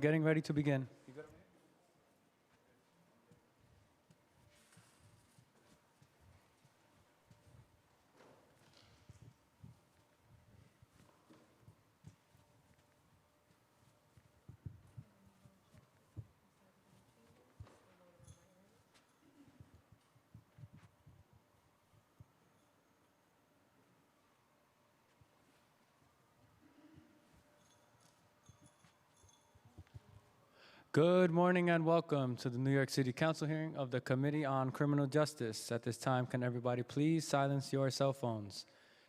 Getting ready to begin. Good morning and welcome to the New York City Council hearing of the Committee on Criminal Justice. At this time, can everybody please silence your cell phones?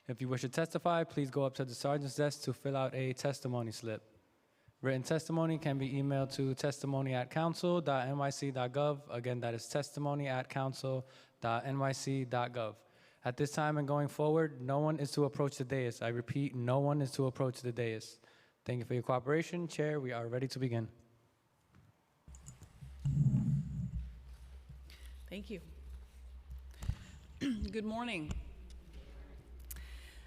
If you wish to testify, please go up to the sergeant's desk to fill out a testimony slip. Written testimony can be emailed to testimony@council.nyc.gov. Again, that is testimony@council.nyc.gov. At this time and going forward, no one is to approach the dais. I repeat, no one is to approach the dais. Thank you for your cooperation. Chair, we are ready to begin. Thank you. Good morning.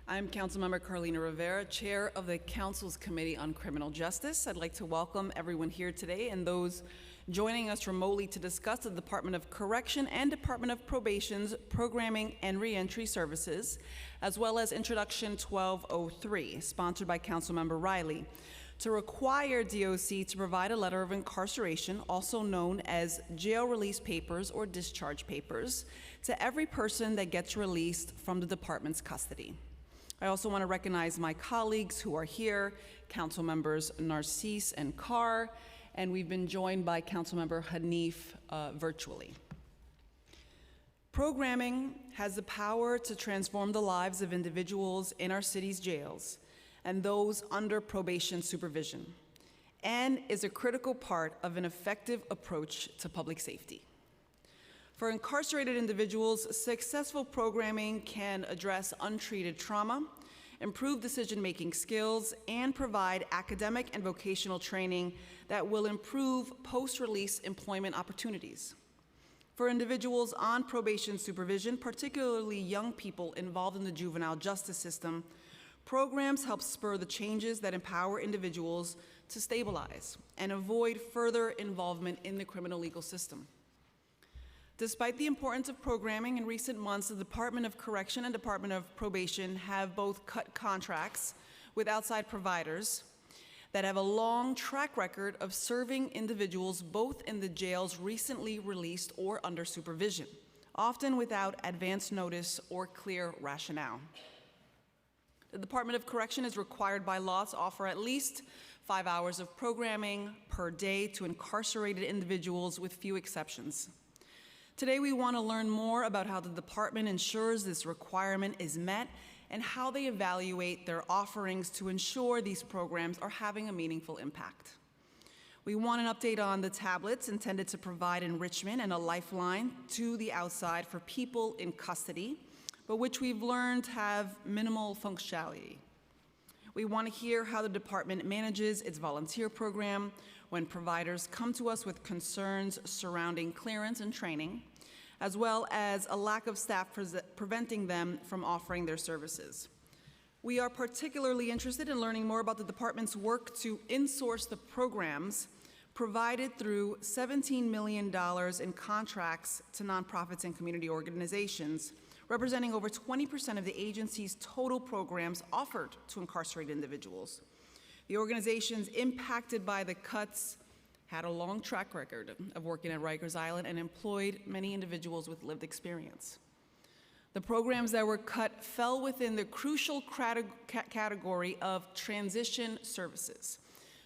I'm Councilmember Carlina Rivera, Chair of the Council's Committee on Criminal Justice. I'd like to welcome everyone here today and those joining us remotely to discuss the Department of Correction and Department of Probation's Programming and Reentry Services, as well as Introduction 1203, sponsored by Councilmember Riley, to require DOC to provide a letter of incarceration, also known as jail release papers or discharge papers, to every person that gets released from the department's custody. I also want to recognize my colleagues who are here, Council Members Narcisse and Carr, and we've been joined by Councilmember Hanif virtually. Programming has the power to transform the lives of individuals in our city's jails and those under probation supervision, and is a critical part of an effective approach to public safety. For incarcerated individuals, successful programming can address untreated trauma, improve decision-making skills, and provide academic and vocational training that will improve post-release employment opportunities. For individuals on probation supervision, particularly young people involved in the juvenile justice system, programs help spur the changes that empower individuals to stabilize and avoid further involvement in the criminal legal system. Despite the importance of programming, in recent months, the Department of Correction and Department of Probation have both cut contracts with outside providers that have a long track record of serving individuals both in the jails recently released or under supervision, often without advance notice or clear rationale. The Department of Correction is required by law to offer at least 5 hours of programming per day to incarcerated individuals, with few exceptions. Today, we want to learn more about how the department ensures this requirement is met and how they evaluate their offerings to ensure these programs are having a meaningful impact. We want an update on the tablets intended to provide enrichment and a lifeline to the outside for people in custody, but which we've learned have minimal functionality. We want to hear how the department manages its volunteer program when providers come to us with concerns surrounding clearance and training, as well as a lack of staff preventing them from offering their services. We are particularly interested in learning more about the department's work to insource the programs provided through $17 million in contracts to nonprofits and community organizations, representing over 20% of the agency's total programs offered to incarcerated individuals. The organizations impacted by the cuts had a long track record of working at Rikers Island and employed many individuals with lived experience. The programs that were cut fell within the crucial category of transition services,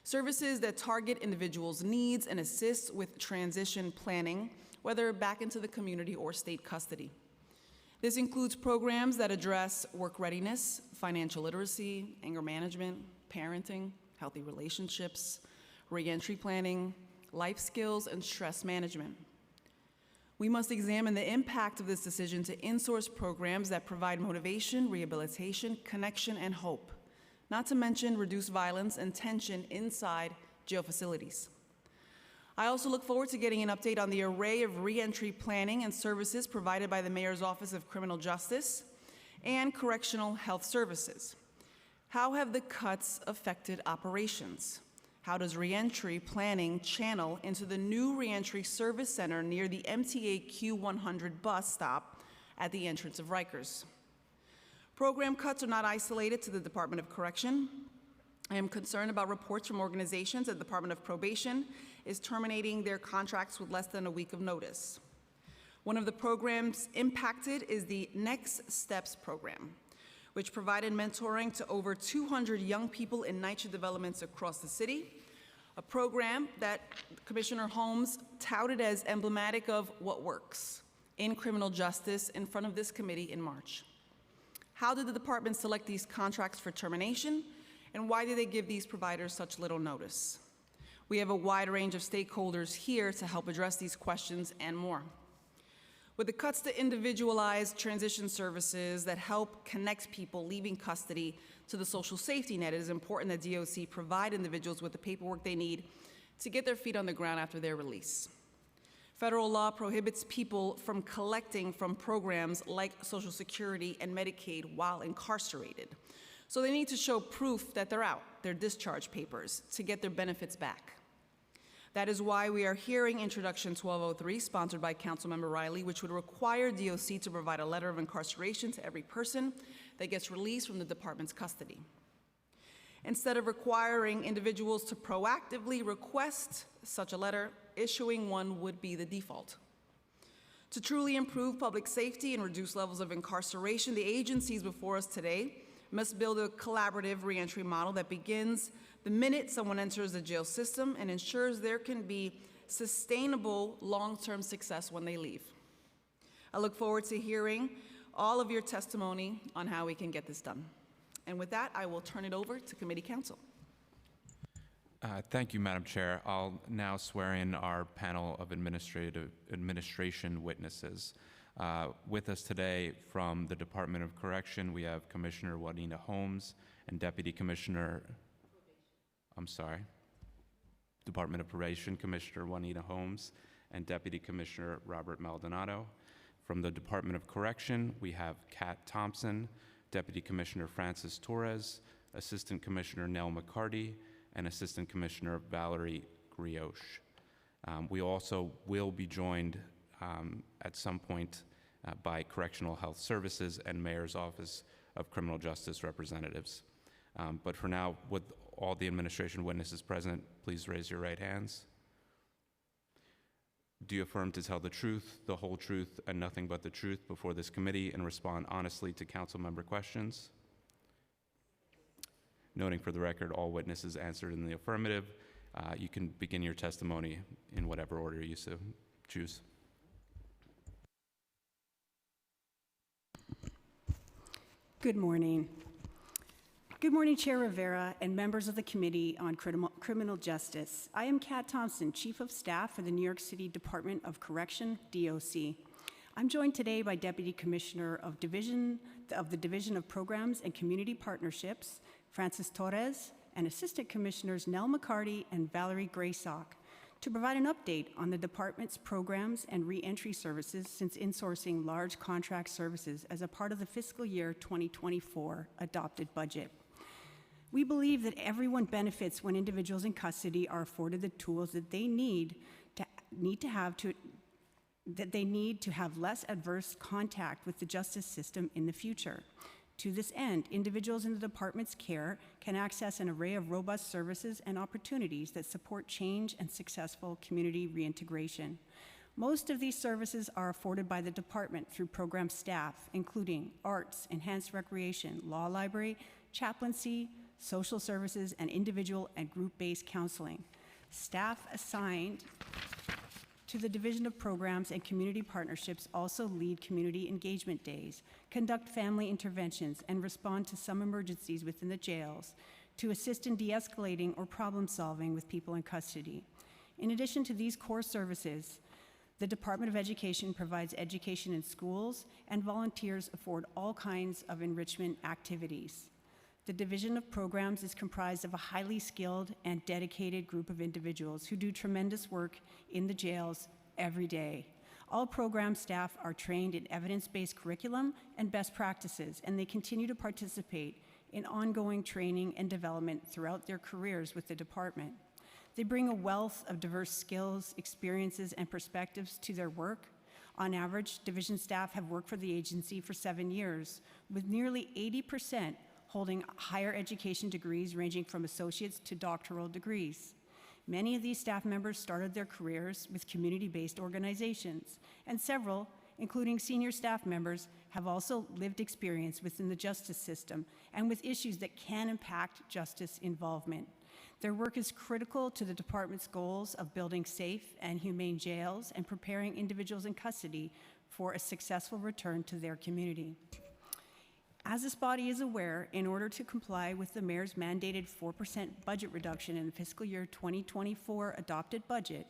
services that target individuals' needs and assist with transition planning, whether back into the community or state custody. This includes programs that address work readiness, financial literacy, anger management, parenting, healthy relationships, reentry planning, life skills, and stress management. We must examine the impact of this decision to insource programs that provide motivation, rehabilitation, connection, and hope, not to mention reduce violence and tension inside jail facilities. I also look forward to getting an update on the array of reentry planning and services provided by the Mayor's Office of Criminal Justice and Correctional Health Services. How have the cuts affected operations? How does reentry planning channel into the new reentry service center near the MTA Q100 bus stop at the entrance of Rikers? Program cuts are not isolated to the Department of Correction. I am concerned about reports from organizations that the Department of Probation is terminating their contracts with less than a week of notice. One of the programs impacted is the Next Steps program, which provided mentoring to over 200 young people in NYCHA developments across the city, a program that Commissioner Holmes touted as emblematic of what works in criminal justice in front of this committee in March. How did the department select these contracts for termination, and why did they give these providers such little notice? We have a wide range of stakeholders here to help address these questions and more. With the cuts to individualized transition services that help connect people leaving custody to the social safety net, it is important that DOC provide individuals with the paperwork they need to get their feet on the ground after their release. Federal law prohibits people from collecting from programs like Social Security and Medicaid while incarcerated. So they need to show proof that they're out, their discharge papers, to get their benefits back. That is why we are hearing Introduction 1203, sponsored by Councilmember Riley, which would require DOC to provide a letter of incarceration to every person that gets released from the department's custody. Instead of requiring individuals to proactively request such a letter, issuing one would be the default. To truly improve public safety and reduce levels of incarceration, the agencies before us today must build a collaborative reentry model that begins the minute someone enters the jail system and ensures there can be sustainable long-term success when they leave. I look forward to hearing all of your testimony on how we can get this done. And with that, I will turn it over to committee counsel. Thank you, Madam Chair. I'll now swear in our panel of administration witnesses. With us today from the Department of Correction, we have Commissioner Juanita Holmes and Deputy Commissioner, Department of Probation, Commissioner Juanita Holmes and Deputy Commissioner Robert Maldonado. From the Department of Correction, we have Kat Thompson, Deputy Commissioner Francis Torres, Assistant Commissioner Nell McCarty, and Assistant Commissioner Valerie Grioche. We also will be joined at some point by Correctional Health Services and Mayor's Office of Criminal Justice representatives. But for now, with all the administration witnesses present, please raise your right hands. Do you affirm to tell the truth, the whole truth, and nothing but the truth before this committee and respond honestly to council member questions? Noting for the record, all witnesses answered in the affirmative. You can begin your testimony in whatever order you so choose. Good morning. Good morning, Chair Rivera and members of the Committee on Criminal Justice. I am Kat Thompson, Chief of Staff for the New York City Department of Correction, DOC. I'm joined today by Deputy Commissioner of the Division of Programs and Community Partnerships, Francis Torres, and Assistant Commissioners Nell McCarty and Valerie Graysock to provide an update on the department's programs and reentry services since insourcing large contract services as a part of the fiscal year 2024 adopted budget. We believe that everyone benefits when individuals in custody are afforded the tools that they need to have less adverse contact with the justice system in the future. To this end, individuals in the department's care can access an array of robust services and opportunities that support change and successful community reintegration. Most of these services are afforded by the department through program staff, including arts, enhanced recreation, law library, chaplaincy, social services, and individual and group-based counseling. Staff assigned to the Division of Programs and Community Partnerships also lead community engagement days, conduct family interventions, and respond to some emergencies within the jails to assist in de-escalating or problem-solving with people in custody. In addition to these core services, the Department of Education provides education in schools, and volunteers afford all kinds of enrichment activities. The Division of Programs is comprised of a highly skilled and dedicated group of individuals who do tremendous work in the jails every day. All program staff are trained in evidence-based curriculum and best practices, and they continue to participate in ongoing training and development throughout their careers with the department. They bring a wealth of diverse skills, experiences, and perspectives to their work. On average, division staff have worked for the agency for 7 years, with nearly 80% holding higher education degrees ranging from associates to doctoral degrees. Many of these staff members started their careers with community-based organizations, and several, including senior staff members, have also lived experience within the justice system and with issues that can impact justice involvement. Their work is critical to the department's goals of building safe and humane jails and preparing individuals in custody for a successful return to their community. As this body is aware, in order to comply with the mayor's mandated 4% budget reduction in the fiscal year 2024 adopted budget,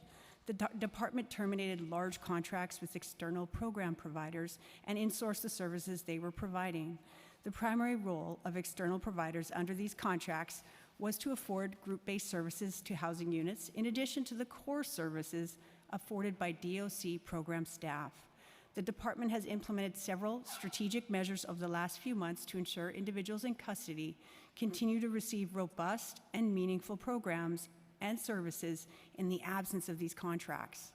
the department terminated large contracts with external program providers and insourced the services they were providing. The primary role of external providers under these contracts was to afford group-based services to housing units, in addition to the core services afforded by DOC program staff. The department has implemented several strategic measures over the last few months to ensure individuals in custody continue to receive robust and meaningful programs and services in the absence of these contracts.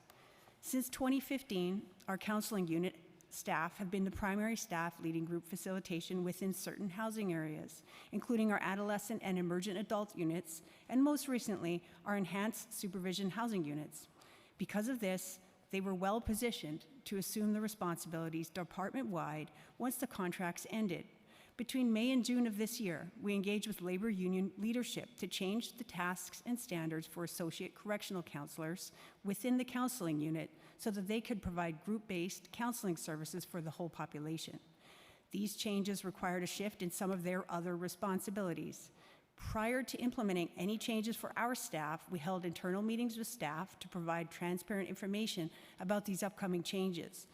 Since 2015, our counseling unit staff have been the primary staff leading group facilitation within certain housing areas, including our adolescent and emergent adult units, and most recently, our enhanced supervision housing units. Because of this, they were well positioned to assume the responsibilities department-wide once the contracts ended. Between May and June of this year, we engaged with labor union leadership to change the tasks and standards for associate correctional counselors within the counseling unit so that they could provide group-based counseling services for the whole population. These changes required a shift in some of their other responsibilities. Prior to implementing any changes for our staff, we held internal meetings with staff to provide transparent information about these upcoming changes.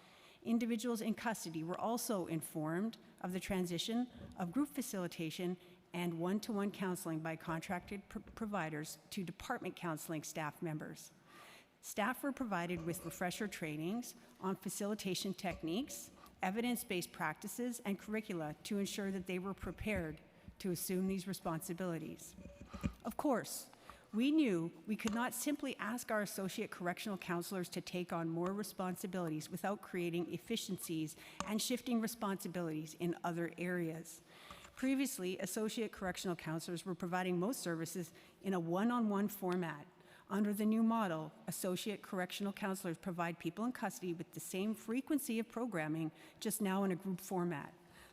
Individuals in custody were also informed of the transition of group facilitation and one-to-one counseling by contracted providers to department counseling staff members. Staff were provided with refresher trainings on facilitation techniques, evidence-based practices, and curricula to ensure that they were prepared to assume these responsibilities. Of course, we knew we could not simply ask our associate correctional counselors to take on more responsibilities without creating efficiencies and shifting responsibilities in other areas. Previously, associate correctional counselors were providing most services in a one-on-one format. Under the new model, associate correctional counselors provide people in custody with the same frequency of programming, just now in a group format.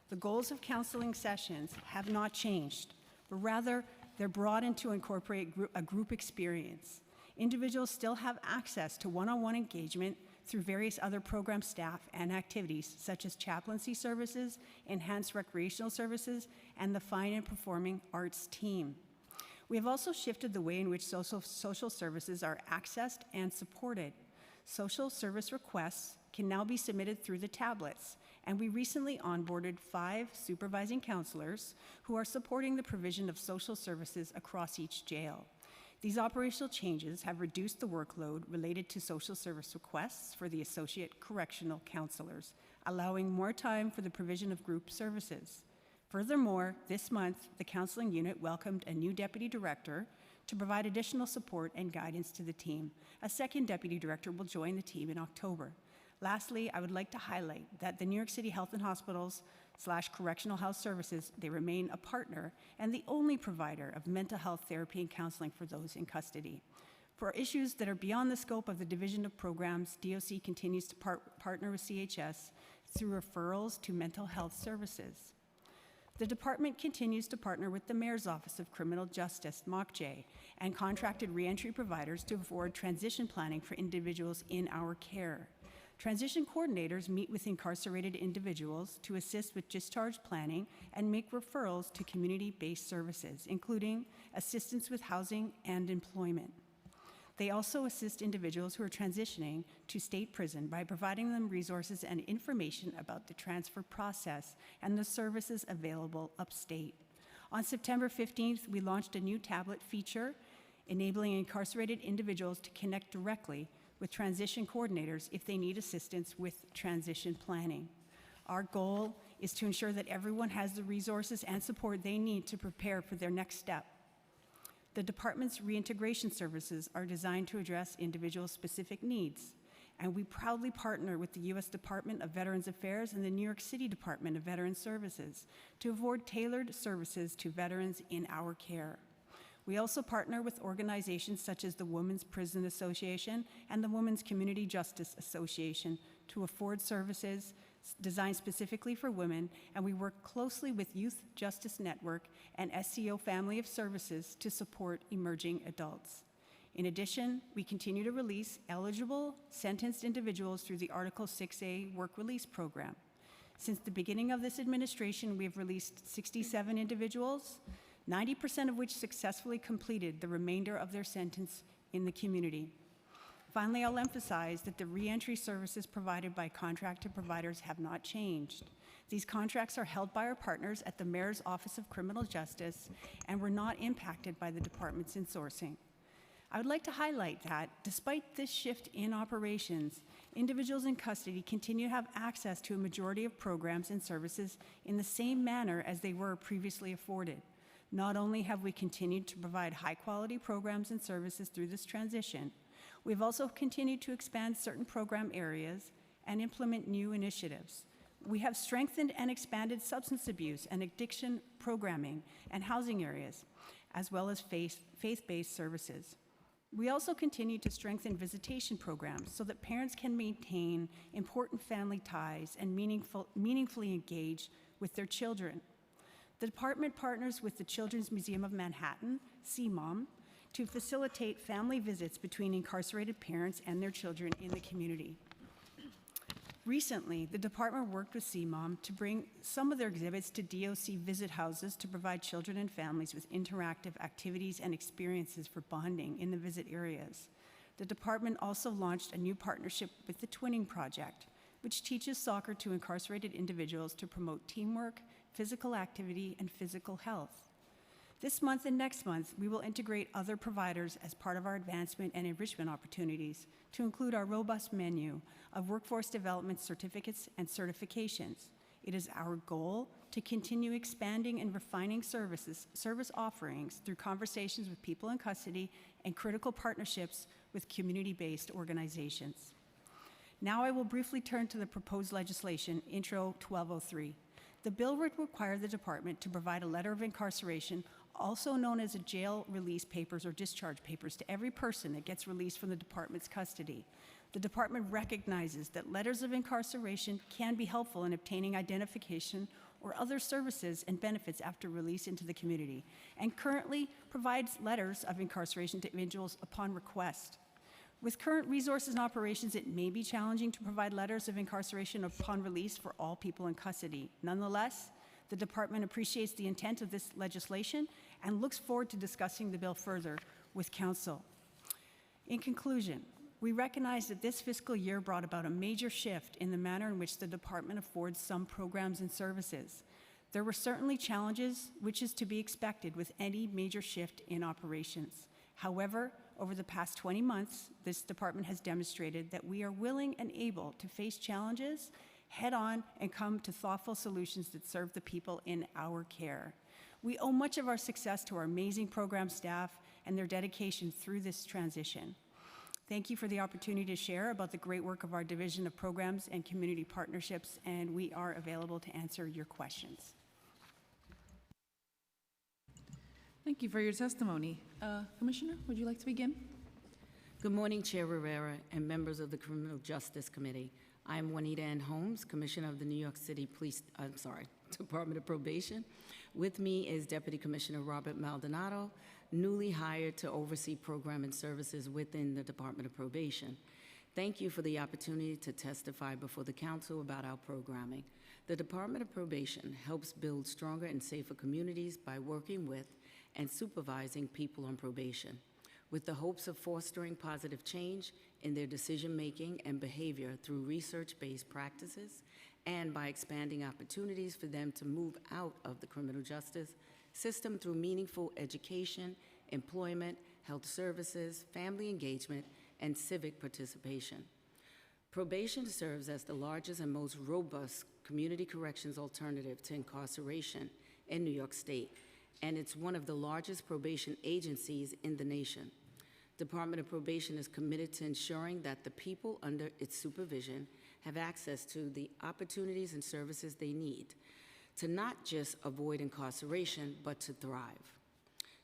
The goals of counseling sessions have not changed, but rather they're broadened to incorporate a group experience. Individuals still have access to one-on-one engagement through various other program staff and activities, such as chaplaincy services, enhanced recreational services, and the fine and performing arts team. We have also shifted the way in which social services are accessed and supported. Social service requests can now be submitted through the tablets, and we recently onboarded 5 supervising counselors who are supporting the provision of social services across each jail. These operational changes have reduced the workload related to social service requests for the associate correctional counselors, allowing more time for the provision of group services. Furthermore, this month, the counseling unit welcomed a new deputy director to provide additional support and guidance to the team. A second deputy director will join the team in October. Lastly, I would like to highlight that the New York City Health and Hospitals / Correctional Health Services, they remain a partner and the only provider of mental health therapy and counseling for those in custody. For issues that are beyond the scope of the Division of Programs, DOC continues to partner with CHS through referrals to mental health services. The department continues to partner with the Mayor's Office of Criminal Justice, MOCJ, and contracted reentry providers to afford transition planning for individuals in our care. Transition coordinators meet with incarcerated individuals to assist with discharge planning and make referrals to community-based services, including assistance with housing and employment. They also assist individuals who are transitioning to state prison by providing them resources and information about the transfer process and the services available upstate. On September 15th, we launched a new tablet feature enabling incarcerated individuals to connect directly with transition coordinators if they need assistance with transition planning. Our goal is to ensure that everyone has the resources and support they need to prepare for their next step. The department's reintegration services are designed to address individual specific needs, and we proudly partner with the U.S. Department of Veterans Affairs and the New York City Department of Veterans Services to afford tailored services to veterans in our care. We also partner with organizations such as the Women's Prison Association and the Women's Community Justice Association to afford services designed specifically for women, and we work closely with Youth Justice Network and SCO Family of Services to support emerging adults. In addition, we continue to release eligible sentenced individuals through the Article 6A Work Release Program. Since the beginning of this administration, we have released 67 individuals, 90% of which successfully completed the remainder of their sentence in the community. Finally, I'll emphasize that the reentry services provided by contracted providers have not changed. These contracts are held by our partners at the Mayor's Office of Criminal Justice and were not impacted by the department's insourcing. I would like to highlight that, despite this shift in operations, individuals in custody continue to have access to a majority of programs and services in the same manner as they were previously afforded. Not only have we continued to provide high-quality programs and services through this transition, we've also continued to expand certain program areas and implement new initiatives. We have strengthened and expanded substance abuse and addiction programming and housing areas, as well as faith-based services. We also continue to strengthen visitation programs so that parents can maintain important family ties and meaningfully engage with their children. The department partners with the Children's Museum of Manhattan, CMOM, to facilitate family visits between incarcerated parents and their children in the community. Recently, the department worked with CMOM to bring some of their exhibits to DOC visit houses to provide children and families with interactive activities and experiences for bonding in the visit areas. The department also launched a new partnership with the Twinning Project, which teaches soccer to incarcerated individuals to promote teamwork, physical activity, and physical health. This month and next month, we will integrate other providers as part of our advancement and enrichment opportunities to include our robust menu of workforce development certificates and certifications. It is our goal to continue expanding and refining service offerings through conversations with people in custody and critical partnerships with community-based organizations. Now I will briefly turn to the proposed legislation, Intro 1203. The bill would require the department to provide a letter of incarceration, also known as a jail release papers or discharge papers, to every person that gets released from the department's custody. The department recognizes that letters of incarceration can be helpful in obtaining identification or other services and benefits after release into the community, and currently provides letters of incarceration to individuals upon request. With current resources and operations, it may be challenging to provide letters of incarceration upon release for all people in custody. Nonetheless, the department appreciates the intent of this legislation and looks forward to discussing the bill further with council. In conclusion, we recognize that this fiscal year brought about a major shift in the manner in which the department affords some programs and services. There were certainly challenges, which is to be expected with any major shift in operations. However, over the past 20 months, this department has demonstrated that we are willing and able to face challenges head-on and come to thoughtful solutions that serve the people in our care. We owe much of our success to our amazing program staff and their dedication through this transition. Thank you for the opportunity to share about the great work of our Division of Programs and Community Partnerships, and we are available to answer your questions. Thank you for your testimony. Commissioner, would you like to begin? Good morning, Chair Rivera and members of the Criminal Justice Committee. I am Juanita N. Holmes, Commissioner of the New York City Department of Probation. With me is Deputy Commissioner Robert Maldonado, newly hired to oversee program and services within the Department of Probation. Thank you for the opportunity to testify before the Council about our programming. The Department of Probation helps build stronger and safer communities by working with and supervising people on probation, with the hopes of fostering positive change in their decision-making and behavior through research-based practices and by expanding opportunities for them to move out of the criminal justice system through meaningful education, employment, health services, family engagement, and civic participation. Probation serves as the largest and most robust community corrections alternative to incarceration in New York State and it's one of the largest probation agencies in the nation. Department of Probation is committed to ensuring that the people under its supervision have access to the opportunities and services they need to not just avoid incarceration, but to thrive.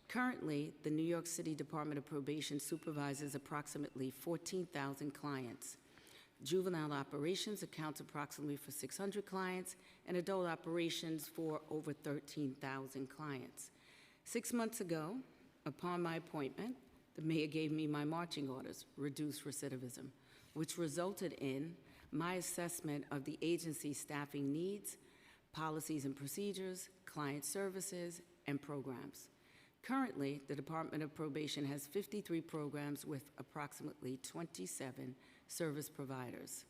Currently, the New York City Department of Probation supervises approximately 14,000 clients. Juvenile operations accounts approximately for 600 clients, and adult operations for over 13,000 clients. 6 months ago, upon my appointment, the mayor gave me my marching orders, reduce recidivism, which resulted in my assessment of the agency's staffing needs, policies and procedures, client services, and programs. Currently, the Department of Probation has 53 programs with approximately 27 service providers,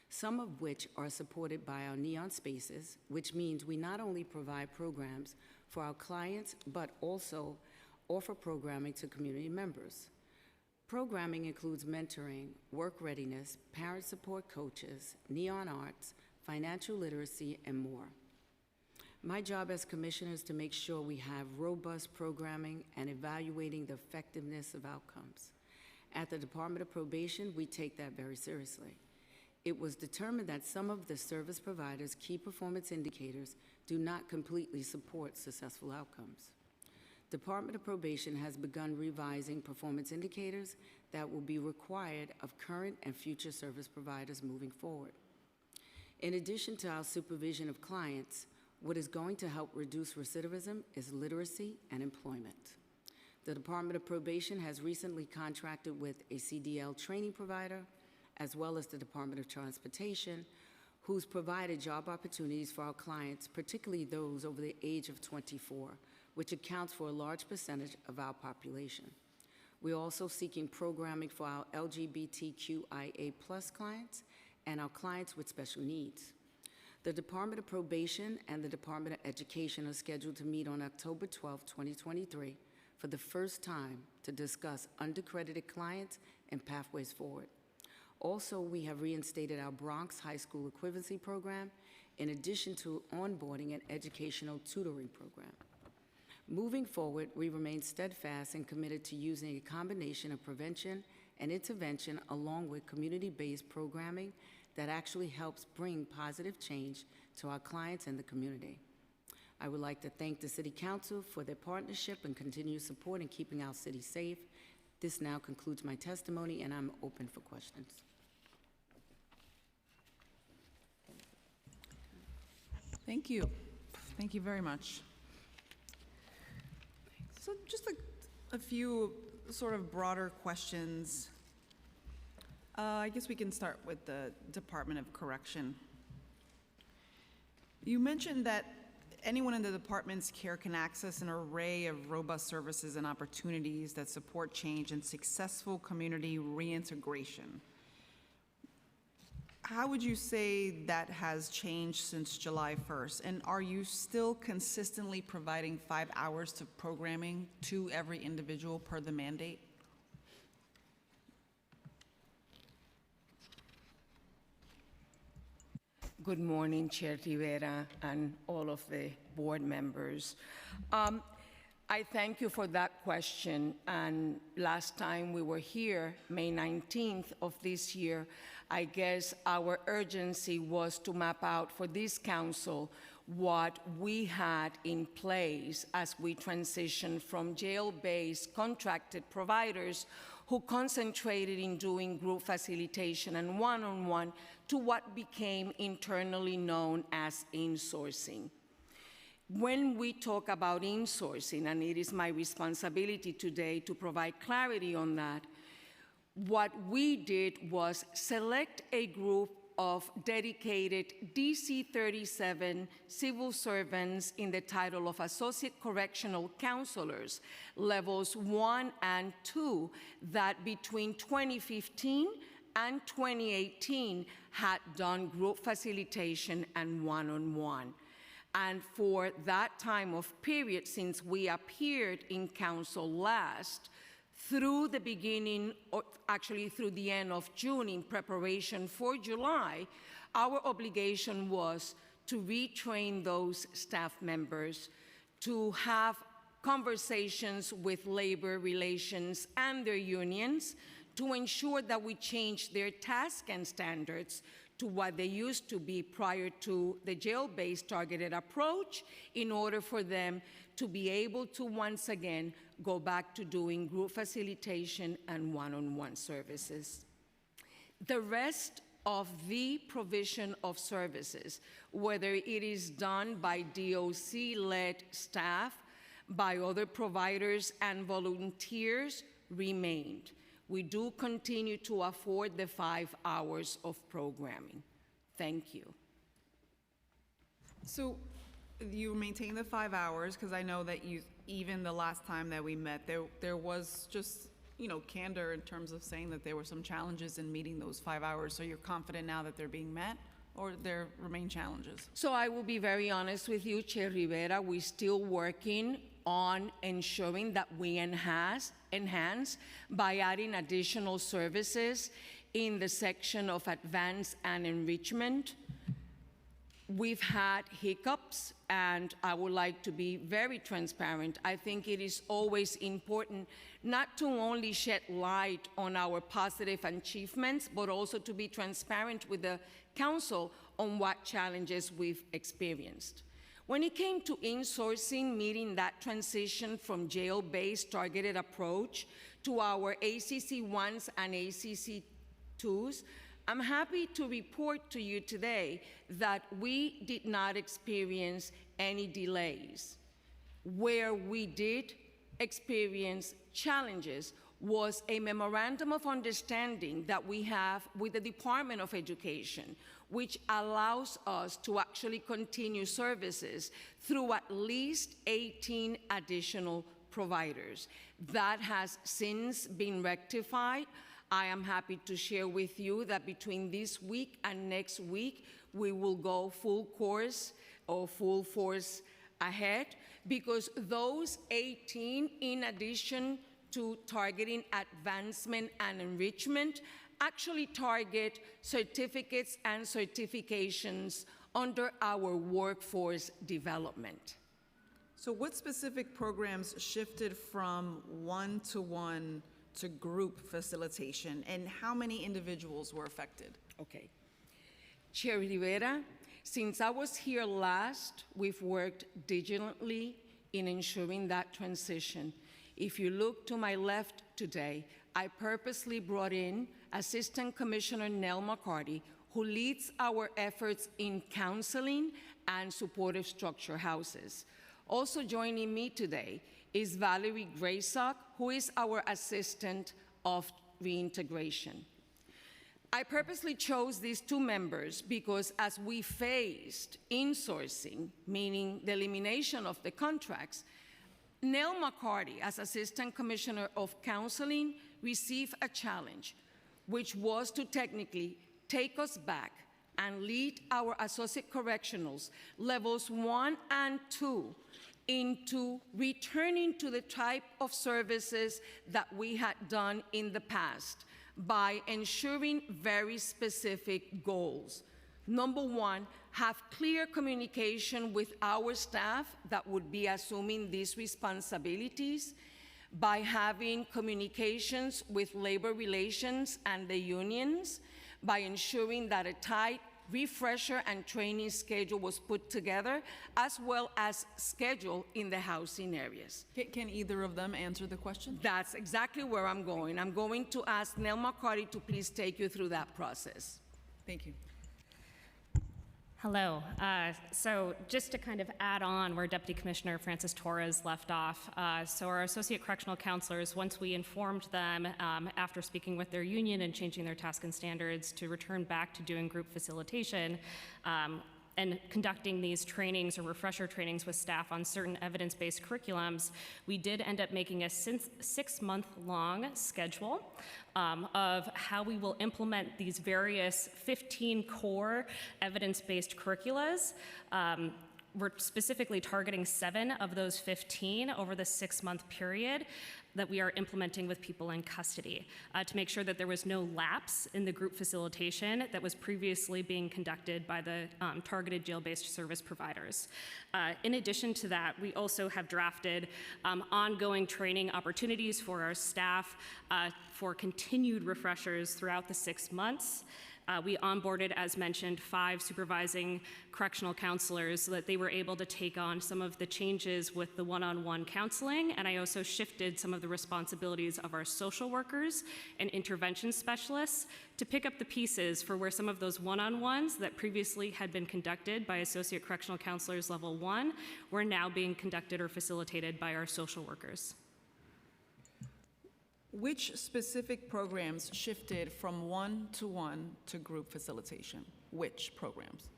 some of which are supported by our Neon Spaces, which means we not only provide programs for our clients, but also offer programming to community members. Programming includes mentoring, work readiness, parent support coaches, neon arts, financial literacy, and more. My job as commissioner is to make sure we have robust programming and evaluating the effectiveness of outcomes. At the Department of Probation, we take that very seriously. It was determined that some of the service providers' key performance indicators do not completely support successful outcomes. Department of Probation has begun revising performance indicators that will be required of current and future service providers moving forward. In addition to our supervision of clients, what is going to help reduce recidivism is literacy and employment. The Department of Probation has recently contracted with a CDL training provider, as well as the Department of Transportation, who's provided job opportunities for our clients, particularly those over the age of 24, which accounts for a large percentage of our population. We're also seeking programming for our LGBTQIA+ clients and our clients with special needs. The Department of Probation and the Department of Education are scheduled to meet on October 12, 2023, for the first time to discuss undercredited clients and pathways forward. Also, we have reinstated our Bronx High School Equivalency Program, in addition to onboarding an educational tutoring program. Moving forward, we remain steadfast and committed to using a combination of prevention and intervention along with community-based programming that actually helps bring positive change to our clients and the community. I would like to thank the City Council for their partnership and continued support in keeping our city safe. This now concludes my testimony, and I'm open for questions. Thank you. Thank you very much. So just a few sort of broader questions. I guess we can start with the Department of Correction. You mentioned that anyone in the department's care can access an array of robust services and opportunities that support change and successful community reintegration. How would you say that has changed since July 1st? And are you still consistently providing 5 hours of programming to every individual per the mandate? Good morning, Chair Rivera and all of the board members. I thank you for that question. And last time we were here, May 19th of this year, I guess our urgency was to map out for this council what we had in place as we transitioned from jail-based contracted providers who concentrated in doing group facilitation and one-on-one to what became internally known as insourcing. When we talk about insourcing, and it is my responsibility today to provide clarity on that, what we did was select a group of dedicated DC-37 civil servants in the title of Associate Correctional Counselors, levels 1 and 2, that between 2015 and 2018 had done group facilitation and one-on-one. And for that time of period, since we appeared in council last, through the beginning, or actually through the end of June in preparation for July, our obligation was to retrain those staff members, to have conversations with labor relations and their unions to ensure that we change their task and standards to what they used to be prior to the jail-based targeted approach in order for them to be able to once again go back to doing group facilitation and one-on-one services. The rest of the provision of services, whether it is done by DOC-led staff, by other providers and volunteers, remained. We do continue to afford the 5 hours of programming. Thank you. So you maintain the 5 hours, because I know that even the last time that we met, there was just, candor in terms of saying that there were some challenges in meeting those 5 hours. So you're confident now that they're being met, or there remain challenges? So I will be very honest with you, Chair Rivera, we're still working on ensuring that we enhance by adding additional services in the section of advance and enrichment. We've had hiccups, and I would like to be very transparent. I think it is always important not to only shed light on our positive achievements, but also to be transparent with the council on what challenges we've experienced. When it came to insourcing, meeting that transition from jail-based targeted approach to our ACC-1s and ACC-2s, I'm happy to report to you today that we did not experience any delays. Where we did experience challenges was a memorandum of understanding that we have with the Department of Education, which allows us to actually continue services through at least 18 additional providers. That has since been rectified. I am happy to share with you that between this week and next week, we will go full course or full force ahead, because those 18, in addition to targeting advancement and enrichment, actually target certificates and certifications under our workforce development. So what specific programs shifted from one-to-one to group facilitation, and how many individuals were affected? Okay. Chair Rivera, since I was here last, we've worked diligently in ensuring that transition. If you look to my left today, I purposely brought in Assistant Commissioner Nell McCarty, who leads our efforts in counseling and supportive structure houses. Also joining me today is Valerie Graysock, who is our Assistant of Reintegration. I purposely chose these 2 members because as we faced insourcing, meaning the elimination of the contracts, Nell McCarty, as Assistant Commissioner of Counseling, received a challenge, which was to technically take us back and lead our associate correctionals, levels 1 and 2, into returning to the type of services that we had done in the past by ensuring very specific goals. Number 1, have clear communication with our staff that would be assuming these responsibilities, by having communications with labor relations and the unions, by ensuring that a tight refresher and training schedule was put together, as well as schedule in the housing areas. Can either of them answer the question? That's exactly where I'm going. I'm going to ask Nell McCarty to please take you through that process. Thank you. Hello. So just to kind of add on where Deputy Commissioner Francis Torres left off, so our associate correctional counselors, once we informed them after speaking with their union and changing their task and standards to return back to doing group facilitation, and conducting these trainings or refresher trainings with staff on certain evidence-based curriculums, we did end up making a 6-month-long schedule of how we will implement these various 15 core evidence-based curriculas. We're specifically targeting 7 of those 15 over the 6-month period. that we are implementing with people in custody to make sure that there was no lapse in the group facilitation that was previously being conducted by the targeted jail-based service providers. In addition to that, we also have drafted ongoing training opportunities for our staff for continued refreshers throughout the 6 months. We onboarded, as mentioned, 5 supervising correctional counselors so that they were able to take on some of the changes with the one-on-one counseling, and I also shifted some of the responsibilities of our social workers and intervention specialists to pick up the pieces for where some of those one-on-ones that previously had been conducted by Associate Correctional Counselors Level 1 were now being conducted or facilitated by our social workers. Which specific programs shifted from one-to-one to group facilitation? Which programs?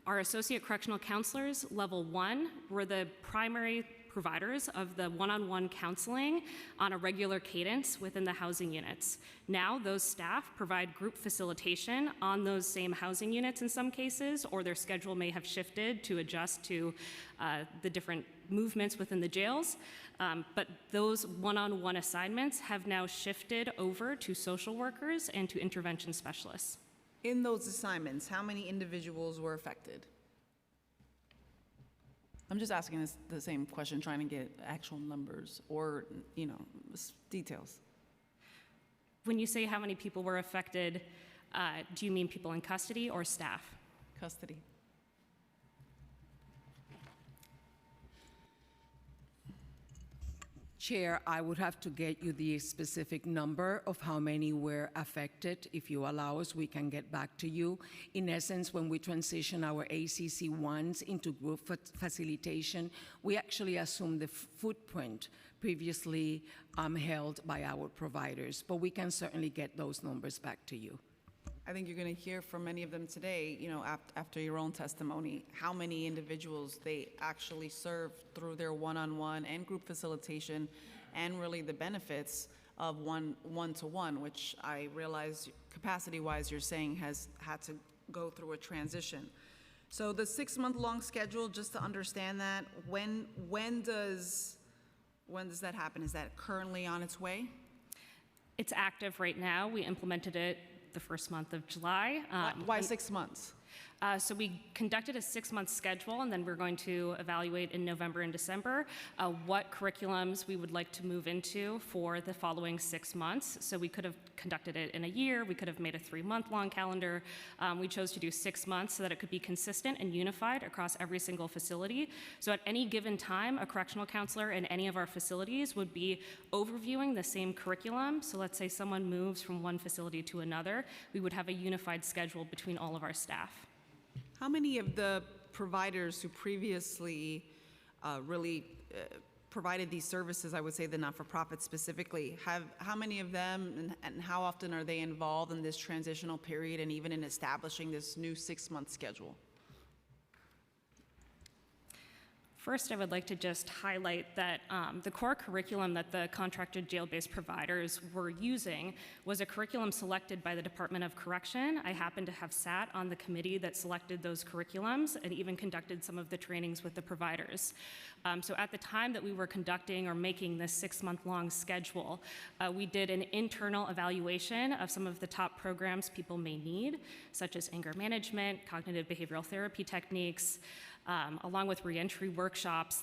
Our Associate Correctional Counselors, Level 1, were the primary providers of the one-on-one counseling on a regular cadence within the housing units. Now, those staff provide group facilitation on those same housing units in some cases, or their schedule may have shifted to adjust to the different movements within the jails. But those one-on-one assignments have now shifted over to social workers and to intervention specialists. In those assignments, how many individuals were affected? I'm just asking the same question, trying to get actual numbers or, details. When you say how many people were affected, do you mean people in custody or staff? Custody. Chair, I would have to get you the specific number of how many were affected. If you allow us, we can get back to you. In essence, when we transition our ACC1s into group facilitation, we actually assume the footprint previously held by our providers, but we can certainly get those numbers back to you. I think you're going to hear from many of them today, after your own testimony, how many individuals they actually serve through their one-on-one and group facilitation, and really the benefits of one-to-one, which I realize capacity-wise you're saying has had to go through a transition. So the 6-month-long schedule, just to understand that, when does that happen? Is that currently on its way? It's active right now. We implemented it the first month of July. Why 6 months? So we conducted a 6-month schedule, and then we're going to evaluate in November and December what curriculums we would like to move into for the following 6 months. So we could have conducted it in a year. We could have made a 3-month-long calendar. We chose to do 6 months so that it could be consistent and unified across every single facility. So at any given time, a correctional counselor in any of our facilities would be overviewing the same curriculum. So let's say someone moves from one facility to another, we would have a unified schedule between all of our staff. How many of the providers who previously provided these services, I would say the not-for-profit specifically, how many of them and how often are they involved in this transitional period and even in establishing this new 6-month schedule? First, I would like to just highlight that the core curriculum that the contracted jail-based providers were using was a curriculum selected by the Department of Correction. I happen to have sat on the committee that selected those curriculums and even conducted some of the trainings with the providers. So at the time that we were conducting or making this 6-month-long schedule, we did an internal evaluation of some of the top programs people may need, such as anger management, cognitive behavioral therapy techniques, along with reentry workshops,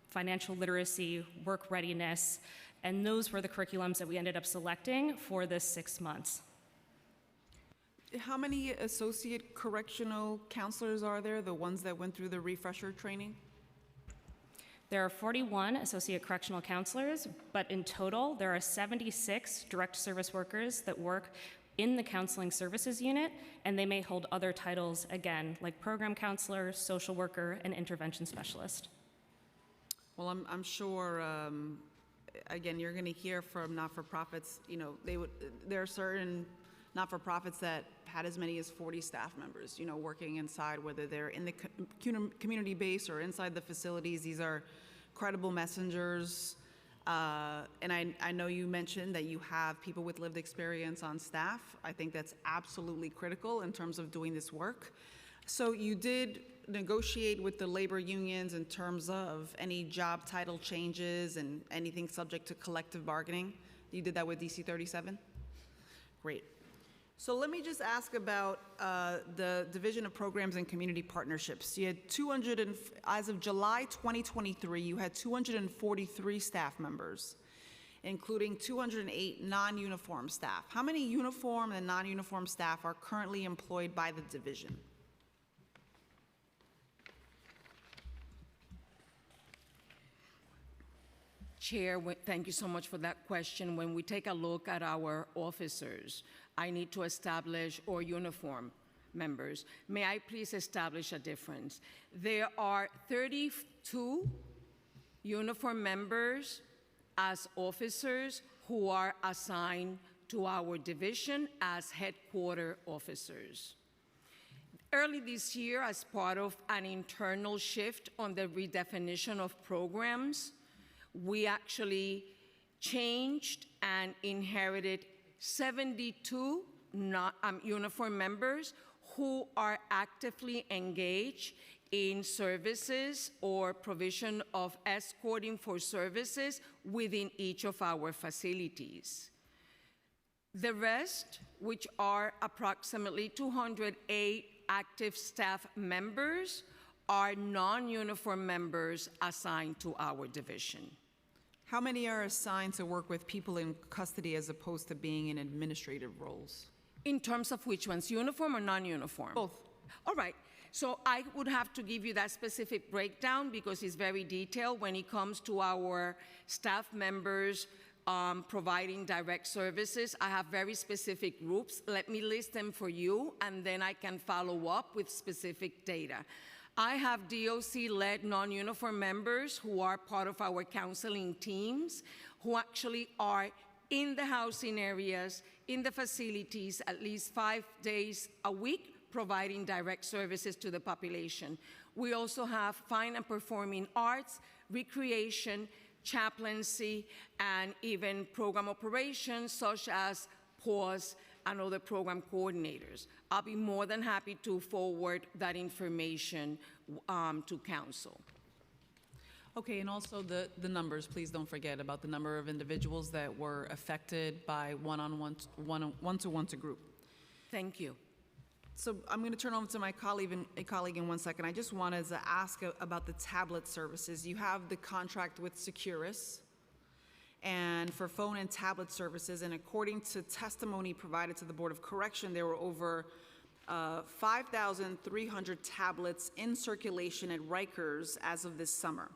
financial literacy, work readiness, and those were the curriculums that we ended up selecting for this 6 months. How many associate correctional counselors are there, the ones that went through the refresher training? There are 41 associate correctional counselors, but in total, there are 76 direct service workers that work in the counseling services unit, and they may hold other titles, again, like program counselor, social worker, and intervention specialist. Well, I'm sure, again, you're going to hear from not-for-profits, there are certain not-for-profits that had as many as 40 staff members, working inside, whether they're in the community base or inside the facilities. These are credible messengers. And I know you mentioned that you have people with lived experience on staff. I think that's absolutely critical in terms of doing this work. So you did negotiate with the labor unions in terms of any job title changes and anything subject to collective bargaining? You did that with DC 37? Great. So let me just ask about the Division of Programs and Community Partnerships. You had as of July 2023, you had 243 staff members, including 208 non-uniform staff. How many uniform and non-uniform staff are currently employed by the division? Chair, thank you so much for that question. When we take a look at our officers, I need to establish, or uniform members, may I please establish a difference? There are 32 uniform members as officers who are assigned to our division as headquarter officers. Early this year, as part of an internal shift on the redefinition of programs, we actually changed and inherited 72 uniform members who are actively engaged in services or provision of escorting for services within each of our facilities. The rest, which are approximately 208 active staff members, are non-uniform members assigned to our division. How many are assigned to work with people in custody as opposed to being in administrative roles? In terms of which ones, uniform or non-uniform? Both. All right. So I would have to give you that specific breakdown because it's very detailed when it comes to our staff members providing direct services. I have very specific groups. Let me list them for you, and then I can follow up with specific data. I have DOC-led non-uniform members who are part of our counseling teams, who actually are in the housing areas, in the facilities, at least 5 days a week, providing direct services to the population. We also have fine and performing arts, recreation, chaplaincy, and even program operations such as PAWS and other program coordinators. I'll be more than happy to forward that information to council. Okay, and also the numbers, please don't forget about the number of individuals that were affected by one-to-one to group. Thank you. So I'm going to turn over to my colleague in 1 second. I just wanted to ask about the tablet services. You have the contract with Securus and for phone and tablet services, and according to testimony provided to the Board of Correction, there were over 5,300 tablets in circulation at Rikers as of this summer.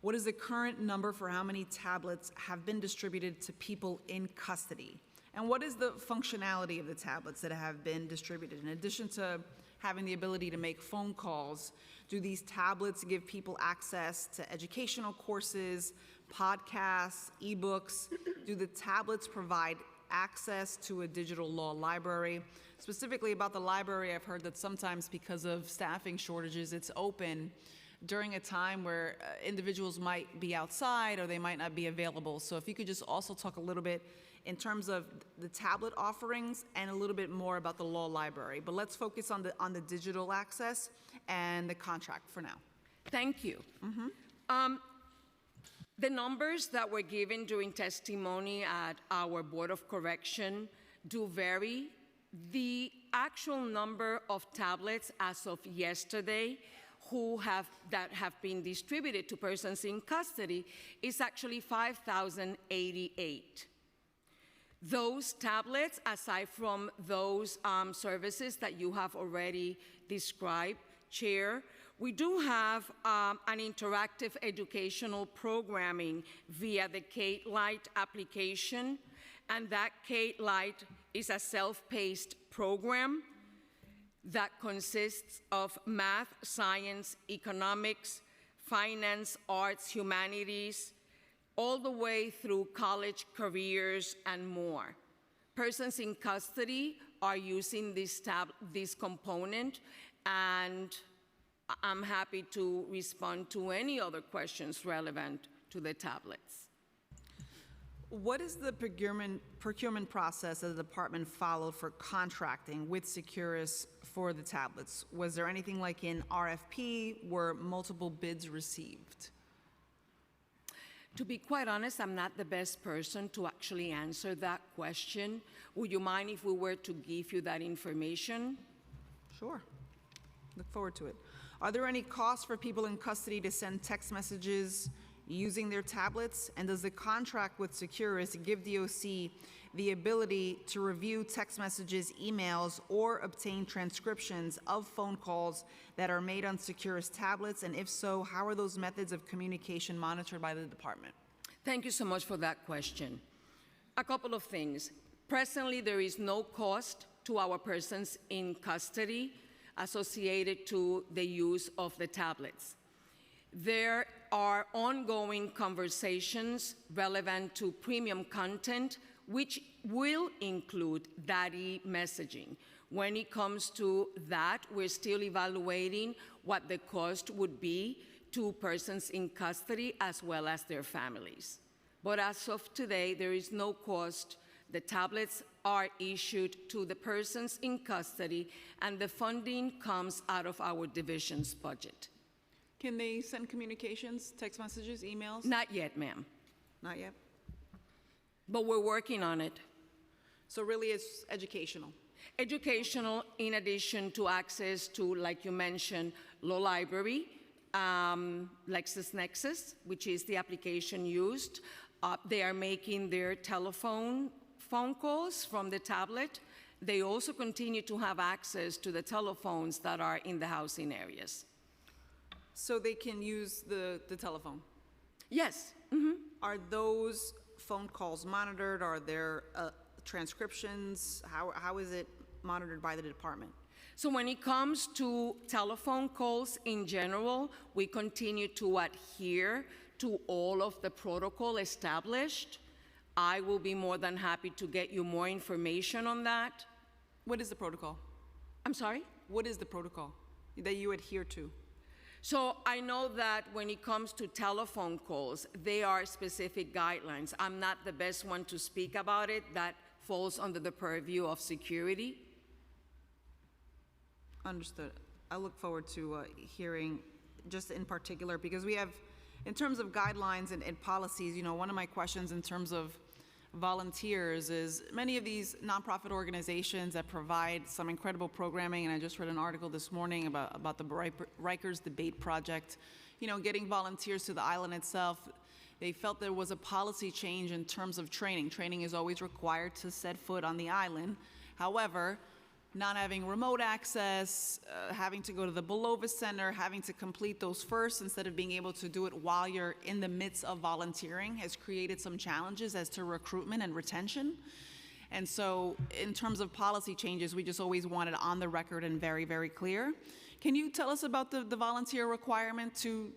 What is the current number for how many tablets have been distributed to people in custody? And what is the functionality of the tablets that have been distributed? In addition to having the ability to make phone calls, do these tablets give people access to educational courses, podcasts, ebooks? Do the tablets provide access to a digital law library? Specifically about the library, I've heard that sometimes because of staffing shortages, it's open during a time where individuals might be outside or they might not be available. So if you could just also talk a little bit in terms of the tablet offerings and a little bit more about the law library. But let's focus on the digital access and the contract for now. Thank you. The numbers that were given during testimony at our Board of Correction do vary. The actual number of tablets as of yesterday that have been distributed to persons in custody is actually 5,088. Those tablets, aside from those services that you have already described, Chair, we do have an interactive educational programming via the Kate Lite application, and that Kate Lite is a self-paced program that consists of math, science, economics, finance, arts, humanities, all the way through college careers and more. Persons in custody are using this component, and I'm happy to respond to any other questions relevant to the tablets. What is the procurement process that the department followed for contracting with Securus for the tablets? Was there anything like in RFP? Were multiple bids received? To be quite honest, I'm not the best person to actually answer that question. Would you mind if we were to give you that information? Sure. Look forward to it. Are there any costs for people in custody to send text messages using their tablets? And does the contract with Securus give DOC the ability to review text messages, emails, or obtain transcriptions of phone calls that are made on Securus tablets? And if so, how are those methods of communication monitored by the department? Thank you so much for that question. A couple of things. Presently, there is no cost to our persons in custody associated to the use of the tablets. There are ongoing conversations relevant to premium content, which will include daddy messaging. When it comes to that, we're still evaluating what the cost would be to persons in custody as well as their families. But as of today, there is no cost. The tablets are issued to the persons in custody, and the funding comes out of our division's budget. Can they send communications, text messages, emails? Not yet, ma'am, Not yet. but we're working on it. So really it's educational. Educational, in addition to access to, like you mentioned, Law Library, LexisNexis, which is the application used. They are making their phone calls from the tablet. They also continue to have access to the telephones that are in the housing areas. So they can use the telephone? Yes. Are those phone calls monitored? Are there transcriptions? How is it monitored by the department? So when it comes to telephone calls in general, we continue to adhere to all of the protocol established. I will be more than happy to get you more information on that. What is the protocol? I'm sorry? What is the protocol that you adhere to? So I know that when it comes to telephone calls, there are specific guidelines. I'm not the best one to speak about it. That falls under the purview of security. Understood. I look forward to hearing just in particular, because we have, in terms of guidelines and policies, you know, one of my questions in terms of volunteers is many of these nonprofit organizations that provide some incredible programming, and I just read an article this morning about the Rikers Debate Project, you know, getting volunteers to the island itself. They felt there was a policy change in terms of training. Training is always required to set foot on the island. However, not having remote access, having to go to the Belovis Center, having to complete those first instead of being able to do it while you're in the midst of volunteering has created some challenges as to recruitment and retention. And so in terms of policy changes, we just always want it on the record and very, very clear. Can you tell us about the volunteer requirement to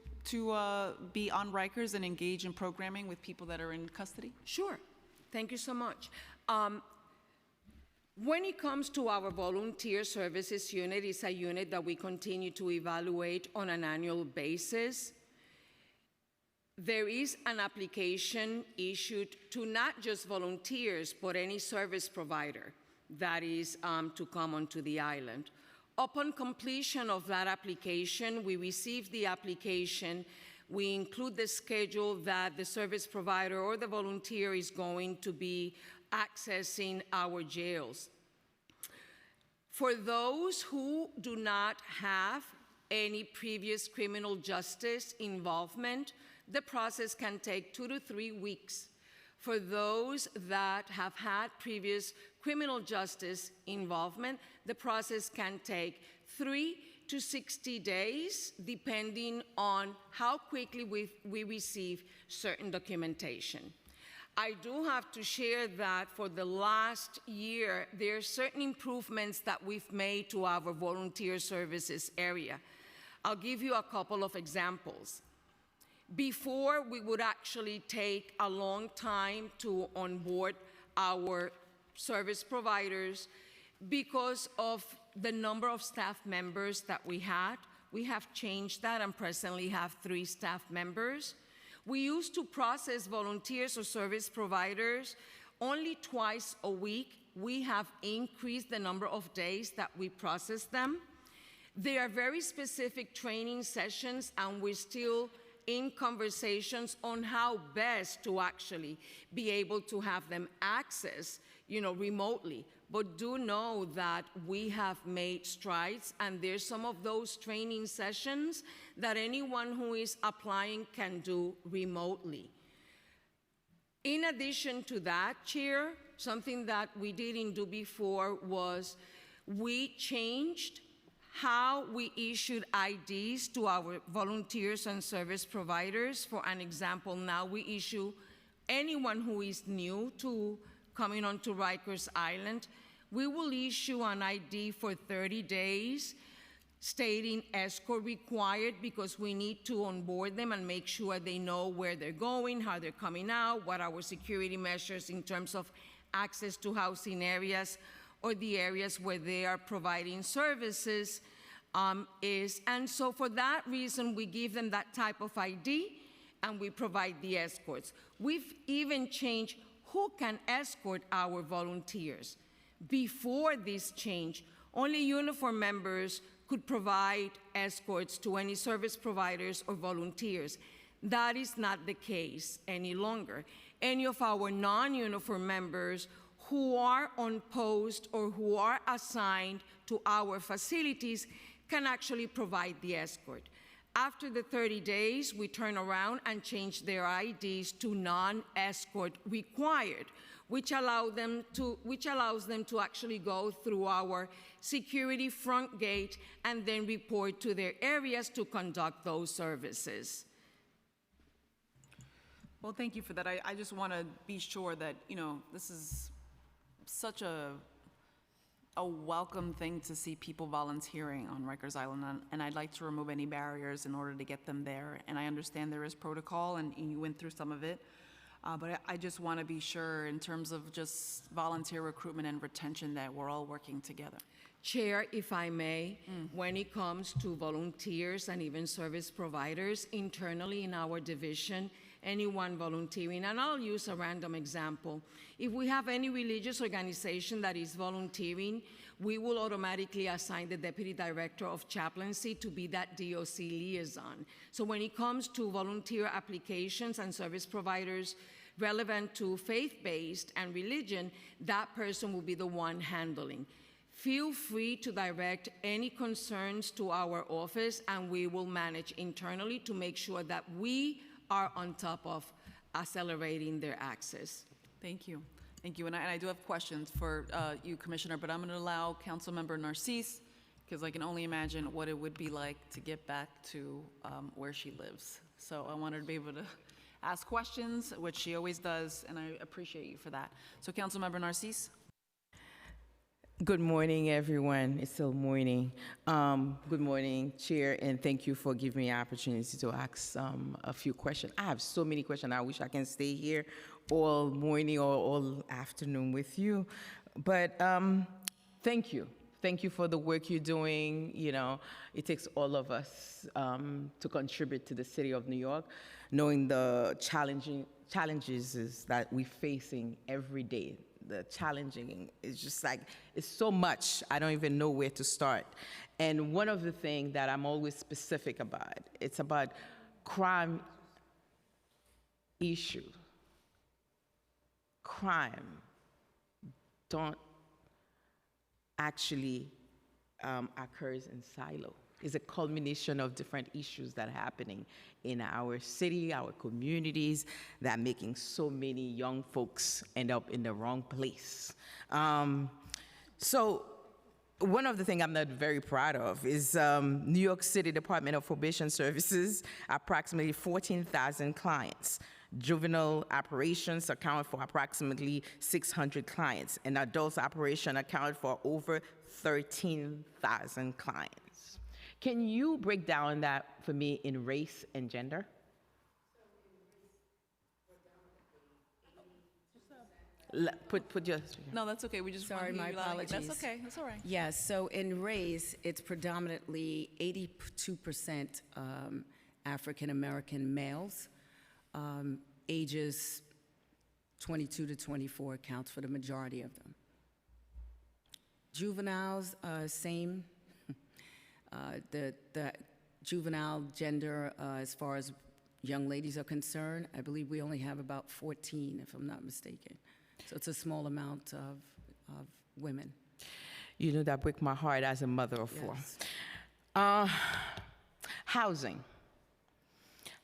be on Rikers and engage in programming with people that are in custody? Sure. Thank you so much. When it comes to our volunteer services unit, it's a unit that we continue to evaluate on an annual basis. There is an application issued to not just volunteers, but any service provider that is to come onto the island. Upon completion of that application, we receive the application. We include the schedule that the service provider or the volunteer is going to be accessing our jails. For those who do not have any previous criminal justice involvement, the process can take 2 to 3 weeks. For those that have had previous criminal justice involvement, the process can take 3 to 60 days, depending on how quickly we receive certain documentation. I do have to share that for the last year, there are certain improvements that we've made to our volunteer services area. I'll give you a couple of examples. Before, we would actually take a long time to onboard our service providers because of the number of staff members that we had. We have changed that and presently have 3 staff members. We used to process volunteers or service providers only twice a week. We have increased the number of days that we process them. There are very specific training sessions, and we're still in conversations on how best to actually be able to have them access, remotely. But do know that we have made strides, and there's some of those training sessions that anyone who is applying can do remotely. In addition to that, Chair, something that we didn't do before was we changed how we issued IDs to our volunteers and service providers. For an example, now we issue anyone who is new to coming onto Rikers Island, we will issue an ID for 30 days stating escort required, because we need to onboard them and make sure they know where they're going, how they're coming out, what our security measures in terms of access to housing areas or the areas where they are providing services is. And so for that reason, we give them that type of ID and we provide the escorts. We've even changed who can escort our volunteers. Before this change, only uniform members could provide escorts to any service providers or volunteers. That is not the case any longer. Any of our non-uniform members who are on post or who are assigned to our facilities can actually provide the escort. After the 30 days, we turn around and change their IDs to non-escort required, which allows them to actually go through our security front gate and then report to their areas to conduct those services. Well, thank you for that. I just want to be sure that, this is such a welcome thing to see people volunteering on Rikers Island, and I'd like to remove any barriers in order to get them there. And I understand there is protocol, and you went through some of it, but I just want to be sure in terms of just volunteer recruitment and retention that we're all working together. Chair, if I may, when it comes to volunteers and even service providers internally in our division, anyone volunteering, and I'll use a random example. If we have any religious organization that is volunteering, we will automatically assign the Deputy Director of Chaplaincy to be that DOC liaison. So when it comes to volunteer applications and service providers relevant to faith-based and religion, that person will be the one handling. Feel free to direct any concerns to our office, and we will manage internally to make sure that we are on top of accelerating their access. Thank you. Thank you. And I do have questions for you, Commissioner, but I'm going to allow Councilmember Narcisse, because I can only imagine what it would be like to get back to where she lives. So I want her to be able to ask questions, which she always does, and I appreciate you for that. So Councilmember Narcisse. Good morning, everyone. It's still morning. Good morning, Chair, and thank you for giving me an opportunity to ask a few questions. I have so many questions. I wish I can stay here all morning or all afternoon with you. But thank you. Thank you for the work you're doing. It takes all of us to contribute to the city of New York, knowing the challenges that we're facing every day. The challenging is just like, it's so much, I don't even know where to start. And one of the things that I'm always specific about, it's about crime issue. Crime don't actually occurs in silo. It's a culmination of different issues that are happening in our city, our communities, that are making so many young folks end up in the wrong place. So one of the things I'm not very proud of is New York City Department of Probation Services, approximately 14,000 clients. Juvenile operations account for approximately 600 clients, and adults operation account for over 13,000 clients. Can you break down that for me in race and gender? Put your... No, that's okay. We just Sorry, want to my hear you loud. apologies. That's okay. That's all right. Yes, so in race, it's predominantly 82% African-American males, Ages 22 to 24 accounts for the majority of them. Juveniles, same. The juvenile gender, as far as young ladies are concerned, I believe we only have about 14, if I'm not mistaken. So it's a small amount of women. You know, that breaks my heart as a mother of four. Yes. Housing.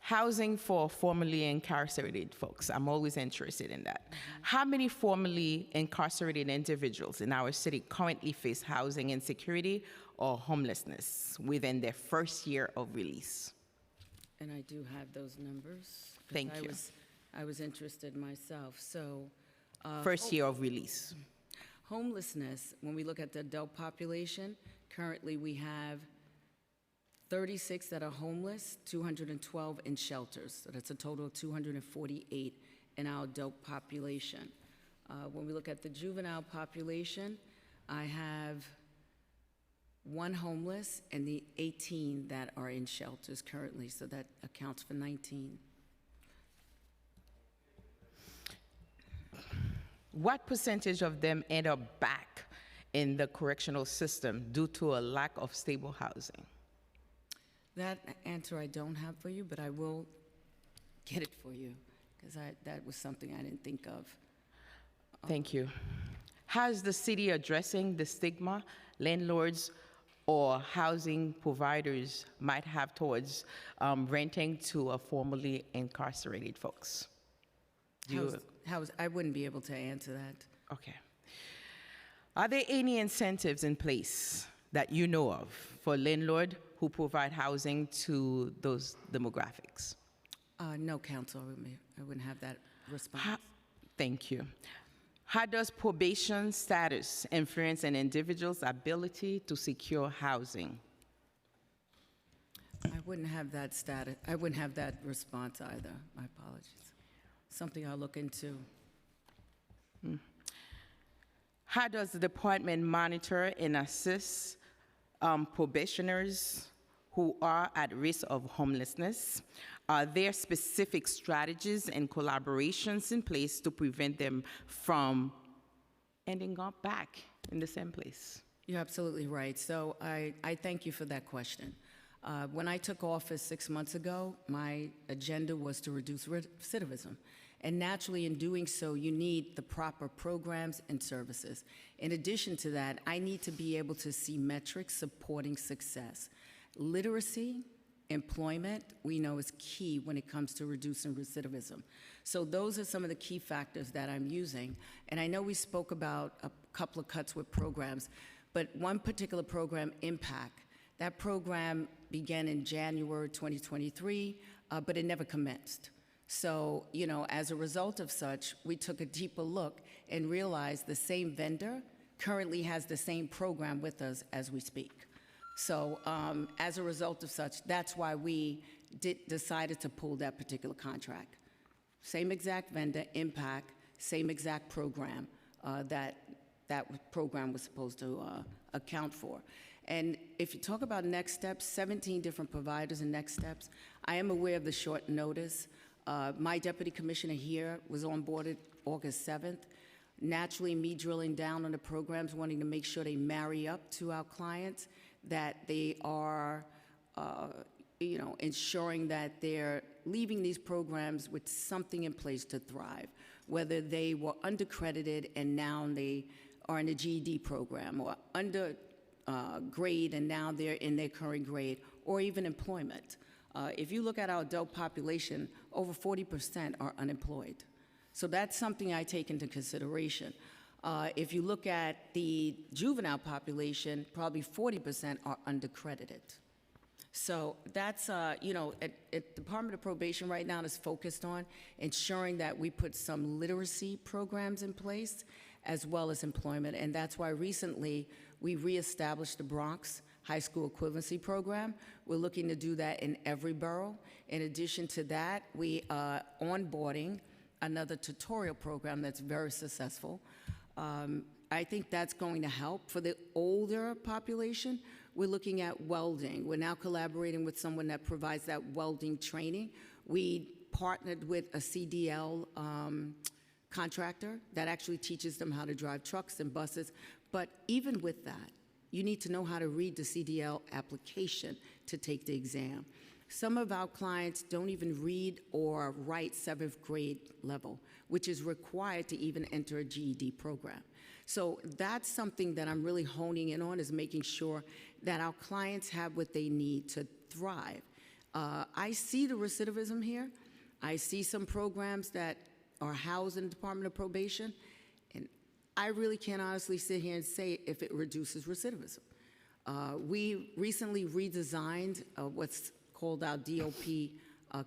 Housing for formerly incarcerated folks. I'm always interested in that. How many formerly incarcerated individuals in our city currently face housing insecurity or homelessness within their first year of release? And I do have those numbers. 'Cause Thank you. I was interested myself. So First year of release. homelessness, when we look at the adult population, currently we have 36 that are homeless, 212 in shelters. So that's a total of 248 in our adult population. When we look at the juvenile population, I have 1 homeless and the 18 that are in shelters currently, so that accounts for 19. What percentage of them end up back in the correctional system due to a lack of stable housing? That answer I don't have for you, but I will get it for you, because that was something I didn't think of. Thank you. How is the city addressing the stigma landlords or housing providers might have towards renting to a formerly incarcerated folks? I wouldn't be able to answer that. Okay. Are there any incentives in place that you know of for landlord who provide housing to those demographics? No, Council, I wouldn't have that response. Thank you. How does probation status influence an individual's ability to secure housing? I wouldn't have that status. I wouldn't have that response either. My apologies. Something I'll look into. How does the department monitor and assist probationers who are at risk of homelessness? Are there specific strategies and collaborations in place to prevent them from ending up back in the same place? You're absolutely right. So I thank you for that question. When I took office 6 months ago, my agenda was to reduce recidivism. And naturally, in doing so, you need the proper programs and services. In addition to that, I need to be able to see metrics supporting success. Literacy, employment, we know is key when it comes to reducing recidivism. So those are some of the key factors that I'm using. And I know we spoke about a couple of cuts with programs, but one particular program, Impact, that program began in January 2023, but it never commenced. So, you know, as a result of such, we took a deeper look and realized the same vendor currently has the same program with us as we speak. So as a result of such, that's why we decided to pull that particular contract. Same exact vendor, Impact, same exact program that program was supposed to account for. And if you talk about next steps, 17 different providers and next steps, I am aware of the short notice. My deputy commissioner here was onboarded August 7th. Naturally, me drilling down on the programs, wanting to make sure they marry up to our clients, that they are, ensuring that they're leaving these programs with something in place to thrive, whether they were undercredited and now they are in a GED program, or under grade and now they're in their current grade, or even employment. If you look at our adult population, over 40% are unemployed. So that's something I take into consideration. If you look at the juvenile population, probably 40% are undercredited. So that's, at Department of Probation right now is focused on ensuring that we put some literacy programs in place as well as employment. And that's why recently we reestablished the Bronx High School Equivalency Program. We're looking to do that in every borough. In addition to that, we are onboarding another tutorial program that's very successful. I think that's going to help. For the older population, we're looking at welding. We're now collaborating with someone that provides that welding training. We partnered with a CDL contractor that actually teaches them how to drive trucks and buses. But even with that, you need to know how to read the CDL application to take the exam. Some of our clients don't even read or write 7th grade level, which is required to even enter a GED program. So that's something that I'm really honing in on, is making sure that our clients have what they need to thrive. I see the recidivism here. I see some programs that are housed in the Department of Probation, and I really can't honestly sit here and say if it reduces recidivism. We recently redesigned what's called our DOP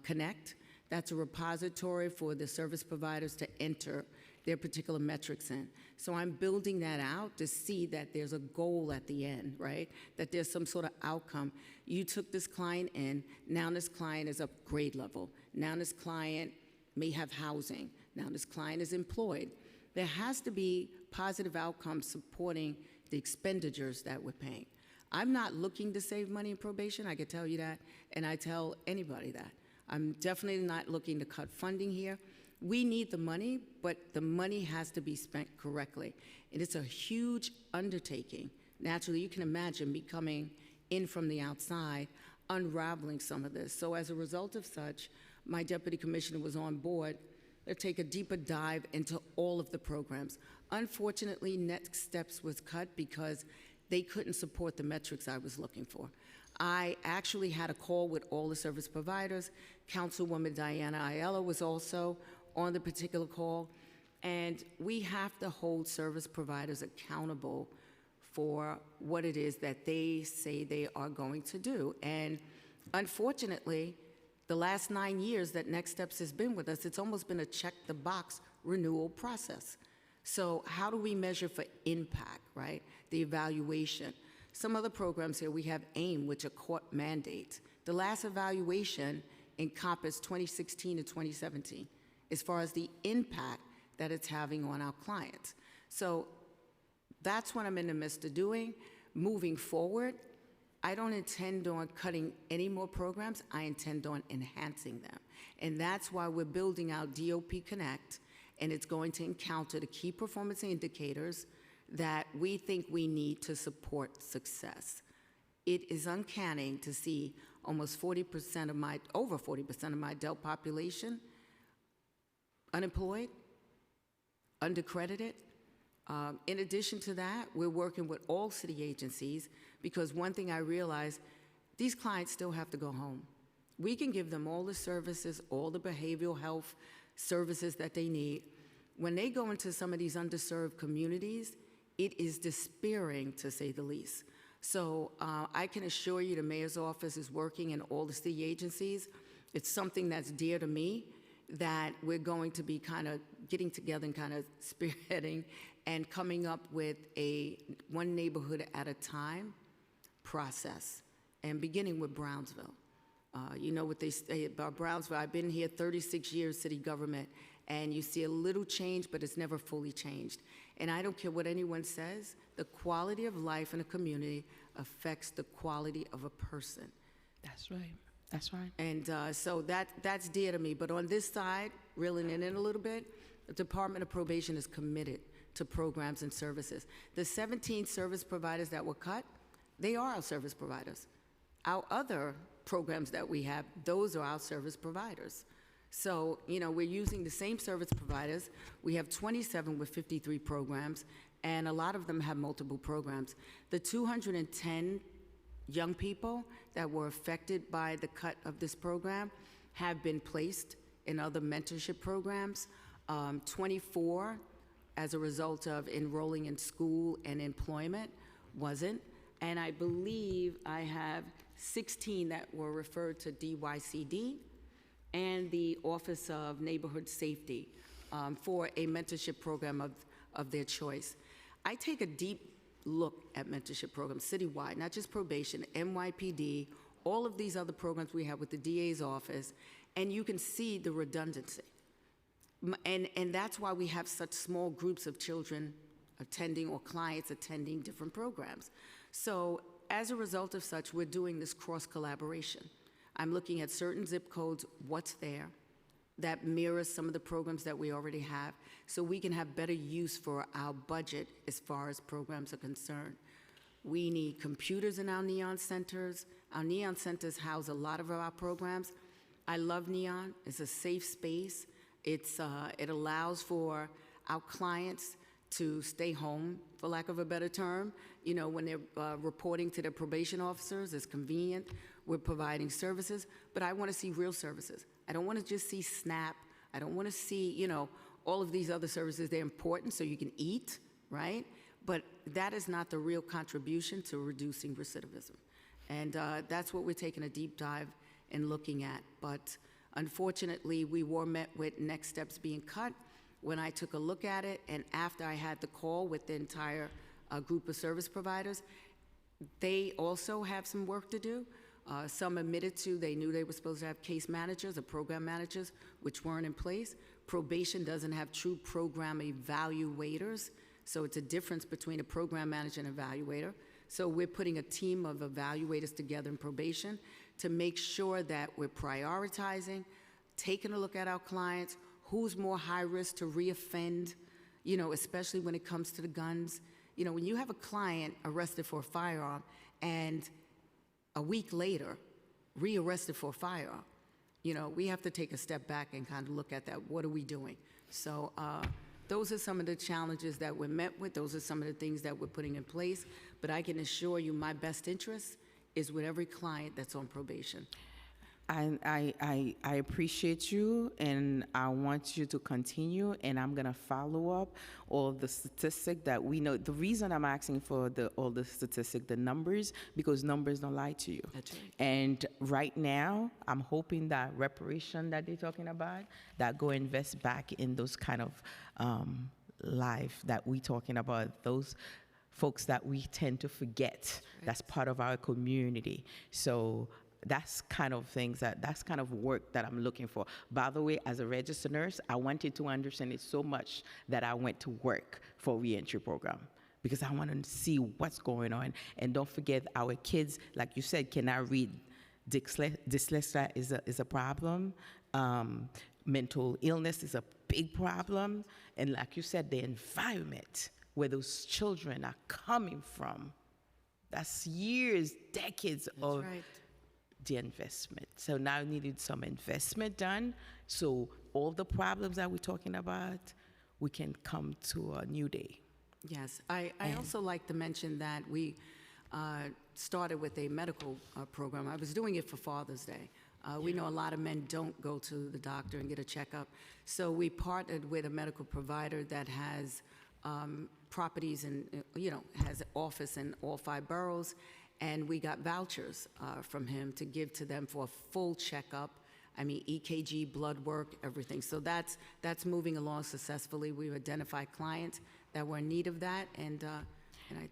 Connect. That's a repository for the service providers to enter their particular metrics in. So I'm building that out to see that there's a goal at the end, right? That there's some sort of outcome. You took this client in, now this client is up grade level. Now this client may have housing. Now this client is employed. There has to be positive outcomes supporting the expenditures that we're paying. I'm not looking to save money in probation, I can tell you that, and I tell anybody that. I'm definitely not looking to cut funding here. We need the money, but the money has to be spent correctly. And it's a huge undertaking. Naturally, you can imagine me coming in from the outside, unraveling some of this. So as a result of such, my deputy commissioner was on board to take a deeper dive into all of the programs. Unfortunately, Next Steps was cut because they couldn't support the metrics I was looking for. I actually had a call with all the service providers. Councilwoman Diana Aiello was also on the particular call, and we have to hold service providers accountable for what it is that they say they are going to do. And unfortunately, the last 9 years that Next Steps has been with us, it's almost been a check-the-box renewal process. So how do we measure for impact, right? The evaluation. Some other programs here, we have AIM, which are court mandates. The last evaluation encompassed 2016 to 2017 as far as the impact that it's having on our clients. So that's what I'm in the midst of doing. Moving forward, I don't intend on cutting any more programs. I intend on enhancing them. And that's why we're building out DOP Connect, and it's going to encounter the key performance indicators that we think we need to support success. It is uncanny to see almost 40% of my, over 40% of my adult population unemployed, undercredited. In addition to that, we're working with all city agencies because one thing I realize, these clients still have to go home. We can give them all the services, all the behavioral health services that they need. When they go into some of these underserved communities, it is despairing, to say the least. So I can assure you the mayor's office is working in all the city agencies. It's something that's dear to me, that we're going to be kind of getting together and kind of spearheading and coming up with a one neighborhood at a time process, and beginning with Brownsville. You know what they say about Brownsville. I've been here 36 years, city government, and you see a little change, but it's never fully changed. And I don't care what anyone says, the quality of life in a community affects the quality of a person. That's right. That's right. And so that's dear to me. But on this side, reeling it in a little bit, the Department of Probation is committed to programs and services. The 17 service providers that were cut, they are our service providers. Our other programs that we have, those are our service providers. So, you know, we're using the same service providers. We have 27 with 53 programs, and a lot of them have multiple programs. The 210 young people that were affected by the cut of this program have been placed in other mentorship programs. 24 as a result of enrolling in school and employment wasn't. And I believe I have 16 that were referred to DYCD and the Office of Neighborhood Safety for a mentorship program of their choice. I take a deep look at mentorship programs citywide, not just probation, NYPD, all of these other programs we have with the DA's office, and you can see the redundancy. And that's why we have such small groups of children attending or clients attending different programs. So as a result of such, we're doing this cross-collaboration. I'm looking at certain zip codes, what's there, that mirrors some of the programs that we already have, so we can have better use for our budget as far as programs are concerned. We need computers in our NEON centers. Our NEON centers house a lot of our programs. I love NEON. It's a safe space. It allows for our clients to stay home, for lack of a better term. You know, when they're reporting to their probation officers, it's convenient. We're providing services, but I want to see real services. I don't want to just see SNAP. I don't want to see, you know, all of these other services. They're important so you can eat, right? But that is not the real contribution to reducing recidivism. And that's what we're taking a deep dive in looking at. But unfortunately, we were met with next steps being cut. When I took a look at it, and after I had the call with the entire group of service providers, they also have some work to do. Some admitted to they knew they were supposed to have case managers or program managers, which weren't in place. Probation doesn't have true program evaluators, so it's a difference between a program manager and evaluator. So we're putting a team of evaluators together in probation to make sure that we're prioritizing, taking a look at our clients, who's more high risk to reoffend, you know, especially when it comes to the guns. You know, when you have a client arrested for a firearm and a week later rearrested for a firearm, you know, we have to take a step back and kind of look at that. What are we doing? So those are some of the challenges that we're met with. Those are some of the things that we're putting in place. But I can assure you my best interest is with every client that's on probation. I appreciate you, and I want you to continue, and I'm gonna follow up all the statistics that we know. The reason I'm asking for all the statistics, the numbers, because numbers don't lie to you. That's right. And right now, I'm hoping that reparation that they're talking about, that go invest back in those kind of life that we talking about, those folks that we tend to forget. Right. That's part of our community. So that's kind of things that's kind of work that I'm looking for. By the way, as a registered nurse, I wanted to understand it so much that I went to work for reentry program because I want to see what's going on. And don't forget, our kids, like you said, cannot read. Dyslexia is a problem. Mental illness is a big problem. And like you said, the environment where those children are coming from, that's years, decades of right. The investment. So now needed some investment done, so all the problems that we're talking about, we can come to a new day. Yes, I also like to mention that we started with a medical program. I was doing it for Father's Day. We know a lot of men don't go to the doctor and get a checkup, so we partnered with a medical provider that has properties and, you know, has an office in all 5 boroughs. And we got vouchers from him to give to them for a full checkup. I mean, EKG, blood work, everything. So that's moving along successfully. We've identified clients that were in need of that,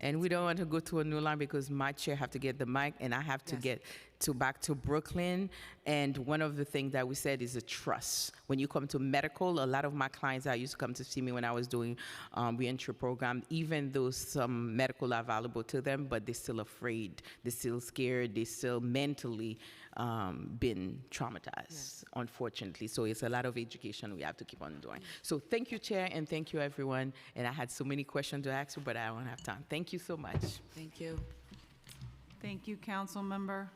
and we don't want to go to a new line because my chair have to get the mic, and I have to get back to Brooklyn. And one of the things that we said is a trust. When you come to medical, a lot of my clients that used to come to see me when I was doing reentry program, even though some medical are available to them, but they're still afraid, they're still scared, they still mentally been traumatized, unfortunately. So it's a lot of education we have to keep on doing. So thank you, Chair, and thank you, everyone. And I had so many questions to ask you, but I don't have time. Thank you so much. Thank you. Thank you, Council Member.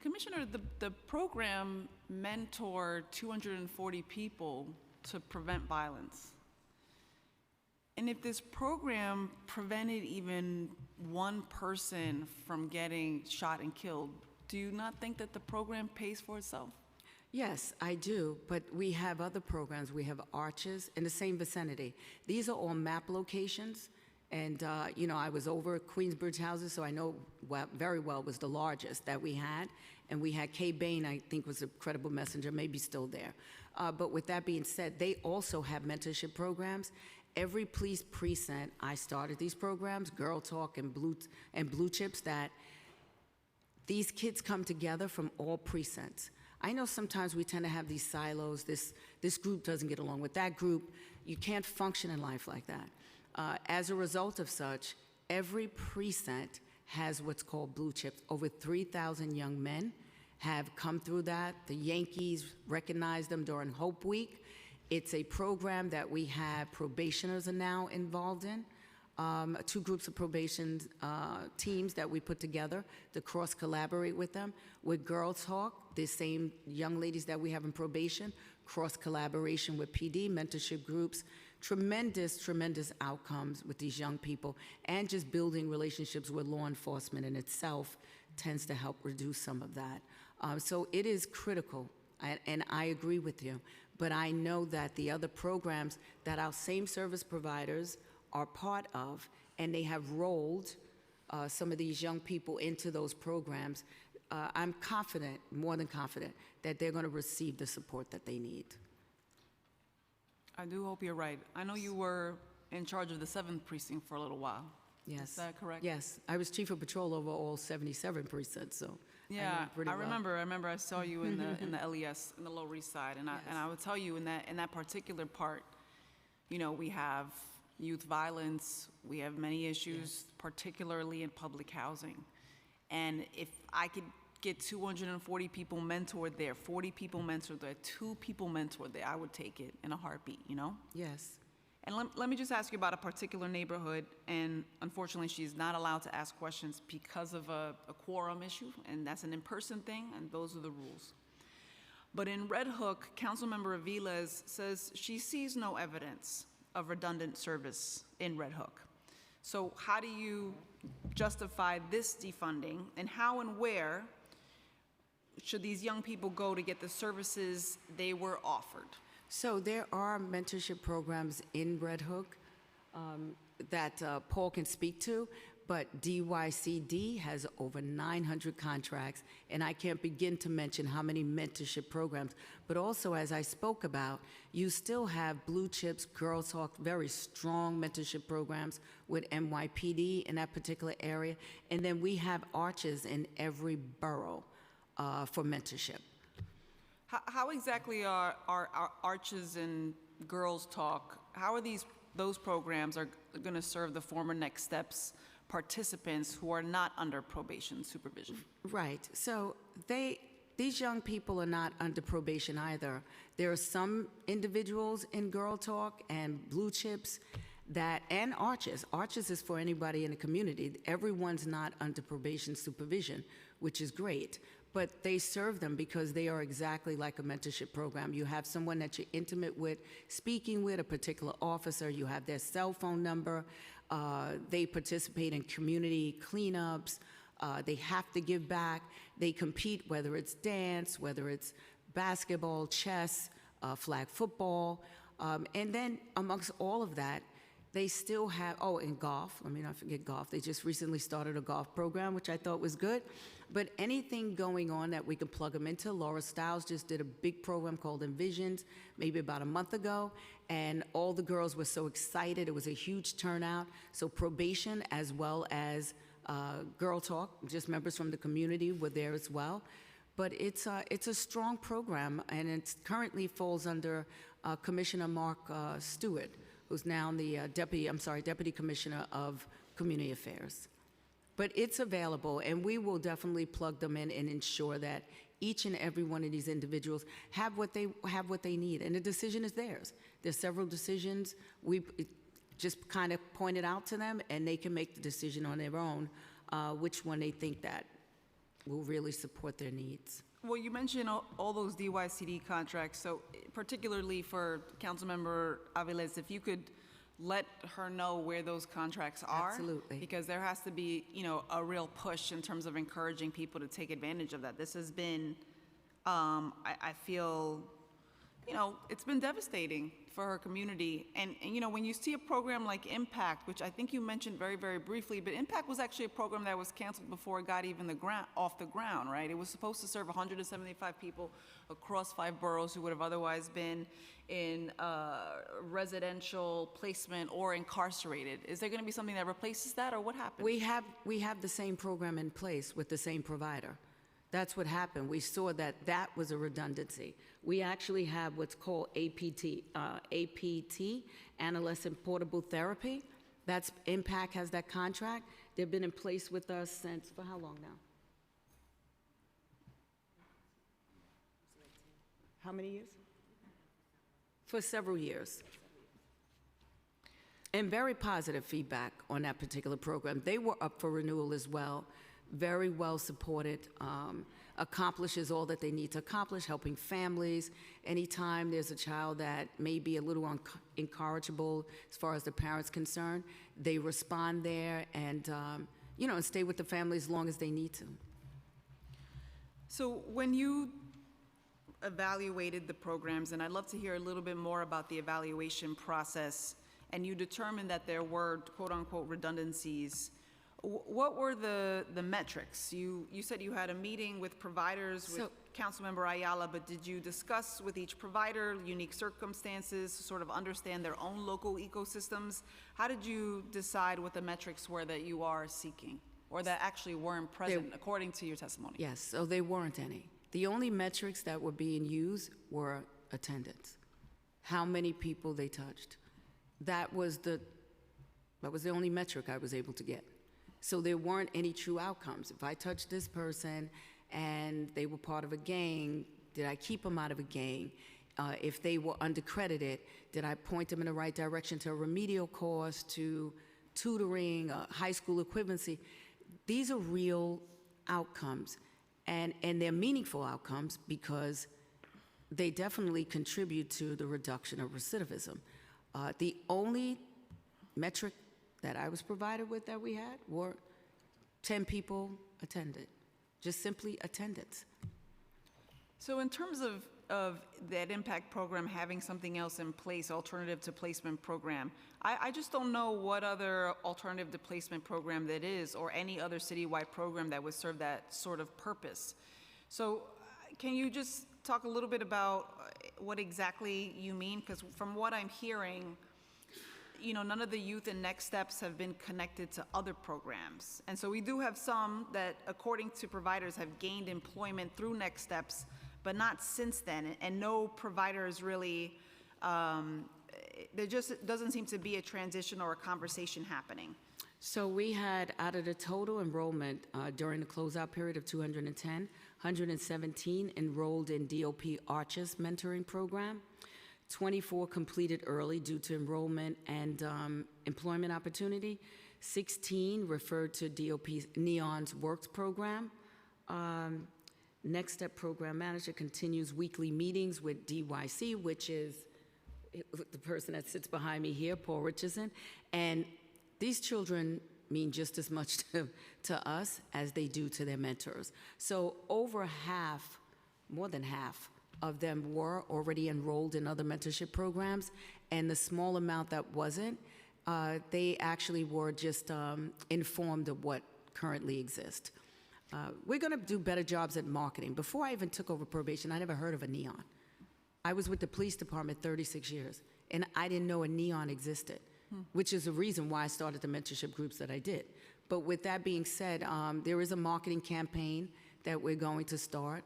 Commissioner, the program mentored 240 people to prevent violence. And if this program prevented even one person from getting shot and killed, do you not think that the program pays for itself? Yes, I do, but we have other programs. We have Arches in the same vicinity. These are all MAP locations, and you know, I was over at Queensbridge Houses, so I know very well it was the largest that we had, and we had Kay Bain, I think was a credible messenger, maybe still there. But with that being said, they also have mentorship programs. Every police precinct, I started these programs, Girl Talk and Blue Chips, that these kids come together from all precincts. I know sometimes we tend to have these silos, this group doesn't get along with that group. You can't function in life like that. As a result of such, every precinct has what's called Blue Chips. Over 3,000 young men have come through that. The Yankees recognized them during Hope Week. It's a program that we have probationers are now involved in. 2 groups of probation teams that we put together to cross-collaborate with them. With Girls Talk, the same young ladies that we have in probation, cross-collaboration with PD, mentorship groups, tremendous outcomes with these young people, and just building relationships with law enforcement in itself tends to help reduce some of that. So it is critical, and I agree with you, but I know that the other programs that our same service providers are part of, and they have rolled some of these young people into those programs, I'm confident, more than confident, that they're going to receive the support that they need. I do hope you're right. I know you were in charge of the 7th precinct for a little while. Yes. Is that correct? Yes. I was chief of patrol over all 77 precincts, so I know Yeah, pretty I well. remember I saw you in the LES, in the Lower East Side, and I would tell you in that particular part, you know, we have youth violence, we have many issues, particularly in public housing. And if I could get 240 people mentored there, 40 people mentored there, 2 people mentored there, I would take it in a heartbeat, you know? Yes. And let me just ask you about a particular neighborhood, and unfortunately, she's not allowed to ask questions because of a quorum issue, and that's an in-person thing, and those are the rules. But in Red Hook, Councilmember Aviles says she sees no evidence of redundant service in Red Hook. So how do you justify this defunding, and how and where should these young people go to get the services they were offered? So there are mentorship programs in Red Hook that Paul can speak to, but DYCD has over 900 contracts, and I can't begin to mention how many mentorship programs. But also, as I spoke about, you still have Blue Chips, Girls Talk, very strong mentorship programs with NYPD in that particular area, and then we have arches in every borough for mentorship. How exactly are Arches and Girls Talk, how are those programs are going to serve the former Next Steps participants who are not under probation supervision? Right. So these young people are not under probation either. There are some individuals in Girl Talk and Blue Chips and Arches. Arches is for anybody in the community. Everyone's not under probation supervision, which is great. But they serve them because they are exactly like a mentorship program. You have someone that you're intimate with, speaking with, a particular officer. You have their cell phone number. They participate in community cleanups. They have to give back. They compete, whether it's dance, whether it's basketball, chess, flag football. And then amongst all of that, they still have, and golf. Let me not forget golf. They just recently started a golf program, which I thought was good. But anything going on that we can plug them into, Laura Stiles just did a big program called Envisions maybe about a month ago, and all the girls were so excited. It was a huge turnout. So probation as well as Girl Talk, just members from the community were there as well. But it's a strong program, and it currently falls under Commissioner Mark Stewart, who's now the Deputy Commissioner of Community Affairs. But it's available, and we will definitely plug them in and ensure that each and every one of these individuals have what they need, and the decision is theirs. There's several decisions. We just kind of point it out to them, and they can make the decision on their own which one they think that will really support their needs. Well, you mentioned all those DYCD contracts, so particularly for Councilmember Aviles, if you could let her know where those contracts are. Absolutely. Because there has to be, a real push in terms of encouraging people to take advantage of that. This has been, I feel, it's been devastating for her community. And when you see a program like Impact, which I think you mentioned very, very briefly, but Impact was actually a program that was canceled before it got even off the ground, right? It was supposed to serve 175 people across 5 boroughs who would have otherwise been in residential placement or incarcerated. Is there going to be something that replaces that, or what happened? We have the same program in place with the same provider. That's what happened. We saw that was a redundancy. We actually have what's called APT, Adolescent Portable Therapy. That's Impact has that contract. They've been in place with us for how long now? How many years? For several years. And very positive feedback on that particular program. They were up for renewal as well. Very well supported, accomplishes all that they need to accomplish, helping families. Anytime there's a child that may be a little incorrigible as far as the parents concerned, they respond there and, and stay with the family as long as they need to. So when you evaluated the programs, and I'd love to hear a little bit more about the evaluation process, and you determined that there were quote-unquote redundancies, what were the metrics? You said you had a meeting with providers, with Councilmember Ayala, but did you discuss with each provider unique circumstances, sort of understand their own local ecosystems? How did you decide what the metrics were that you are seeking, or that actually weren't present according to your testimony? Yes, so there weren't any. The only metrics that were being used were attendance, how many people they touched. That was the only metric I was able to get. So there weren't any true outcomes. If I touched this person and they were part of a gang, did I keep them out of a gang? If they were undercredited, did I point them in the right direction to a remedial course, to tutoring, high school equivalency? These are real outcomes, and they're meaningful outcomes because they definitely contribute to the reduction of recidivism. The only metric that I was provided with that we had were 10 people attended, just simply attendance. So in terms of that impact program having something else in place, alternative to placement program, I just don't know what other alternative to placement program that is, or any other citywide program that would serve that sort of purpose. So can you just talk a little bit about what exactly you mean? Because from what I'm hearing, none of the youth in Next Steps have been connected to other programs. And so we do have some that, according to providers, have gained employment through Next Steps, but not since then. And no provider is really, there just doesn't seem to be a transition or a conversation happening. So we had, out of the total enrollment during the closeout period of 210, 117 enrolled in DOP Arches mentoring program. 24 completed early due to enrollment and employment opportunity. 16 referred to DOP's NEON's Works program. Next Step program manager continues weekly meetings with DYC, which is the person that sits behind me here, Paul Richardson. And these children mean just as much to us as they do to their mentors. So over half, more than half, of them were already enrolled in other mentorship programs, and the small amount that wasn't, they actually were just informed of what currently exists. We're going to do better jobs at marketing. Before I even took over probation, I never heard of a NEON. I was with the police department 36 years, and I didn't know a NEON existed, which is the reason why I started the mentorship groups that I did. But with that being said, there is a marketing campaign that we're going to start,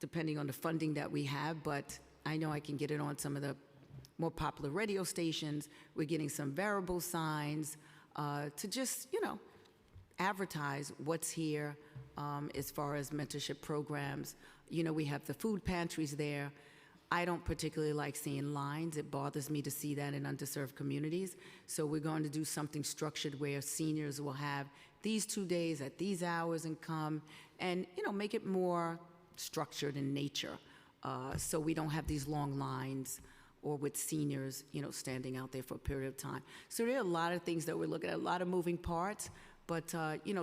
depending on the funding that we have, but I know I can get it on some of the more popular radio stations. We're getting some variable signs to just, advertise what's here as far as mentorship programs. We have the food pantries there. I don't particularly like seeing lines. It bothers me to see that in underserved communities. So we're going to do something structured where seniors will have these 2 days at these hours and come and, make it more structured in nature, so we don't have these long lines or with seniors, standing out there for a period of time. So there are a lot of things that we're looking at, a lot of moving parts, but,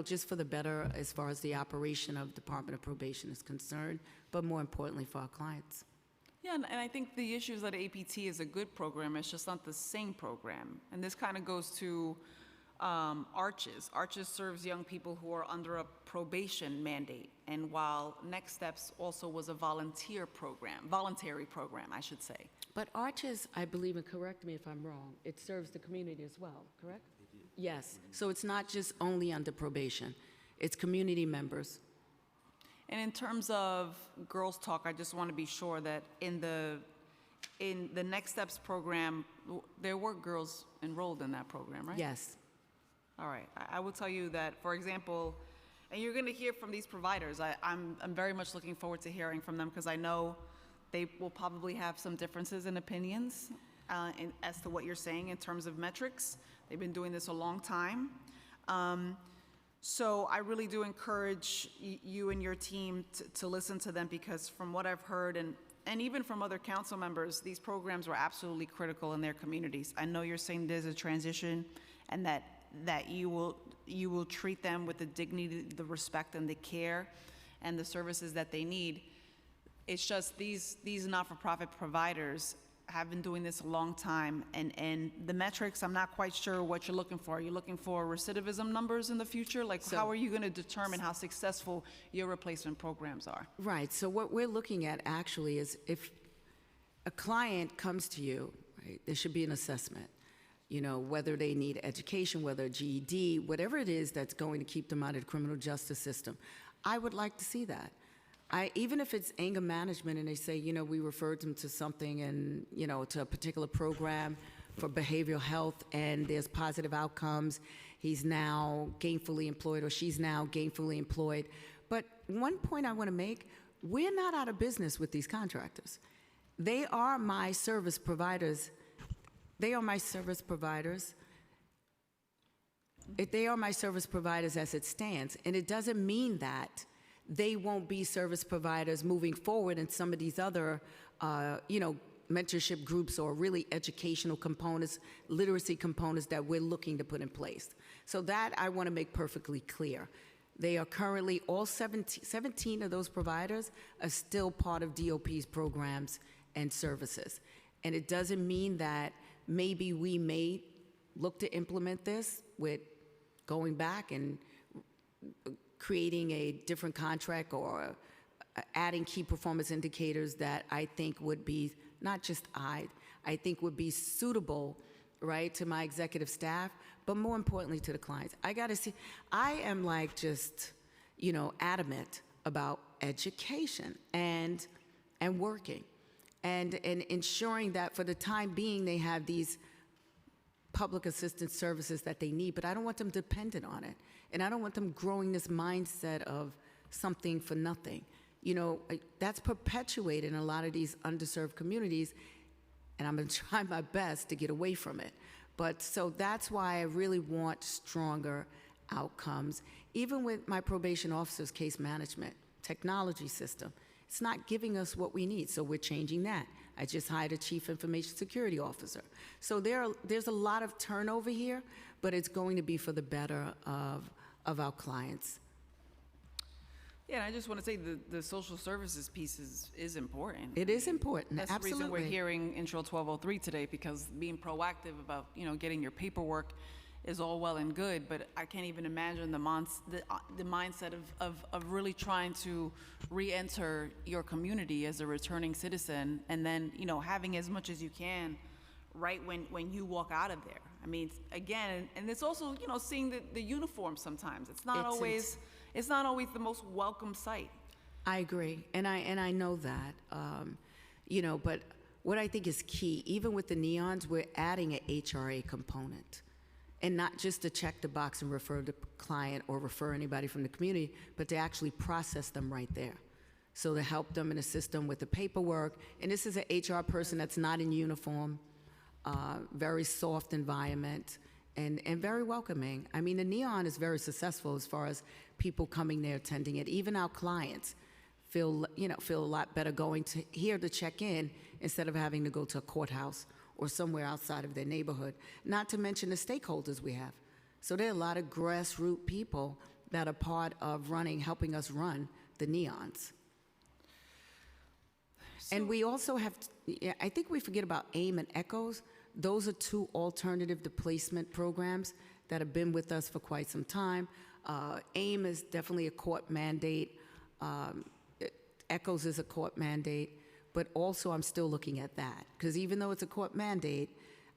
just for the better as far as the operation of Department of Probation is concerned, but more importantly for our clients. Yeah, and I think the issue is that APT is a good program. It's just not the same program. And this kind of goes to Arches. Arches serves young people who are under a probation mandate. And while Next Steps also was a voluntary program, I should say. But Arches, I believe, and correct me if I'm wrong, it serves the community as well, correct? Yes, so it's not just only under probation. It's community members. And in terms of Girls Talk, I just want to be sure that in the Next Steps program, there were girls enrolled in that program, right? Yes. All right. I will tell you that, for example, And you're going to hear from these providers. I'm very much looking forward to hearing from them because I know they will probably have some differences in opinions as to what you're saying in terms of metrics. They've been doing this a long time. So I really do encourage you and your team to listen to them because from what I've heard and even from other council members, these programs were absolutely critical in their communities. I know you're saying there's a transition and that you will treat them with the dignity, the respect, and the care and the services that they need. It's just these not-for-profit providers have been doing this a long time, and the metrics, I'm not quite sure what you're looking for. Are you looking for recidivism numbers in the future? Like, how are you going to determine how successful your replacement programs are? Right, so what we're looking at actually is if a client comes to you, right, there should be an assessment. You know, whether they need education, whether a GED, whatever it is that's going to keep them out of the criminal justice system. I would like to see that. Even if it's anger management and they say, you know, we referred them to something and, you know, to a particular program for behavioral health and there's positive outcomes, he's now gainfully employed or she's now gainfully employed. But one point I want to make, we're not out of business with these contractors. They are my service providers. They are my service providers. They are my service providers as it stands. And it doesn't mean that they won't be service providers moving forward in some of these other, you know, mentorship groups or really educational components, literacy components that we're looking to put in place. So that I want to make perfectly clear. They are currently, all 17 of those providers are still part of DOP's programs and services. And it doesn't mean that maybe we may look to implement this with going back and creating a different contract or adding key performance indicators that I think would be, not just I think would be suitable, right, to my executive staff, but more importantly to the clients. I gotta see, I am like just, you know, adamant about education and working and ensuring that for the time being they have these public assistance services that they need, but I don't want them dependent on it. And I don't want them growing this mindset of something for nothing. You know, that's perpetuated in a lot of these underserved communities, and I'm gonna try my best to get away from it. But so that's why I really want stronger outcomes. Even with my probation officer's case management technology system, it's not giving us what we need, so we're changing that. I just hired a chief information security officer. So there's a lot of turnover here, but it's going to be for the better of our clients. Yeah, and I just want to say the social services piece is important. It is important, That's absolutely. the reason we're hearing Intro 1203 today, because being proactive about, you know, getting your paperwork is all well and good, but I can't even imagine the mindset of really trying to re-enter your community as a returning citizen and then, you know, having as much as you can right when you walk out of there. I mean, again, and it's also, you know, seeing the uniform sometimes. It's not always the most welcome sight. I agree, and I know that, you know, but what I think is key, even with the neons, we're adding an HRA component. And not just to check the box and refer the client or refer anybody from the community, but to actually process them right there. So to help them and assist them with the paperwork. And this is an HR person that's not in uniform, very soft environment, and very welcoming. I mean, the Neon is very successful as far as people coming there attending it. Even our clients feel a lot better going to here to check in instead of having to go to a courthouse or somewhere outside of their neighborhood, not to mention the stakeholders we have. So there are a lot of grassroots people that are part of helping us run the Neons. And we also have, I think we forget about AIM and ECHOS. Those are two alternative displacement programs that have been with us for quite some time. AIM is definitely a court mandate. ECHOS is a court mandate. But also I'm still looking at that, because even though it's a court mandate,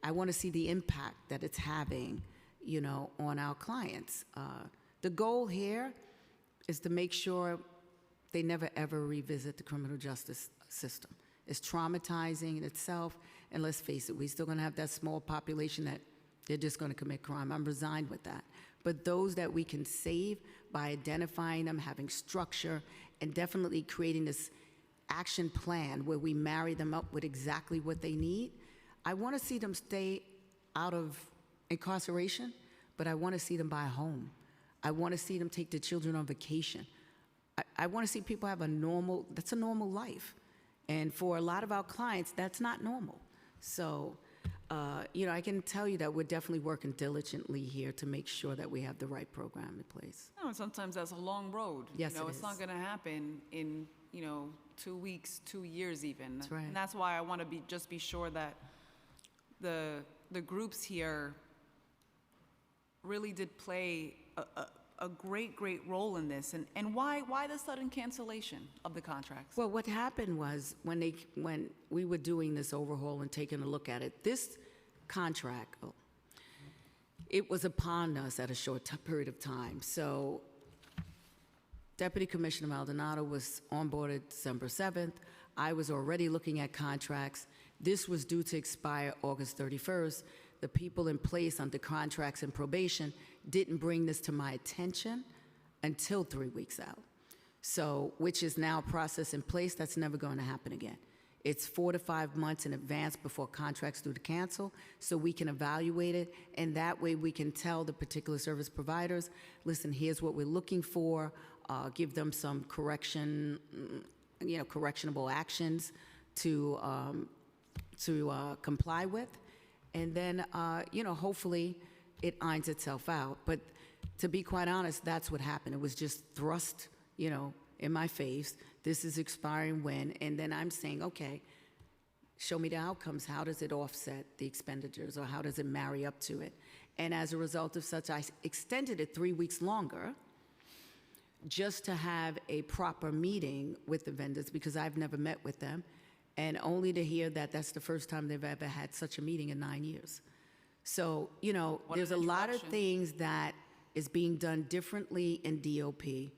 I want to see the impact that it's having, you know, on our clients. The goal here is to make sure they never ever revisit the criminal justice system. It's traumatizing in itself, and let's face it, we're still going to have that small population that They're just going to commit crime. I'm resigned with that. But those that we can save by identifying them, having structure, and definitely creating this action plan where we marry them up with exactly what they need, I want to see them stay out of incarceration, but I want to see them buy a home. I want to see them take their children on vacation. I want to see people have a normal life. And for a lot of our clients, that's not normal. So, I can tell you that we're definitely working diligently here to make sure that we have the right program in place. No, and sometimes that's a long road. Yes, it It's is. not going to happen in, 2 weeks, 2 years even. That's right. And that's why I want to be sure that the groups here really did play a great role in this. And why the sudden cancellation of the contracts? Well, what happened was when we were doing this overhaul and taking a look at it, this contract, it was upon us at a short period of time. So Deputy Commissioner Maldonado was onboarded December 7th. I was already looking at contracts. This was due to expire August 31st. The people in place under contracts and probation didn't bring this to my attention until 3 weeks out. So, which is now a process in place that's never going to happen again. It's 4 to 5 months in advance before contracts due to cancel, so we can evaluate it, and that way we can tell the particular service providers, listen, here's what we're looking for, give them some correctionable actions to comply with, and then, hopefully it irons itself out. But to be quite honest, that's what happened. It was just thrust, in my face. This is expiring when, and then I'm saying, okay, show me the outcomes. How does it offset the expenditures, or how does it marry up to it? And as a result of such, I extended it 3 weeks longer just to have a proper meeting with the vendors, because I've never met with them, and only to hear that that's the first time they've ever had such a meeting in 9 years. So, there's a lot of things that is being done differently in DOP,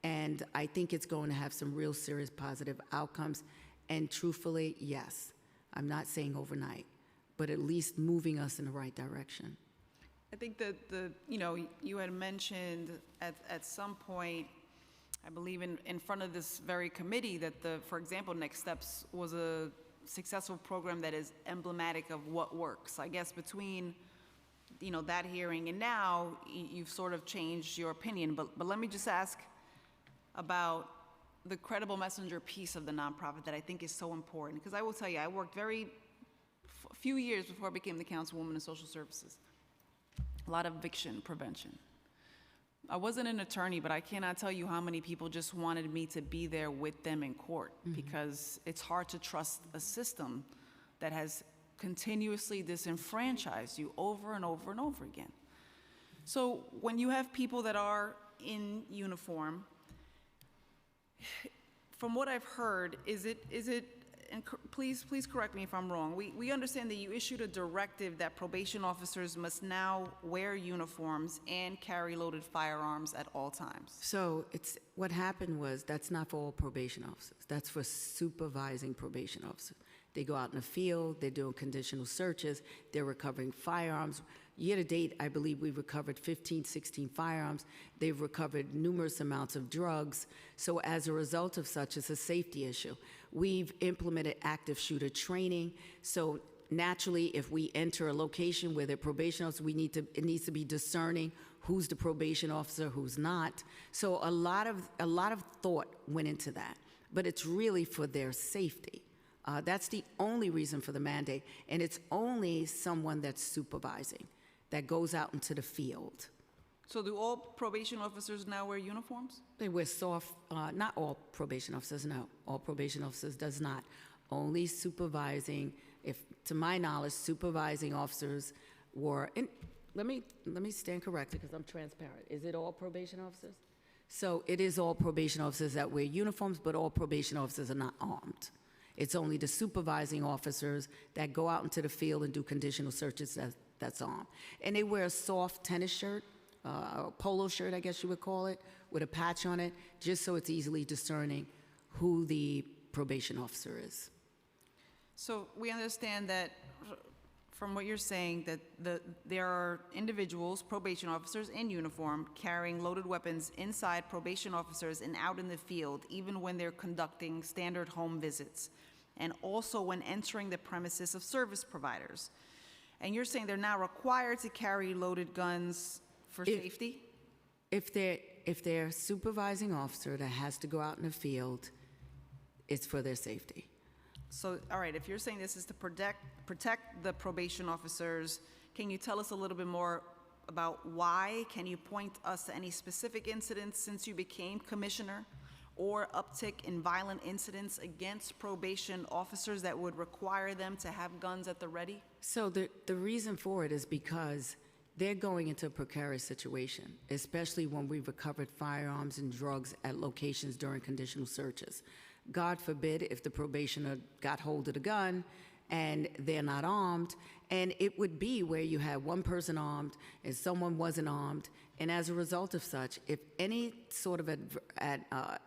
and I think it's going to have some real serious positive outcomes. And truthfully, yes, I'm not saying overnight, but at least moving us in the right direction. I think that you had mentioned at some point, I believe in front of this very committee, that for example, Next Steps was a successful program that is emblematic of what works. I guess between, that hearing and now, you've sort of changed your opinion. But let me just ask about the credible messenger piece of the nonprofit that I think is so important. Because I will tell you, I worked few years before I became the Councilwoman of Social Services. A lot of eviction prevention. I wasn't an attorney, but I cannot tell you how many people just wanted me to be there with them in court, because it's hard to trust a system that has continuously disenfranchised you over and over and over again. So when you have people that are in uniform, from what I've heard, is it, and please correct me if I'm wrong, we understand that you issued a directive that probation officers must now wear uniforms and carry loaded firearms at all times. So what happened was, that's not for all probation officers. That's for supervising probation officers. They go out in the field, they're doing conditional searches, they're recovering firearms. Year to date, I believe we've recovered 15, 16 firearms. They've recovered numerous amounts of drugs. So as a result of such, it's a safety issue. We've implemented active shooter training. So naturally, if we enter a location where they're probation officers, it needs to be discerning who's the probation officer, who's not. So a lot of thought went into that, but it's really for their safety. That's the only reason for the mandate, and it's only someone that's supervising that goes out into the field. So do all probation officers now wear uniforms? They wear not all probation officers, no. All probation officers does not. Only supervising, to my knowledge, supervising officers were, and let me stand corrected because I'm transparent. Is it all probation officers? So it is all probation officers that wear uniforms, but all probation officers are not armed. It's only the supervising officers that go out into the field and do conditional searches that's armed. And they wear a soft tennis shirt, a polo shirt, I guess you would call it, with a patch on it, just so it's easily discerning who the probation officer is. So we understand that from what you're saying, that there are individuals, probation officers in uniform, carrying loaded weapons inside probation officers and out in the field, even when they're conducting standard home visits, and also when entering the premises of service providers. And you're saying they're now required to carry loaded guns for safety? If they're a supervising officer that has to go out in the field, it's for their safety. So, all right, if you're saying this is to protect the probation officers, can you tell us a little bit more about why? Can you point us to any specific incidents since you became commissioner, or uptick in violent incidents against probation officers that would require them to have guns at the ready? So the reason for it is because they're going into a precarious situation, especially when we've recovered firearms and drugs at locations during conditional searches. God forbid if the probationer got hold of the gun and they're not armed, and it would be where you had one person armed and someone wasn't armed, and as a result of such, if any sort of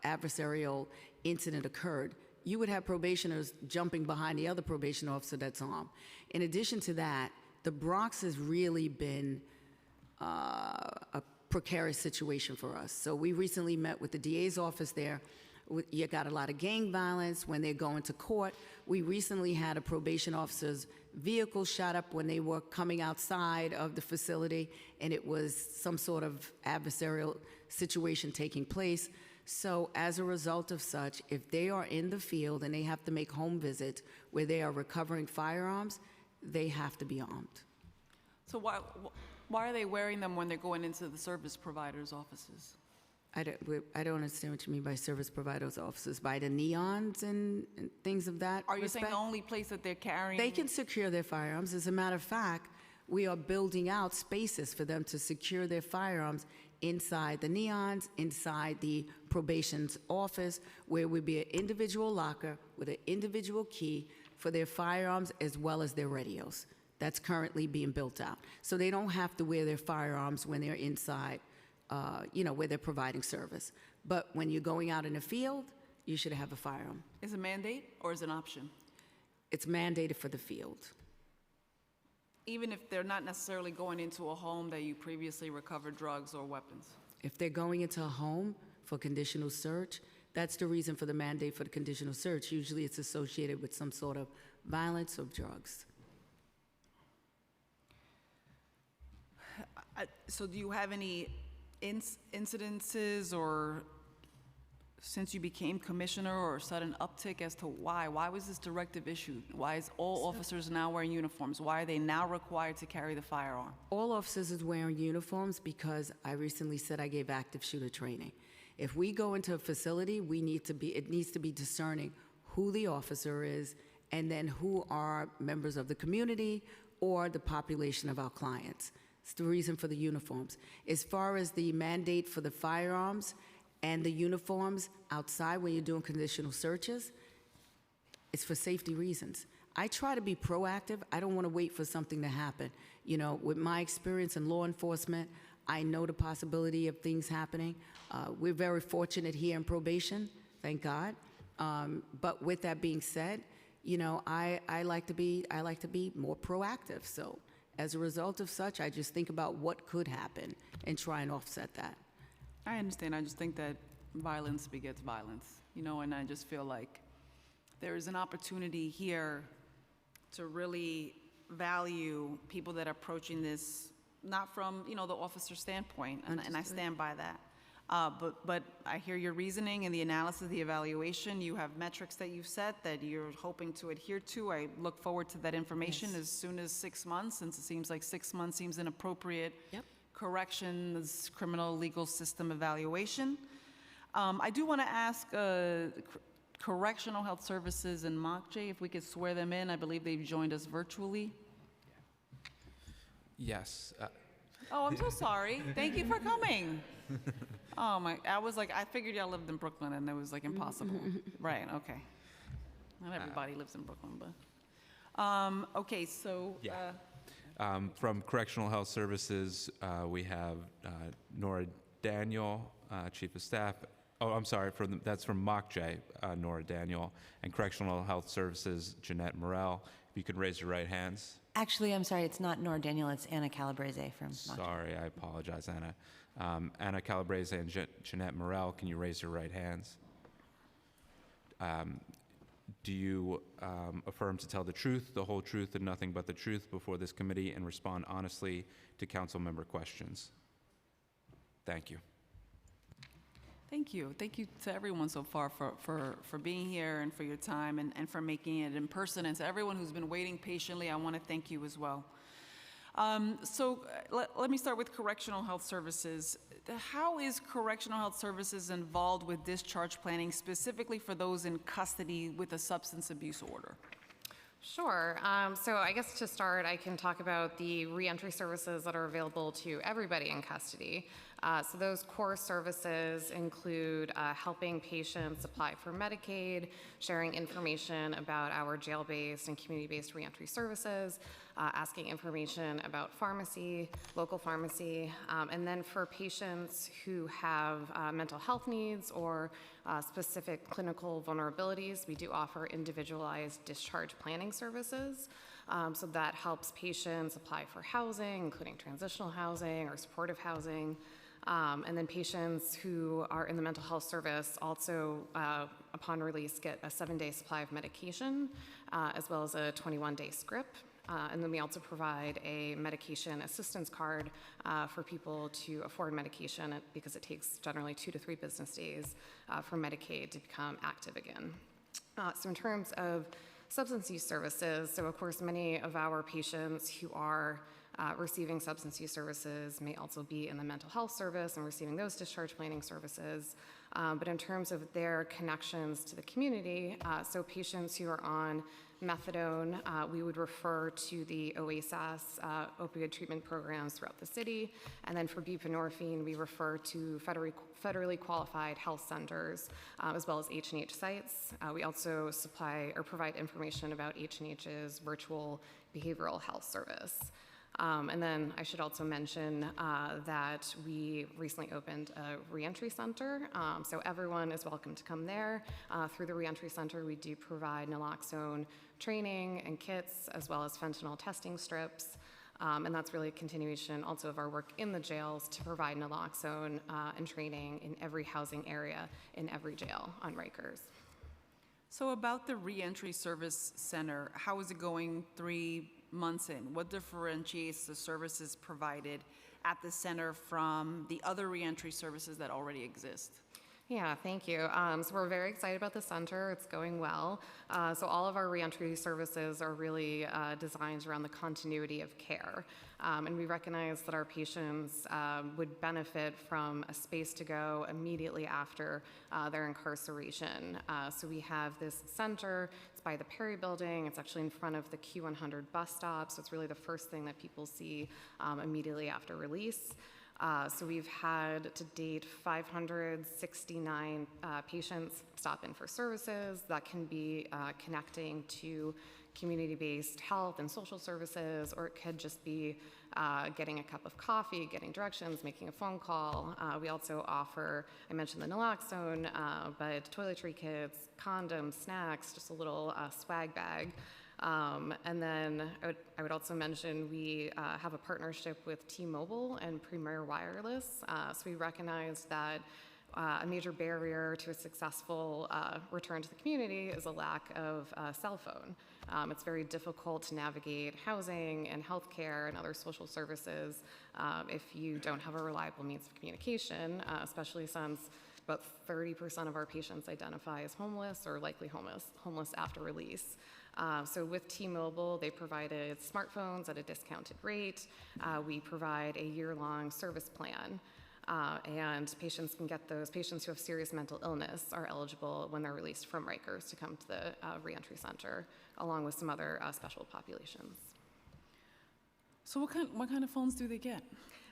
adversarial incident occurred, you would have probationers jumping behind the other probation officer that's armed. In addition to that, the Bronx has really been a precarious situation for us. So we recently met with the DA's office there. You got a lot of gang violence when they're going to court. We recently had a probation officer's vehicle shot up when they were coming outside of the facility, and it was some sort of adversarial situation taking place. So as a result of such, if they are in the field and they have to make home visits where they are recovering firearms, they have to be armed. So why are they wearing them when they're going into the service providers' offices? I don't understand what you mean by service providers' offices, by the neons and things of that Are you saying respect? the only place that they're carrying? They can secure their firearms. As a matter of fact, we are building out spaces for them to secure their firearms inside the neons, inside the probation's office, where would be an individual locker with an individual key for their firearms as well as their radios. That's currently being built out. So they don't have to wear their firearms when they're inside, where they're providing service. But when you're going out in the field, you should have a firearm. Is it a mandate or is it an option? It's mandated for the field. Even if they're not necessarily going into a home that you previously recovered drugs or weapons? If they're going into a home for conditional search, that's the reason for the mandate for the conditional search. Usually it's associated with some sort of violence or drugs. So do you have any incidences or since you became commissioner or sudden uptick as to why? Why was this directive issued? Why is all officers now wearing uniforms? Why are they now required to carry the firearm? All officers is wearing uniforms because I recently said I gave active shooter training. If we go into a facility, it needs to be discerning who the officer is and then who are members of the community or the population of our clients. It's the reason for the uniforms. As far as the mandate for the firearms and the uniforms outside when you're doing conditional searches, it's for safety reasons. I try to be proactive. I don't want to wait for something to happen. You know, with my experience in law enforcement, I know the possibility of things happening. We're very fortunate here in probation, thank God. But with that being said, you know, I like to be more proactive. So as a result of such, I just think about what could happen and try and offset that. I understand. I just think that violence begets violence, you know, and I just feel like there is an opportunity here to really value people that are approaching this, not from, you know, the officer standpoint, and I stand by that. But I hear your reasoning and the analysis, the evaluation. You have metrics that you've set that you're hoping to adhere to. I look forward to that information as soon as 6 months, since it seems like 6 months seems an appropriate corrections, criminal legal system evaluation. I do want to ask Correctional Health Services and MOCJ, if we could swear them in. I believe they've joined us virtually. Yes. Oh, I'm so sorry. Thank you for coming. Oh my, I figured y'all lived in Brooklyn and it was like impossible. Right, okay. Not everybody lives in Brooklyn, but. Okay, so. Yeah. From Correctional Health Services, we have Nora Daniel, Chief of Staff. Oh, I'm sorry, that's from MOCJ, Nora Daniel, and Correctional Health Services, Jeanette Morel. If you could raise your right hands. Actually, I'm sorry, it's not Nora Daniel, it's Anna Calabrese from Montreal. Sorry, I apologize, Anna. Anna Calabrese and Jeanette Morel, can you raise your right hands? Do you affirm to tell the truth, the whole truth, and nothing but the truth before this committee and respond honestly to council member questions? Thank you. Thank you. Thank you to everyone so far for being here and for your time and for making it in person. And to everyone who's been waiting patiently, I want to thank you as well. Let me start with correctional health services. How is correctional health services involved with discharge planning, specifically for those in custody with a substance abuse order? Sure. So I guess to start, I can talk about the reentry services that are available to everybody in custody. So those core services include helping patients apply for Medicaid, sharing information about our jail-based and community-based reentry services, asking information about pharmacy, local pharmacy, and then for patients who have mental health needs or specific clinical vulnerabilities, we do offer individualized discharge planning services. So that helps patients apply for housing, including transitional housing or supportive housing. And then patients who are in the mental health service also, upon release, get a 7-day supply of medication, as well as a 21-day script. And then we also provide a medication assistance card for people to afford medication because it takes generally 2 to 3 business days for Medicaid to become active again. So in terms of substance use services, so of course many of our patients who are receiving substance use services may also be in the mental health service and receiving those discharge planning services. But in terms of their connections to the community, so patients who are on methadone, we would refer to the OASAS opioid treatment programs throughout the city. And then for buprenorphine, we refer to federally qualified health centers, as well as H&H sites. We also supply or provide information about H&H's virtual behavioral health service. And then I should also mention that we recently opened a reentry center, so everyone is welcome to come there. Through the reentry center, we do provide naloxone training and kits, as well as fentanyl testing strips. And that's really a continuation also of our work in the jails to provide naloxone and training in every housing area in every jail on Rikers. So about the reentry service center, how is it going 3 months in? What differentiates the services provided at the center from the other reentry services that already exist? Yeah, thank you. So we're very excited about the center. It's going well. So all of our reentry services are really designed around the continuity of care. And we recognize that our patients would benefit from a space to go immediately after their incarceration. So we have this center. It's by the Perry Building. It's actually in front of the Q100 bus stop. So it's really the first thing that people see immediately after release. So we've had to date 569 patients stop in for services. That can be connecting to community-based health and social services, or it could just be getting a cup of coffee, getting directions, making a phone call. We also offer, I mentioned the naloxone, but toiletry kits, condoms, snacks, just a little swag bag. And then I would also mention we have a partnership with T-Mobile and Premier Wireless. So we recognize that a major barrier to a successful return to the community is a lack of a cell phone. It's very difficult to navigate housing and healthcare and other social services if you don't have a reliable means of communication, especially since about 30% of our patients identify as homeless or likely homeless after release. So with T-Mobile, they provided smartphones at a discounted rate. We provide a year-long service plan. And patients can get those. Patients who have serious mental illness are eligible when they're released from Rikers to come to the reentry center, along with some other special populations. So what kind of phones do they get?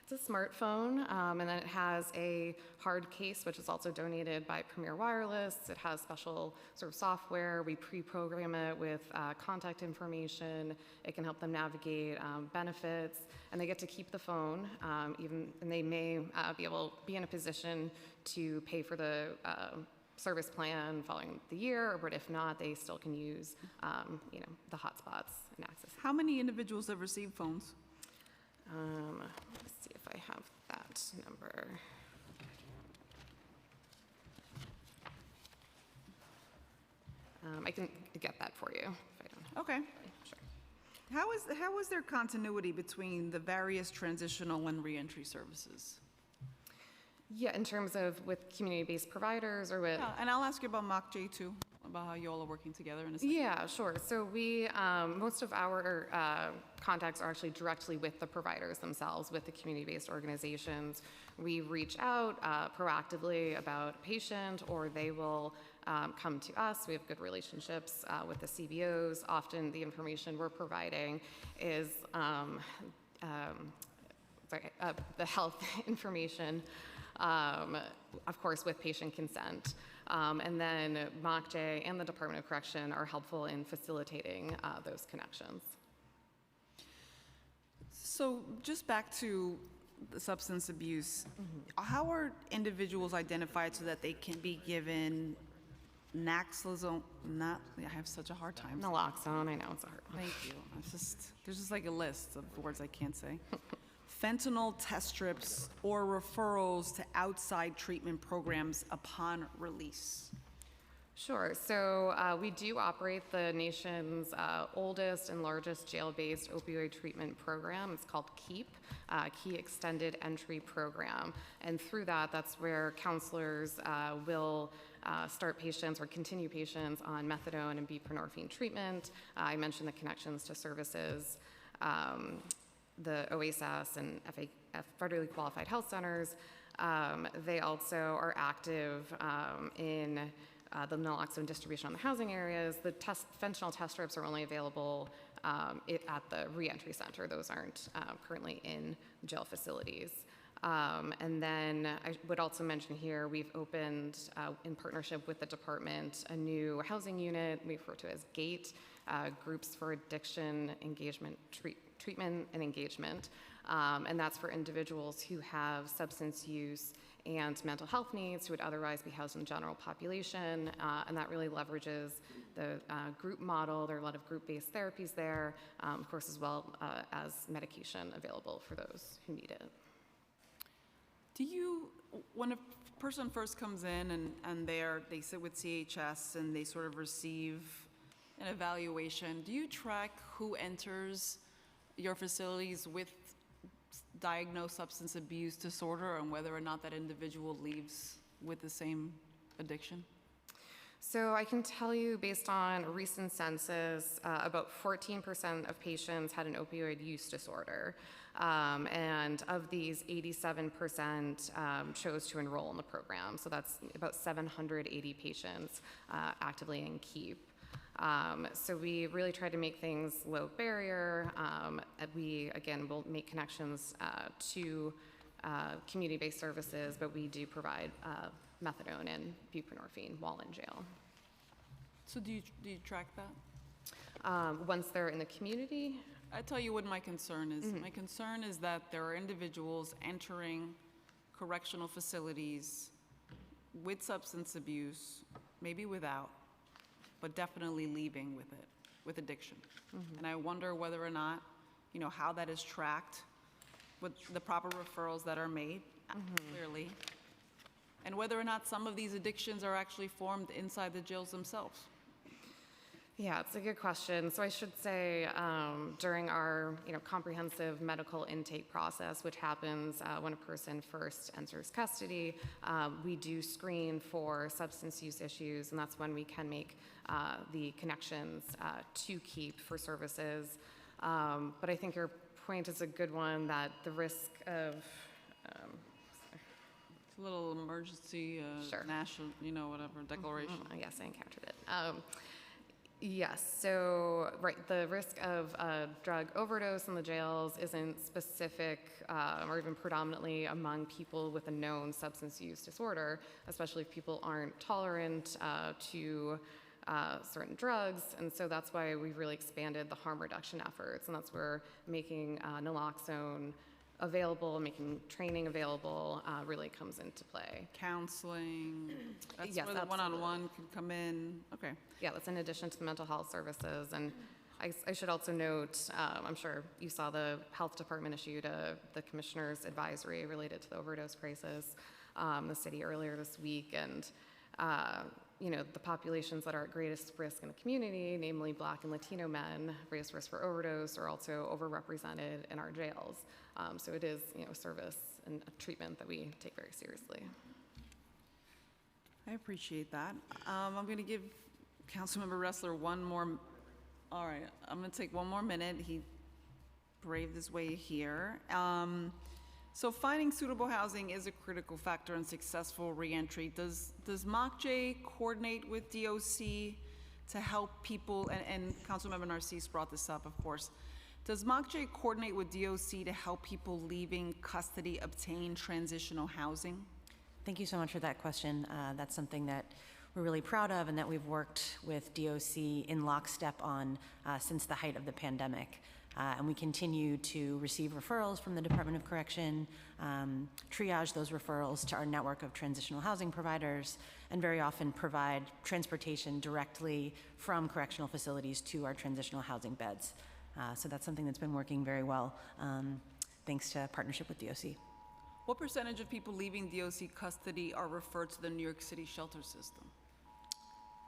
It's a smartphone, and then it has a hard case, which is also donated by Premier Wireless. It has special sort of software. We pre-program it with contact information. It can help them navigate benefits, and they get to keep the phone, and they may be in a position to pay for the service plan following the year, but if not, they still can use, the hotspots and access. How many individuals have received phones? Let's see if I have that number. I can get that for you if I don't have. Okay. Sure. How is there continuity between the various transitional and reentry services? Yeah, in terms of with community-based providers or with. Yeah, and I'll ask you about MOCJ too, about how you all are working together in a second. Yeah, sure. So we, most of our contacts are actually directly with the providers themselves, with the community-based organizations. We reach out proactively about a patient, or they will come to us. We have good relationships with the CBOs. Often the information we're providing is the health information, of course, with patient consent. And then MOCJ and the Department of Correction are helpful in facilitating those connections. So just back to the substance abuse, how are individuals identified so that they can be given Naloxone? I have such a hard time. Naloxone, I know it's a hard one. Thank you. There's just like a list of words I can't say. Fentanyl test strips or referrals to outside treatment programs upon release. Sure. So we do operate the nation's oldest and largest jail-based opioid treatment program. It's called KEEP, Key Extended Entry Program. And through that, that's where counselors will start patients or continue patients on methadone and buprenorphine treatment. I mentioned the connections to services, the OASAS and federally qualified health centers. They also are active in the naloxone distribution on the housing areas. The fentanyl test strips are only available at the reentry center. Those aren't currently in jail facilities. And then I would also mention here, we've opened, in partnership with the department, a new housing unit we refer to as GATE, Groups for Addiction Engagement Treatment and Engagement. And that's for individuals who have substance use and mental health needs who would otherwise be housed in the general population. And that really leverages the group model. There are a lot of group-based therapies there, of course, as well as medication available for those who need it. When a person first comes in and they sit with CHS and they sort of receive an evaluation, do you track who enters your facilities with diagnosed substance abuse disorder and whether or not that individual leaves with the same addiction? So I can tell you, based on a recent census, about 14% of patients had an opioid use disorder. And of these, 87% chose to enroll in the program. So that's about 780 patients actively in KEEP. So we really try to make things low barrier. We, again, will make connections to community-based services, but we do provide methadone and buprenorphine while in jail. So do you track that? Once they're in the community? I tell you what my concern is. My concern is that there are individuals entering correctional facilities with substance abuse, maybe without, but definitely leaving with it, with addiction. And I wonder whether or not, how that is tracked, with the proper referrals that are made, clearly, and whether or not some of these addictions are actually formed inside the jails themselves. Yeah, it's a good question. So I should say during our comprehensive medical intake process, which happens when a person first enters custody, we do screen for substance use issues, and that's when we can make the connections to KEEP for services. But I think your point is a good one, that the risk of It's a little emergency, Sure. national, whatever, declaration. Yes, I encountered it. Yes, so, right, the risk of drug overdose in the jails isn't specific or even predominantly among people with a known substance use disorder, especially if people aren't tolerant to certain drugs. And so that's why we've really expanded the harm reduction efforts. And that's where making naloxone available, making training available, really comes into play. Counseling, that's Yes, where the absolutely. one-on-one can come in. Okay. Yeah, that's in addition to the mental health services. And I should also note, I'm sure you saw the health department issued the commissioner's advisory related to the overdose crisis, the city earlier this week. And, the populations that are at greatest risk in the community, namely Black and Latino men, greatest risk for overdose, are also overrepresented in our jails. So it is, a service and a treatment that we take very seriously. I appreciate that. I'm going to give Councilmember Ressler one more, all right, I'm going to take one more minute. He braved his way here. So finding suitable housing is a critical factor in successful reentry. Does MOCJ coordinate with DOC to help people, and Councilmember Narcisse brought this up, of course. Does MOCJ coordinate with DOC to help people leaving custody obtain transitional housing? Thank you so much for that question. That's something that we're really proud of and that we've worked with DOC in lockstep on since the height of the pandemic. And we continue to receive referrals from the Department of Correction, triage those referrals to our network of transitional housing providers, and very often provide transportation directly from correctional facilities to our transitional housing beds. So that's something that's been working very well, thanks to partnership with DOC. What percentage of people leaving DOC custody are referred to the New York City shelter system?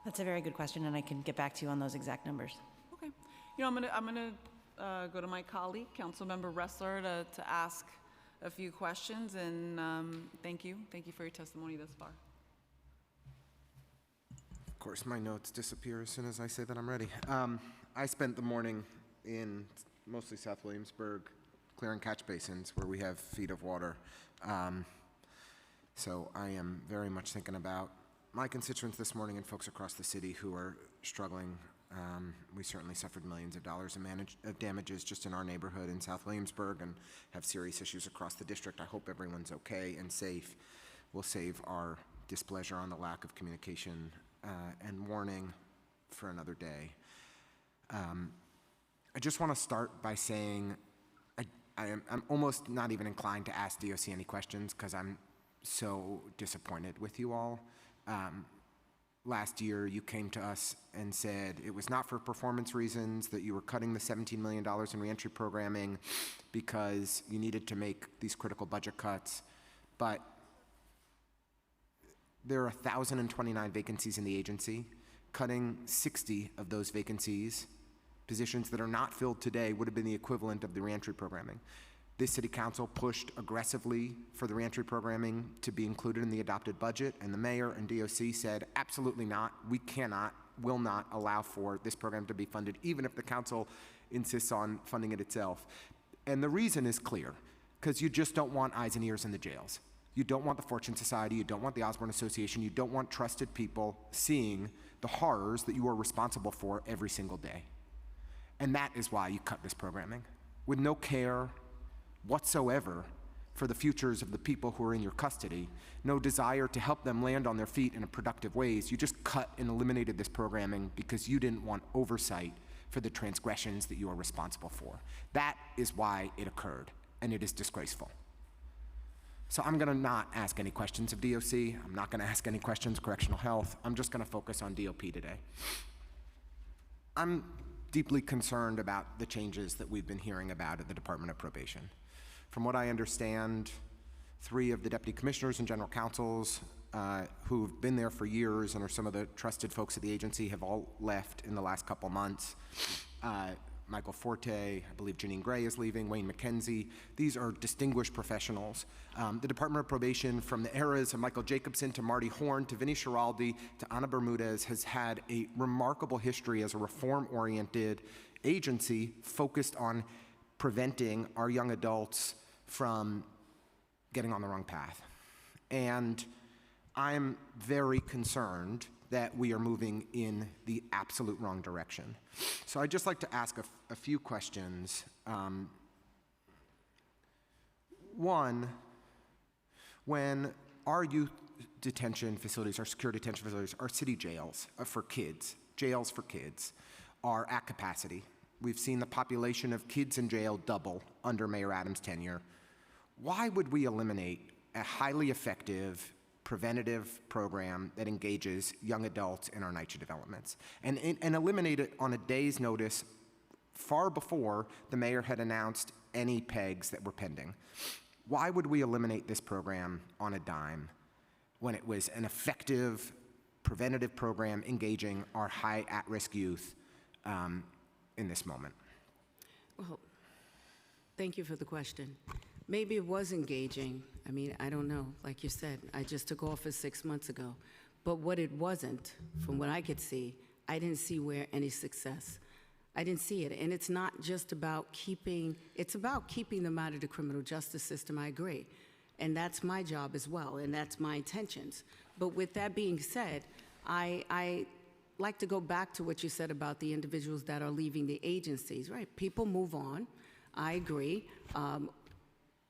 That's a very good question, and I can get back to you on those exact numbers. Okay. I'm gonna go to my colleague, Councilmember Ressler, to ask a few questions, and thank you. Thank you for your testimony thus far. Of course, my notes disappear as soon as I say that I'm ready. I spent the morning in mostly South Williamsburg, clearing catch basins where we have feet of water. So I am very much thinking about my constituents this morning and folks across the city who are struggling. We certainly suffered millions of dollars of damages just in our neighborhood in South Williamsburg and have serious issues across the district. I hope everyone's okay and safe. We'll save our displeasure on the lack of communication and warning for another day. I just want to start by saying I'm almost not even inclined to ask DOC any questions because I'm so disappointed with you all. Last year, you came to us and said it was not for performance reasons, that you were cutting the $17 million in reentry programming because you needed to make these critical budget cuts. But there are 1,029 vacancies in the agency. Cutting 60 of those vacancies, positions that are not filled today, would have been the equivalent of the reentry programming. This city council pushed aggressively for the reentry programming to be included in the adopted budget, and the mayor and DOC said, absolutely not, we cannot, will not allow for this program to be funded, even if the council insists on funding it itself. And the reason is clear, because you just don't want eyes and ears in the jails. You don't want the Fortune Society, you don't want the Osborne Association, you don't want trusted people seeing the horrors that you are responsible for every single day. And that is why you cut this programming, with no care whatsoever for the futures of the people who are in your custody, no desire to help them land on their feet in productive ways. You just cut and eliminated this programming because you didn't want oversight for the transgressions that you are responsible for. That is why it occurred, and it is disgraceful. So I'm gonna not ask any questions of DOC. I'm not gonna ask any questions of correctional health. I'm just gonna focus on DOP today. I'm deeply concerned about the changes that we've been hearing about at the Department of Probation. From what I understand, 3 of the deputy commissioners and general counsels who've been there for years and are some of the trusted folks at the agency have all left in the last couple months. Michael Forte, I believe Janine Gray is leaving, Wayne McKenzie. These are distinguished professionals. The Department of Probation, from the eras of Michael Jacobson to Marty Horn to Vinny Schiraldi to Ana Bermudez, has had a remarkable history as a reform-oriented agency focused on preventing our young adults from getting on the wrong path. And I'm very concerned that we are moving in the absolute wrong direction. So I'd just like to ask a few questions. One, when our youth detention facilities, our secure detention facilities, our city jails for kids, jails for kids, are at capacity. We've seen the population of kids in jail double under Mayor Adams' tenure. why would we eliminate a highly effective preventative program that engages young adults in our NYCHA developments and eliminate it on a day's notice far before the mayor had announced any pegs that were pending? Why would we eliminate this program on a dime when it was an effective preventative program engaging our high at-risk youth in this moment? Well, thank you for the question. Maybe it was engaging. I mean, I don't know. Like you said, I just took office 6 months ago. But what it wasn't, from what I could see, I didn't see where any success. I didn't see it. And it's not just about it's about keeping them out of the criminal justice system, I agree. And that's my job as well, and that's my intentions. But with that being said, I like to go back to what you said about the individuals that are leaving the agencies, right? People move on. I agree.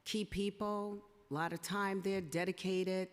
Key people, a lot of time there, dedicated,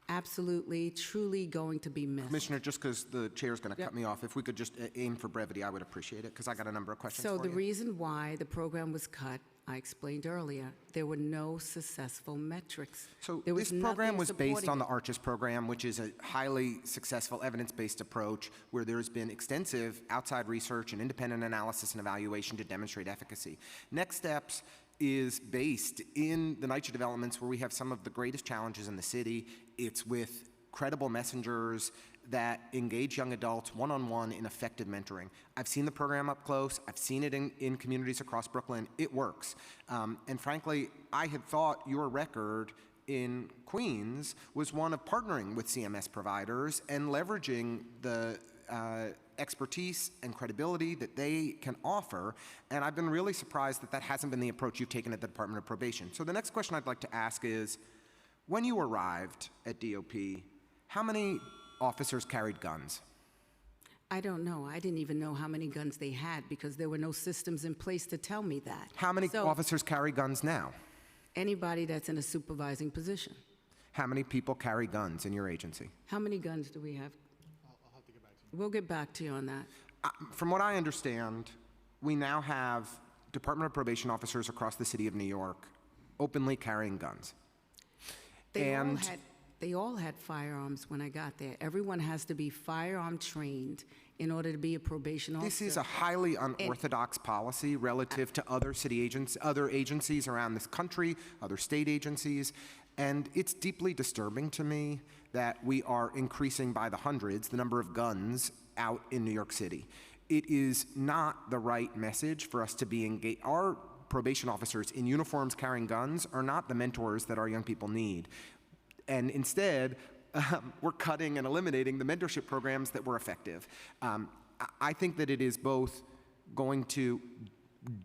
absolutely, truly going to be missed. Commissioner, just because the chair's going to cut me off, if we could just aim for brevity, I would appreciate it, because I got a number of questions So for the you. reason why the program was cut, I explained earlier, there were no successful metrics. So There was this program nothing was based supporting on the it. ARCHES program, which is a highly successful evidence-based approach where there's been extensive outside research and independent analysis and evaluation to demonstrate efficacy. Next Steps is based in the NYCHA developments where we have some of the greatest challenges in the city. It's with credible messengers that engage young adults one-on-one in effective mentoring. I've seen the program up close. I've seen it in communities across Brooklyn. It works. And frankly, I had thought your record in Queens was one of partnering with CMS providers and leveraging the expertise and credibility that they can offer, and I've been really surprised that that hasn't been the approach you've taken at the Department of Probation. So the next question I'd like to ask is, when you arrived at DOP, how many officers carried guns? I don't know. I didn't even know how many guns they had because there were no systems in place to tell me that. How many So, officers carry guns now? anybody that's in a supervising position. How many people carry guns in your agency? How many guns do we have? I'll have to get back to you. We'll get back to you on that. From what I understand, we now have Department of Probation officers across the city of New York openly carrying guns. They all had firearms when I got there. Everyone has to be firearm trained in order to be a probation officer. This is a highly unorthodox policy relative to other other agencies around this country, other state agencies, and it's deeply disturbing to me that we are increasing by the hundreds the number of guns out in New York City. It is not the right message for us to be engaged. Our probation officers in uniforms carrying guns are not the mentors that our young people need. And instead, we're cutting and eliminating the mentorship programs that were effective. I think that it is both going to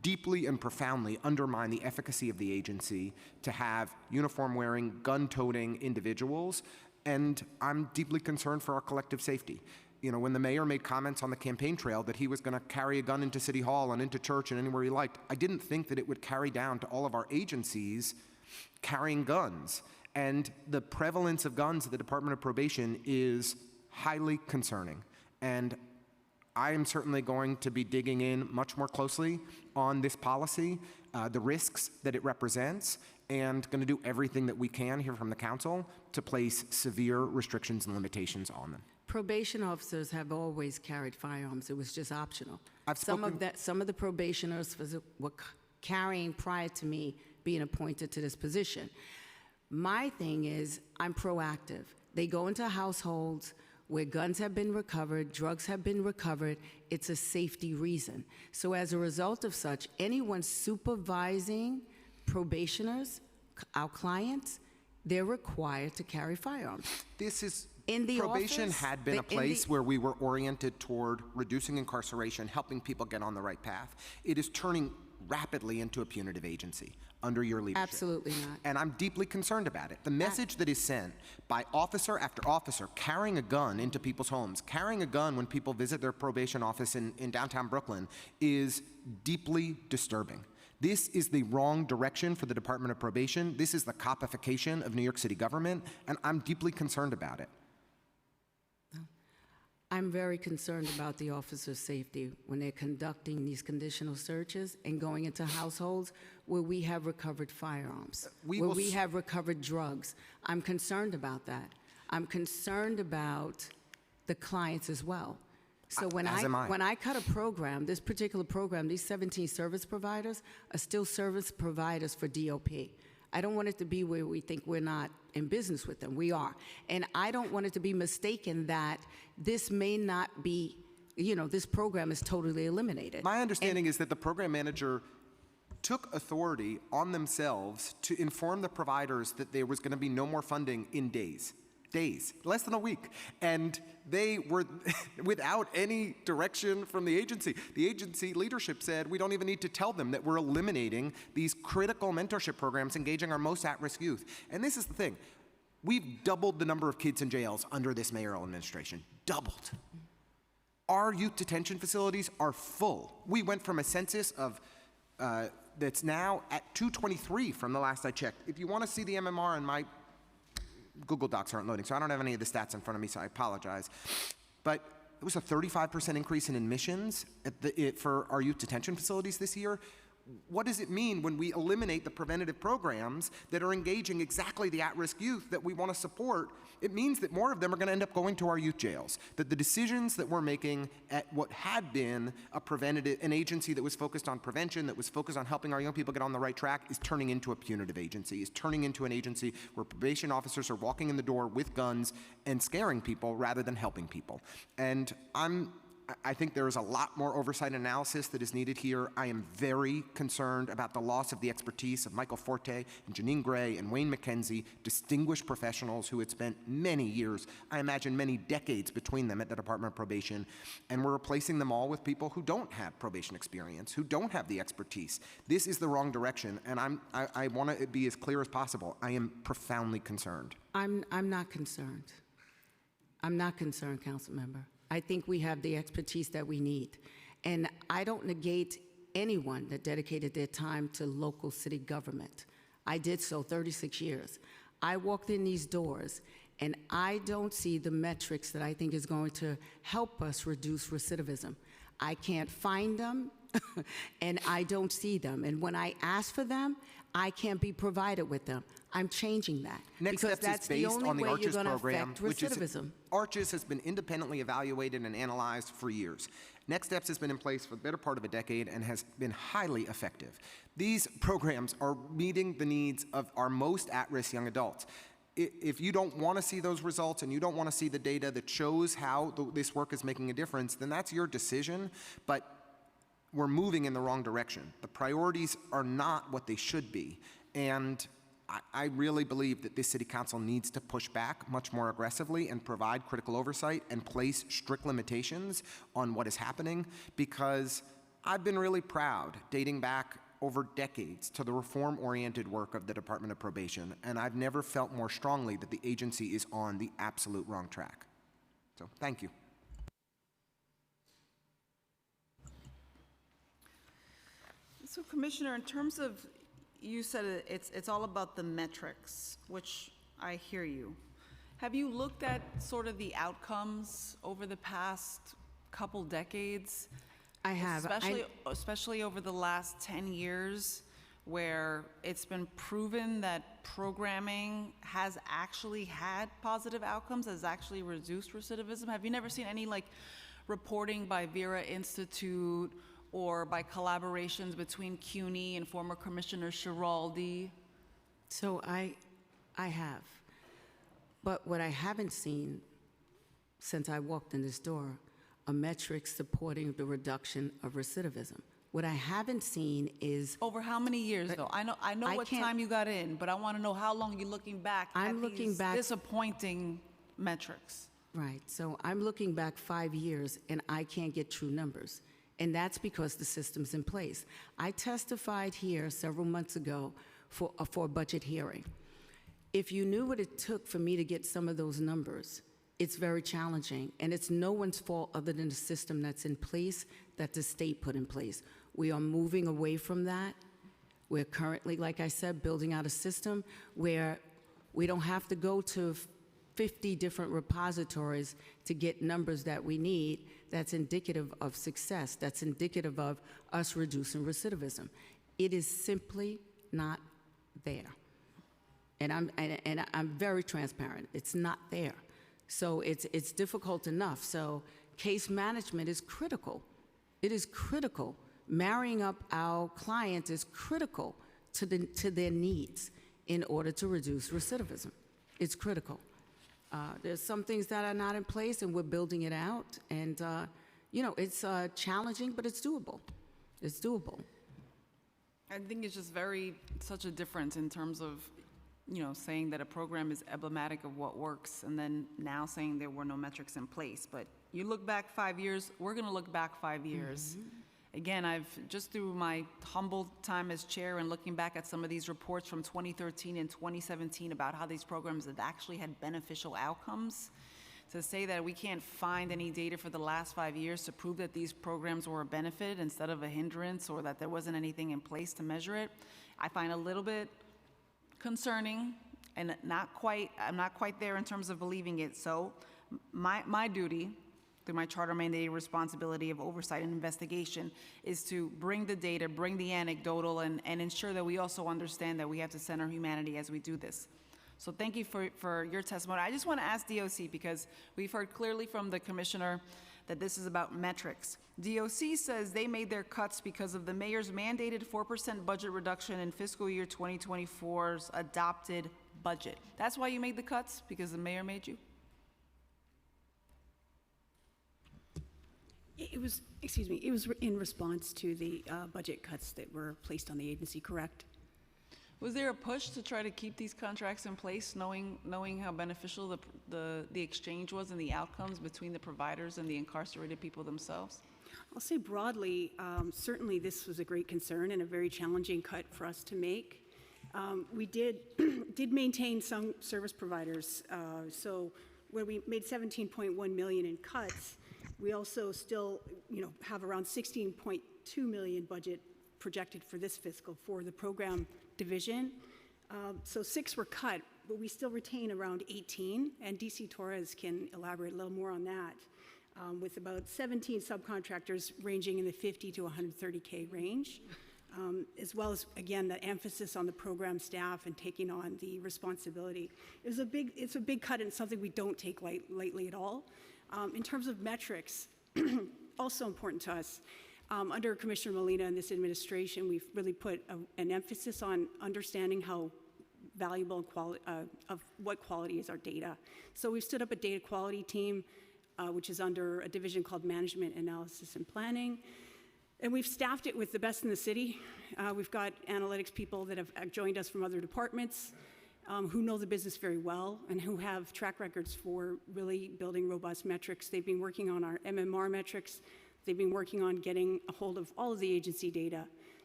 deeply and profoundly undermine the efficacy of the agency to have uniform-wearing, gun-toting individuals, and I'm deeply concerned for our collective safety. You know, when the mayor made comments on the campaign trail that he was going to carry a gun into City Hall and into church and anywhere he liked, I didn't think that it would carry down to all of our agencies carrying guns. And the prevalence of guns at the Department of Probation is highly concerning. And I am certainly going to be digging in much more closely on this policy, the risks that it represents, and going to do everything that we can here from the council to place severe restrictions and limitations on them. Probation officers have always carried firearms. It was just optional. Some of the probationers were carrying prior to me being appointed to this position. My thing is, I'm proactive. They go into households where guns have been recovered, drugs have been recovered. It's a safety reason. So as a result of such, anyone supervising probationers, our clients, they're required to carry firearms. This is, In the probation office, had been a place where we were oriented toward reducing incarceration, helping people get on the right path. It is turning rapidly into a punitive agency under your leadership. Absolutely not. And I'm deeply concerned about it. The message that is sent by officer after officer carrying a gun into people's homes, carrying a gun when people visit their probation office in downtown Brooklyn is deeply disturbing. This is the wrong direction for the Department of Probation. This is the copification of New York City government, and I'm deeply concerned about it. I'm very concerned about the officer's safety when they're conducting these conditional searches and going into households where we have recovered firearms, We where will we s- have recovered drugs. I'm concerned about that. I'm concerned about the clients as well. So As am I. when I cut a program, this particular program, these 17 service providers are still service providers for DOP. I don't want it to be where we think we're not in business with them. We are. And I don't want it to be mistaken that this may not be, this program is totally eliminated. My understanding is that the program manager took authority on themselves to inform the providers that there was going to be no more funding in days, less than a week. And they were without any direction from the agency. The agency leadership said, we don't even need to tell them that we're eliminating these critical mentorship programs engaging our most at-risk youth. And this is the thing. We've doubled the number of kids in jails under this mayoral administration. Doubled. Our youth detention facilities are full. We went from a census of that's now at 223 from the last I checked. If you want to see the MMR, and my Google Docs aren't loading, so I don't have any of the stats in front of me, so I apologize. But it was a 35% increase in admissions for our youth detention facilities this year. What does it mean when we eliminate the preventative programs that are engaging exactly the at-risk youth that we want to support? It means that more of them are going to end up going to our youth jails. That the decisions that we're making at what had been an agency that was focused on prevention, that was focused on helping our young people get on the right track, is turning into a punitive agency, is turning into an agency where probation officers are walking in the door with guns and scaring people rather than helping people. And I think there is a lot more oversight and analysis that is needed here. I am very concerned about the loss of the expertise of Michael Forte and Janine Gray and Wayne McKenzie, distinguished professionals who had spent many years, I imagine many decades between them at the Department of Probation, and we're replacing them all with people who don't have probation experience, who don't have the expertise. This is the wrong direction, and I want to be as clear as possible. I am profoundly concerned. I'm not concerned. I'm not concerned, council member. I think we have the expertise that we need. And I don't negate anyone that dedicated their time to local city government. I did so 36 years. I walked in these doors, and I don't see the metrics that I think is going to help us reduce recidivism. I can't find them, and I don't see them. And when I ask for them, I can't be provided with them. I'm changing that. Next because Steps that's is the based only on the way you're ARCHES going to program, affect which is recidivism. ARCHES has been independently evaluated and analyzed for years. Next Steps has been in place for the better part of a decade and has been highly effective. These programs are meeting the needs of our most at-risk young adults. If you don't want to see those results and you don't want to see the data that shows how this work is making a difference, then that's your decision. But we're moving in the wrong direction. The priorities are not what they should be. And I really believe that this city council needs to push back much more aggressively and provide critical oversight and place strict limitations on what is happening, because I've been really proud, dating back over decades, to the reform-oriented work of the Department of Probation, and I've never felt more strongly that the agency is on the absolute wrong track. So, thank you. So Commissioner, in terms of, you said it's all about the metrics, which I hear you. Have you looked at sort of the outcomes over the past couple decades? I have. Especially over the last 10 years, where it's been proven that programming has actually had positive outcomes, has actually reduced recidivism. Have you never seen any reporting by Vera Institute or by collaborations between CUNY and former Commissioner Schiraldi? So I have. But what I haven't seen since I walked in this door are metrics supporting the reduction of recidivism. What I haven't seen is... Over how many years, though? I know what time you got in, but I want to know how long you're looking back at these disappointing metrics. Right. So I'm looking back 5 years, and I can't get true numbers. And that's because the system's in place. I testified here several months ago for a budget hearing. If you knew what it took for me to get some of those numbers, it's very challenging. And it's no one's fault other than the system that's in place, that the state put in place. We are moving away from that. We're currently, like I said, building out a system where we don't have to go to 50 different repositories to get numbers that we need, that's indicative of success, that's indicative of us reducing recidivism. It is simply not there. And I'm very transparent. It's not there. So it's difficult enough. So case management is critical. It is critical. Marrying up our clients is critical to their needs in order to reduce recidivism. It's critical. There's some things that are not in place, and we're building it out. And, it's challenging, but it's doable. It's doable. I think it's just such a difference in terms of, saying that a program is emblematic of what works, and then now saying there were no metrics in place. But you look back 5 years, we're going to look back 5 years. Mm-hmm. Again, I've just through my humble time as chair and looking back at some of these reports from 2013 and 2017 about how these programs have actually had beneficial outcomes, to say that we can't find any data for the last 5 years to prove that these programs were a benefit instead of a hindrance, or that there wasn't anything in place to measure it, I find a little bit concerning, and I'm not quite there in terms of believing it. So my duty, through my charter mandated responsibility of oversight and investigation, is to bring the data, bring the anecdotal, and ensure that we also understand that we have to center humanity as we do this. So thank you for your testimony. I just want to ask DOC, because we've heard clearly from the commissioner that this is about metrics. DOC says they made their cuts because of the mayor's mandated 4% budget reduction in fiscal year 2024's adopted budget. That's why you made the cuts? Because the mayor made you? It was in response to the budget cuts that were placed on the agency, correct? Was there a push to try to keep these contracts in place, knowing how beneficial the exchange was and the outcomes between the providers and the incarcerated people themselves? I'll say broadly, certainly this was a great concern and a very challenging cut for us to make. We did maintain some service providers. So when we made $17.1 million in cuts, we also still, have around $16.2 million budget projected for this fiscal for the program division. So 6 were cut, but we still retain around 18, and DC Torres can elaborate a little more on that, with about 17 subcontractors ranging in the 50 to 130K range, as well as, again, the emphasis on the program staff and taking on the responsibility. It's a big cut, and something we don't take lightly at all. In terms of metrics, also important to us, under Commissioner Molina and this administration, we've really put an emphasis on understanding how valuable of what quality is our data. So we've stood up a data quality team, which is under a division called Management Analysis and Planning. And we've staffed it with the best in the city. We've got analytics people that have joined us from other departments, who know the business very well and who have track records for really building robust metrics. They've been working on our MMR metrics. They've been working on getting a hold of all of the agency data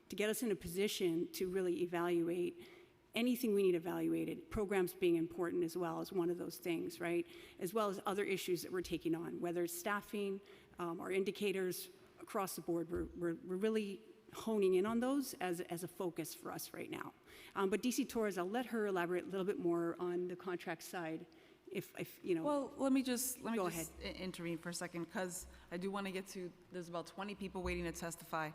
to get us in a position to really evaluate anything we need evaluated, programs being important as well as one of those things, right? As well as other issues that we're taking on, whether it's staffing, our indicators across the board. We're really honing in on those as a focus for us right now. But DC Torres, I'll let her elaborate a little bit more on the contract side. If Well, let me just ahead. Intervene for a second, because I do want to get to, there's about 20 people waiting to testify.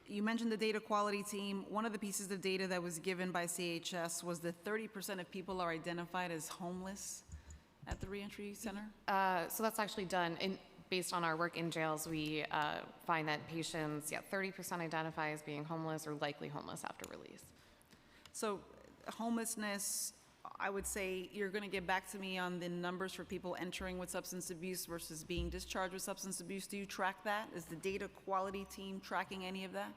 You mentioned the data quality team. One of the pieces of data that was given by CHS was that 30% of people are identified as homeless at the reentry center? So that's actually done based on our work in jails. We find that patients, 30% identify as being homeless or likely homeless after release. So homelessness, I would say you're going to get back to me on the numbers for people entering with substance abuse versus being discharged with substance abuse. Do you track that? Is the data quality team tracking any of that?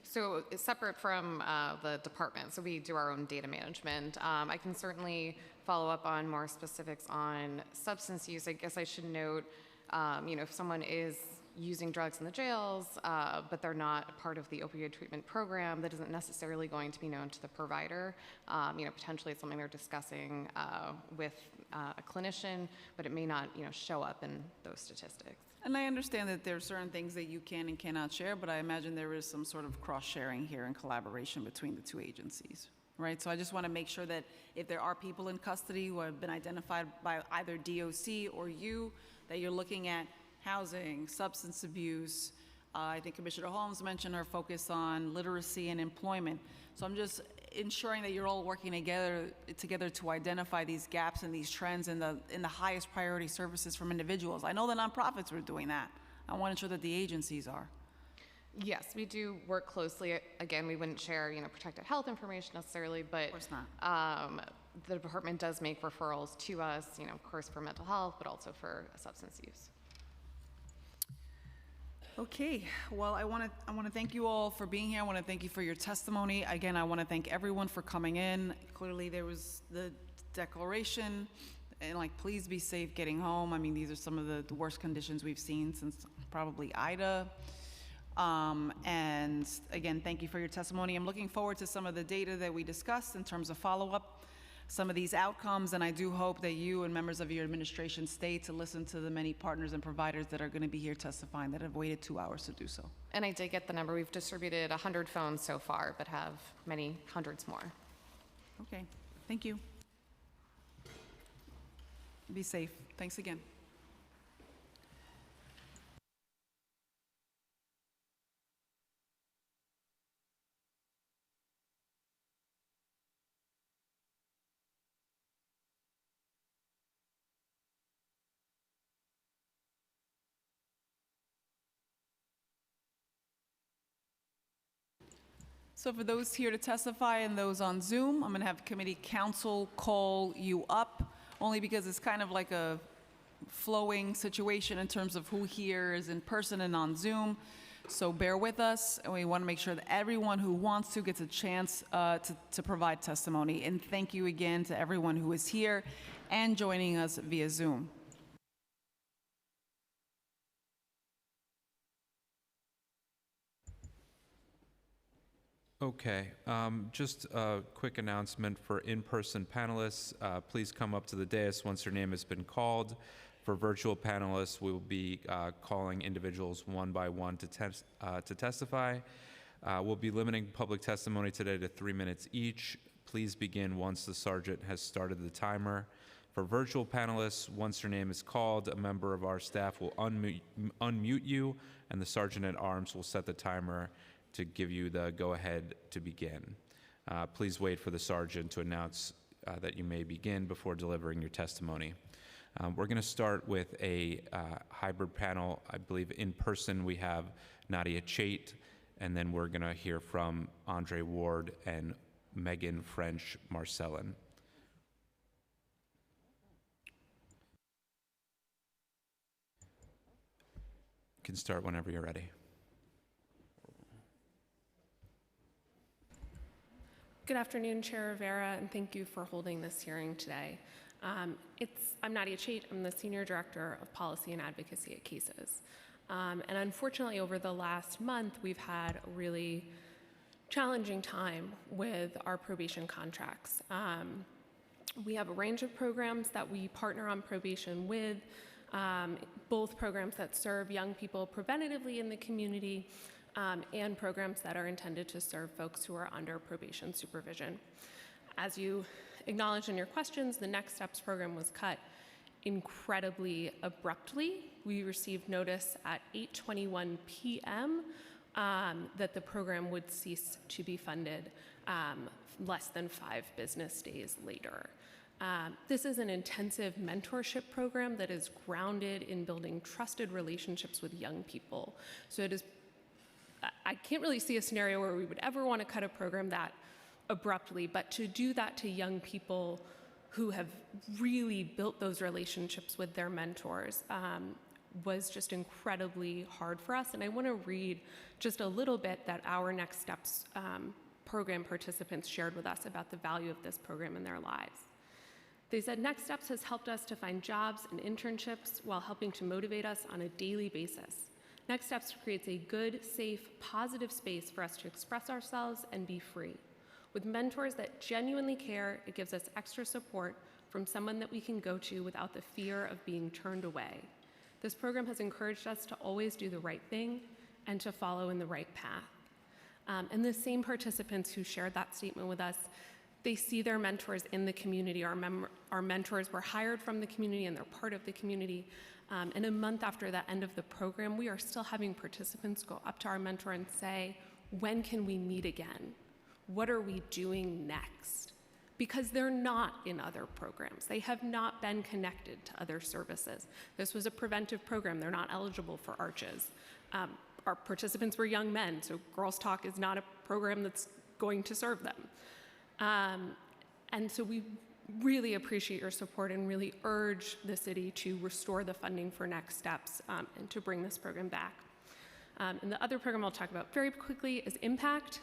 So it's separate from the department, so we do our own data management. I can certainly follow up on more specifics on substance use. I guess I should note, if someone is using drugs in the jails, but they're not a part of the opioid treatment program, that isn't necessarily going to be known to the provider. Potentially it's something they're discussing with a clinician, but it may not, show up in those statistics. And I understand that there are certain things that you can and cannot share, but I imagine there is some sort of cross-sharing here and collaboration between the two agencies. right? So I just want to make sure that if there are people in custody who have been identified by either DOC or you, that you're looking at housing, substance abuse. I think Commissioner Holmes mentioned her focus on literacy and employment. So I'm just ensuring that you're all working together to identify these gaps and these trends in the highest priority services from individuals. I know the nonprofits are doing that. I want to ensure that the agencies are. Yes, we do work closely. Again, we wouldn't share, protected health information necessarily, but Of course not. The department does make referrals to us, of course, for mental health, but also for substance use. Okay, well, I want to thank you all for being here. I want to thank you for your testimony. Again, I want to thank everyone for coming in. Clearly, there was the declaration, and please be safe getting home. I mean, these are some of the worst conditions we've seen since probably Ida. And again, thank you for your testimony. I'm looking forward to some of the data that we discussed in terms of follow-up, some of these outcomes, and I do hope that you and members of your administration stay to listen to the many partners and providers that are going to be here testifying that have waited 2 hours to do so. And I did get the number. We've distributed 100 phones so far, but have many hundreds more. Okay, thank you. Be safe. Thanks again. So for those here to testify and those on Zoom, I'm going to have committee counsel call you up, only because it's kind of like a flowing situation in terms of who here is in person and on Zoom. So bear with us, and we want to make sure that everyone who wants to gets a chance to provide testimony. And thank you again to everyone who is here and joining us via Zoom. Okay, just a quick announcement for in-person panelists. Please come up to the dais once your name has been called. For virtual panelists, we will be calling individuals one by one to testify. We'll be limiting public testimony today to 3 minutes each. Please begin once the sergeant has started the timer. For virtual panelists, once your name is called, a member of our staff will unmute you, and the sergeant at arms will set the timer to give you the go-ahead to begin. Please wait for the sergeant to announce that you may begin before delivering your testimony. We're going to start with a hybrid panel. I believe in person we have Nadia Chait, and then we're going to hear from Andre Ward and Megan French Marcellin. You can start whenever you're ready. Good afternoon, Chair Rivera, and thank you for holding this hearing today. I'm Nadia Chait. I'm the Senior Director of Policy and Advocacy at CASES. And unfortunately, over the last month, we've had a really challenging time with our probation contracts. We have a range of programs that we partner on probation with, both programs that serve young people preventatively in the community, and programs that are intended to serve folks who are under probation supervision. As you acknowledged in your questions, the Next Steps program was cut incredibly abruptly. We received notice at 8:21 p.m. That the program would cease to be funded less than 5 business days later. This is an intensive mentorship program that is grounded in building trusted relationships with young people. So it is I can't really see a scenario where we would ever want to cut a program that abruptly, but to do that to young people who have really built those relationships with their mentors was just incredibly hard for us. And I want to read just a little bit that our Next Steps program participants shared with us about the value of this program in their lives. They said, Next Steps has helped us to find jobs and internships while helping to motivate us on a daily basis. Next Steps creates a good, safe, positive space for us to express ourselves and be free. With mentors that genuinely care, it gives us extra support from someone that we can go to without the fear of being turned away. This program has encouraged us to always do the right thing and to follow in the right path. And the same participants who shared that statement with us They see their mentors in the community. Our mentors were hired from the community and they're part of the community. And a month after the end of the program, we are still having participants go up to our mentor and say, when can we meet again? What are we doing next? Because they're not in other programs. They have not been connected to other services. This was a preventive program. They're not eligible for ARCHES. Our participants were young men, so Girls Talk is not a program that's going to serve them. And so we really appreciate your support and really urge the city to restore the funding for Next Steps and to bring this program back. And the other program I'll talk about very quickly is Impact.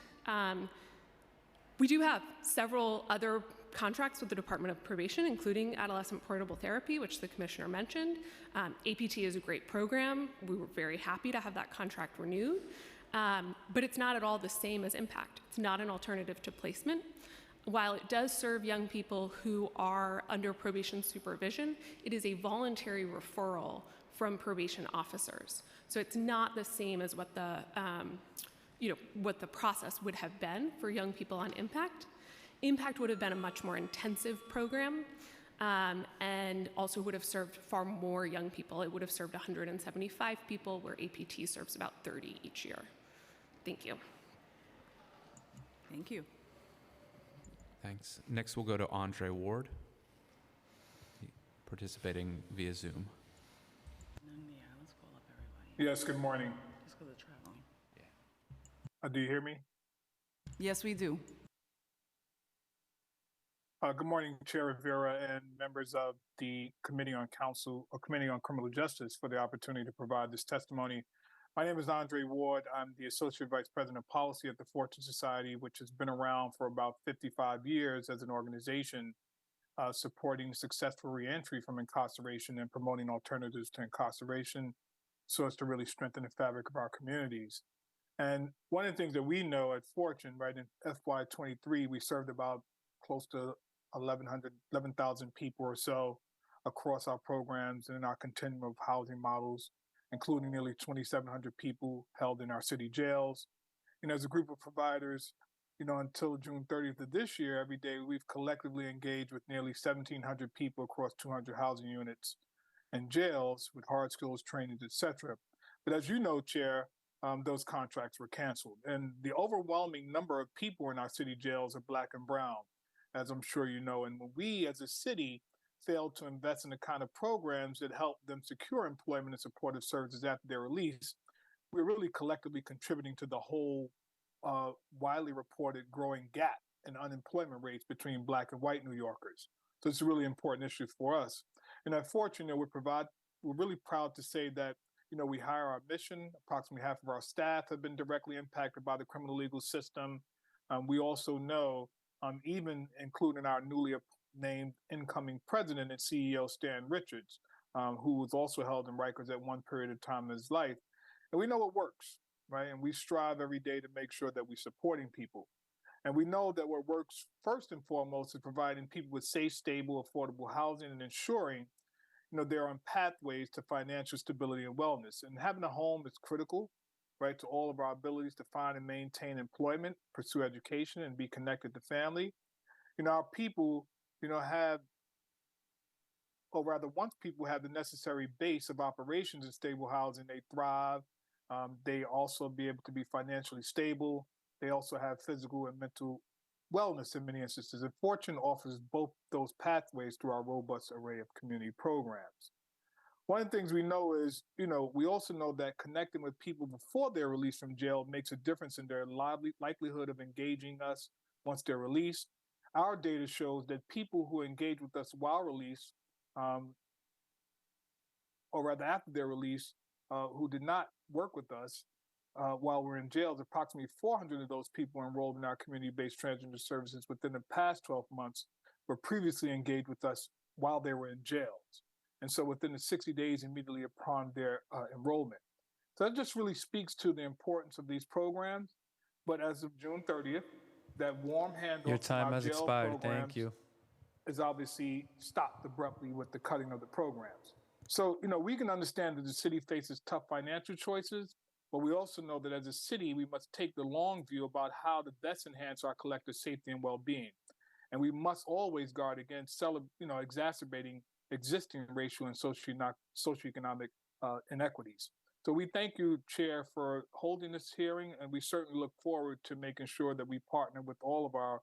We do have several other contracts with the Department of Probation, including Adolescent Portable Therapy, which the Commissioner mentioned. APT is a great program. We were very happy to have that contract renewed. But it's not at all the same as Impact. It's not an alternative to placement. While it does serve young people who are under probation supervision, it is a voluntary referral from probation officers. So it's not the same as what the, what the process would have been for young people on Impact. Impact would have been a much more intensive program and also would have served far more young people. It would have served 175 people, where APT serves about 30 each year. Thank you. Thank you. Thanks. Next, we'll go to Andre Ward, participating via Zoom. Yes, good morning. Do you hear me? Yes, we do. Good morning, Chair Rivera and members of the Committee on Criminal Justice for the opportunity to provide this testimony. My name is Andre Ward. I'm the Associate Vice President of Policy at the Fortune Society, which has been around for about 55 years as an organization supporting successful reentry from incarceration and promoting alternatives to incarceration so as to really strengthen the fabric of our communities. And one of the things that we know at Fortune, right, in FY23, we served about close to 11,000 people or so across our programs and in our continuum of housing models, including nearly 2,700 people held in our city jails. And as a group of providers, until June 30th of this year, every day we've collectively engaged with nearly 1,700 people across 200 housing units and jails with hard skills trainings, et cetera. But as you know, Chair, those contracts were canceled. And the overwhelming number of people in our city jails are Black and brown, as I'm sure you know. And when we as a city failed to invest in the kind of programs that help them secure employment and supportive services after their release, we're really collectively contributing to the whole widely reported growing gap in unemployment rates between Black and white New Yorkers. So it's a really important issue for us. And unfortunately, we're really proud to say that we hire our mission. Approximately half of our staff have been directly impacted by the criminal legal system. We also know, even including our newly named incoming president and CEO, Stan Richards, who was also held in Rikers at one period of time in his life. And we know it works, right? And we strive every day to make sure that we're supporting people. And we know that what works first and foremost is providing people with safe, stable, affordable housing and ensuring they're on pathways to financial stability and wellness. And having a home is critical, right, to all of our abilities to find and maintain employment, pursue education, and be connected to family. Our people, have, or rather, once people have the necessary base of operations in stable housing, they thrive. They also be able to be financially stable. They also have physical and mental wellness in many instances. And Fortune offers both those pathways through our robust array of community programs. One of the things we know is, we also know that connecting with people before they're released from jail makes a difference in their likelihood of engaging us once they're released. Our data shows that people who engage with us while released, or rather after their release, who did not work with us while we're in jails, approximately 400 of those people enrolled in our community-based transgender services within the past 12 months were previously engaged with us while they were in jails. And so within the 60 days immediately upon their enrollment. So that just really speaks to the importance of these programs. But as of June 30th, that warm handoff Your time has expired. Thank programs you. is obviously stopped abruptly with the cutting of the programs. So, we can understand that the city faces tough financial choices, but we also know that as a city, we must take the long view about how to best enhance our collective safety and well-being. And we must always guard against exacerbating existing racial and socioeconomic inequities. So we thank you, Chair, for holding this hearing, and we certainly look forward to making sure that we partner with all of our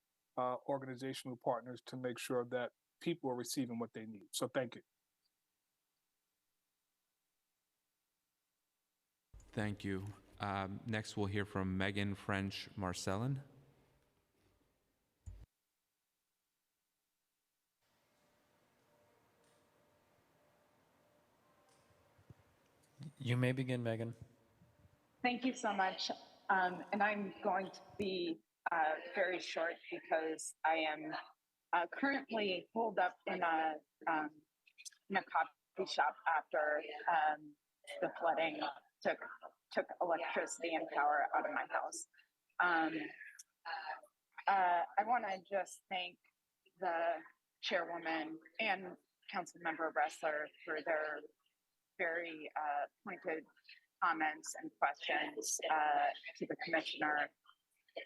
organizational partners to make sure that people are receiving what they need. So thank you. Thank you. Next, we'll hear from Megan French Marcellin. You may begin, Megan. Thank you so much. And I'm going to be very short because I am currently holed up in a coffee shop after the flooding took electricity and power out of my house. I want to just thank the chairwoman and Councilmember Ressler for their very pointed comments and questions to the Commissioner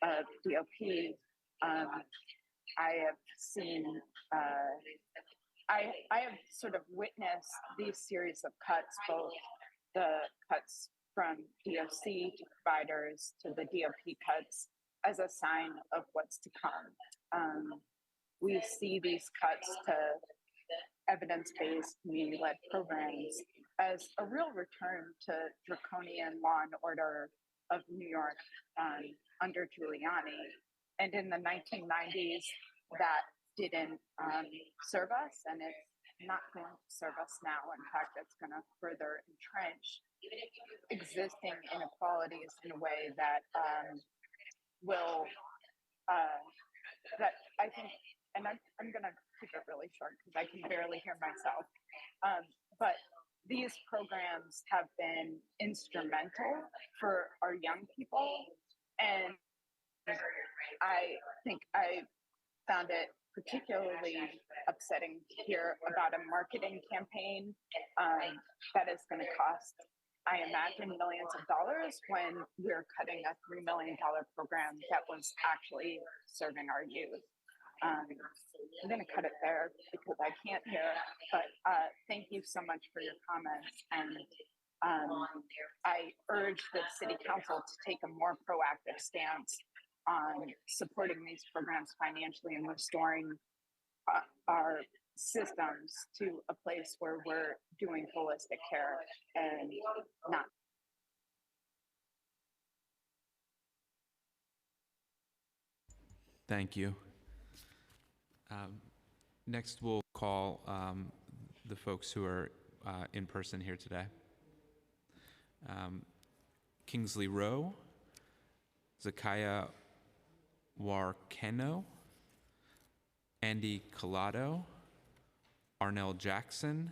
of DOP. I have seen, I have sort of witnessed these series of cuts, both the cuts from DOC to providers to the DOP cuts, as a sign of what's to come. We see these cuts to evidence-based community-led programs as a real return to draconian law and order of New York under Giuliani. And in the 1990s, that didn't serve us, and it's not going to serve us now. In fact, it's going to further entrench existing inequalities in a way that will, that I think, and I'm going to keep it really short because I can barely hear myself, but these programs have been instrumental for our young people, and I think I found it particularly upsetting to hear about a marketing campaign that is going to cost, I imagine, millions of dollars when we're cutting a $3 million program that was actually serving our youth. I'm going to cut it there because I can't hear, but thank you so much for your comments. And I urge the City Council to take a more proactive stance on supporting these programs financially and restoring our systems to a place where we're doing holistic care and not. Thank you. Next, we'll call the folks who are in person here today. Kingsley Rowe, Zakaya Warkeno, Andy Collado, Arnell Jackson,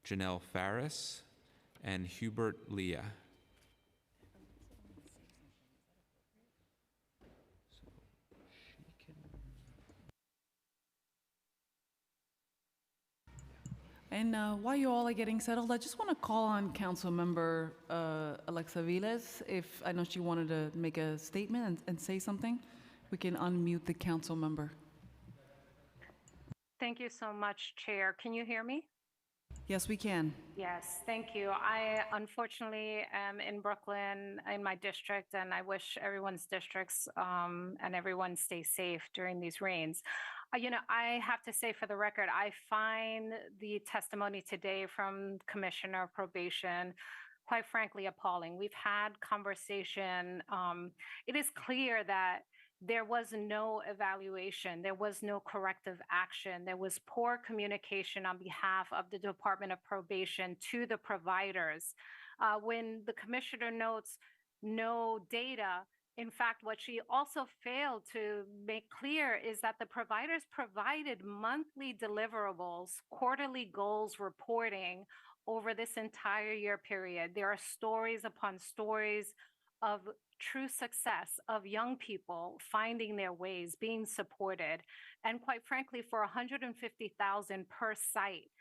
Janelle Farris, and Hubert Leah. And while you all are getting settled, I just want to call on Councilmember Alexa Viles. If I know she wanted to make a statement and say something, we can unmute the council member. Thank you so much, Chair. Can you hear me? Yes, we can. Yes, thank you. I unfortunately am in Brooklyn in my district, and I wish everyone's districts and everyone stay safe during these rains. I have to say for the record, I find the testimony today from Commissioner of Probation quite frankly appalling. We've had conversation. It is clear that there was no evaluation, there was no corrective action, there was poor communication on behalf of the Department of Probation to the providers. When the commissioner notes no data, in fact, what she also failed to make clear is that the providers provided monthly deliverables, quarterly goals reporting over this entire year period. There are stories upon stories of true success of young people finding their ways, being supported. And quite frankly, for $150,000 per site,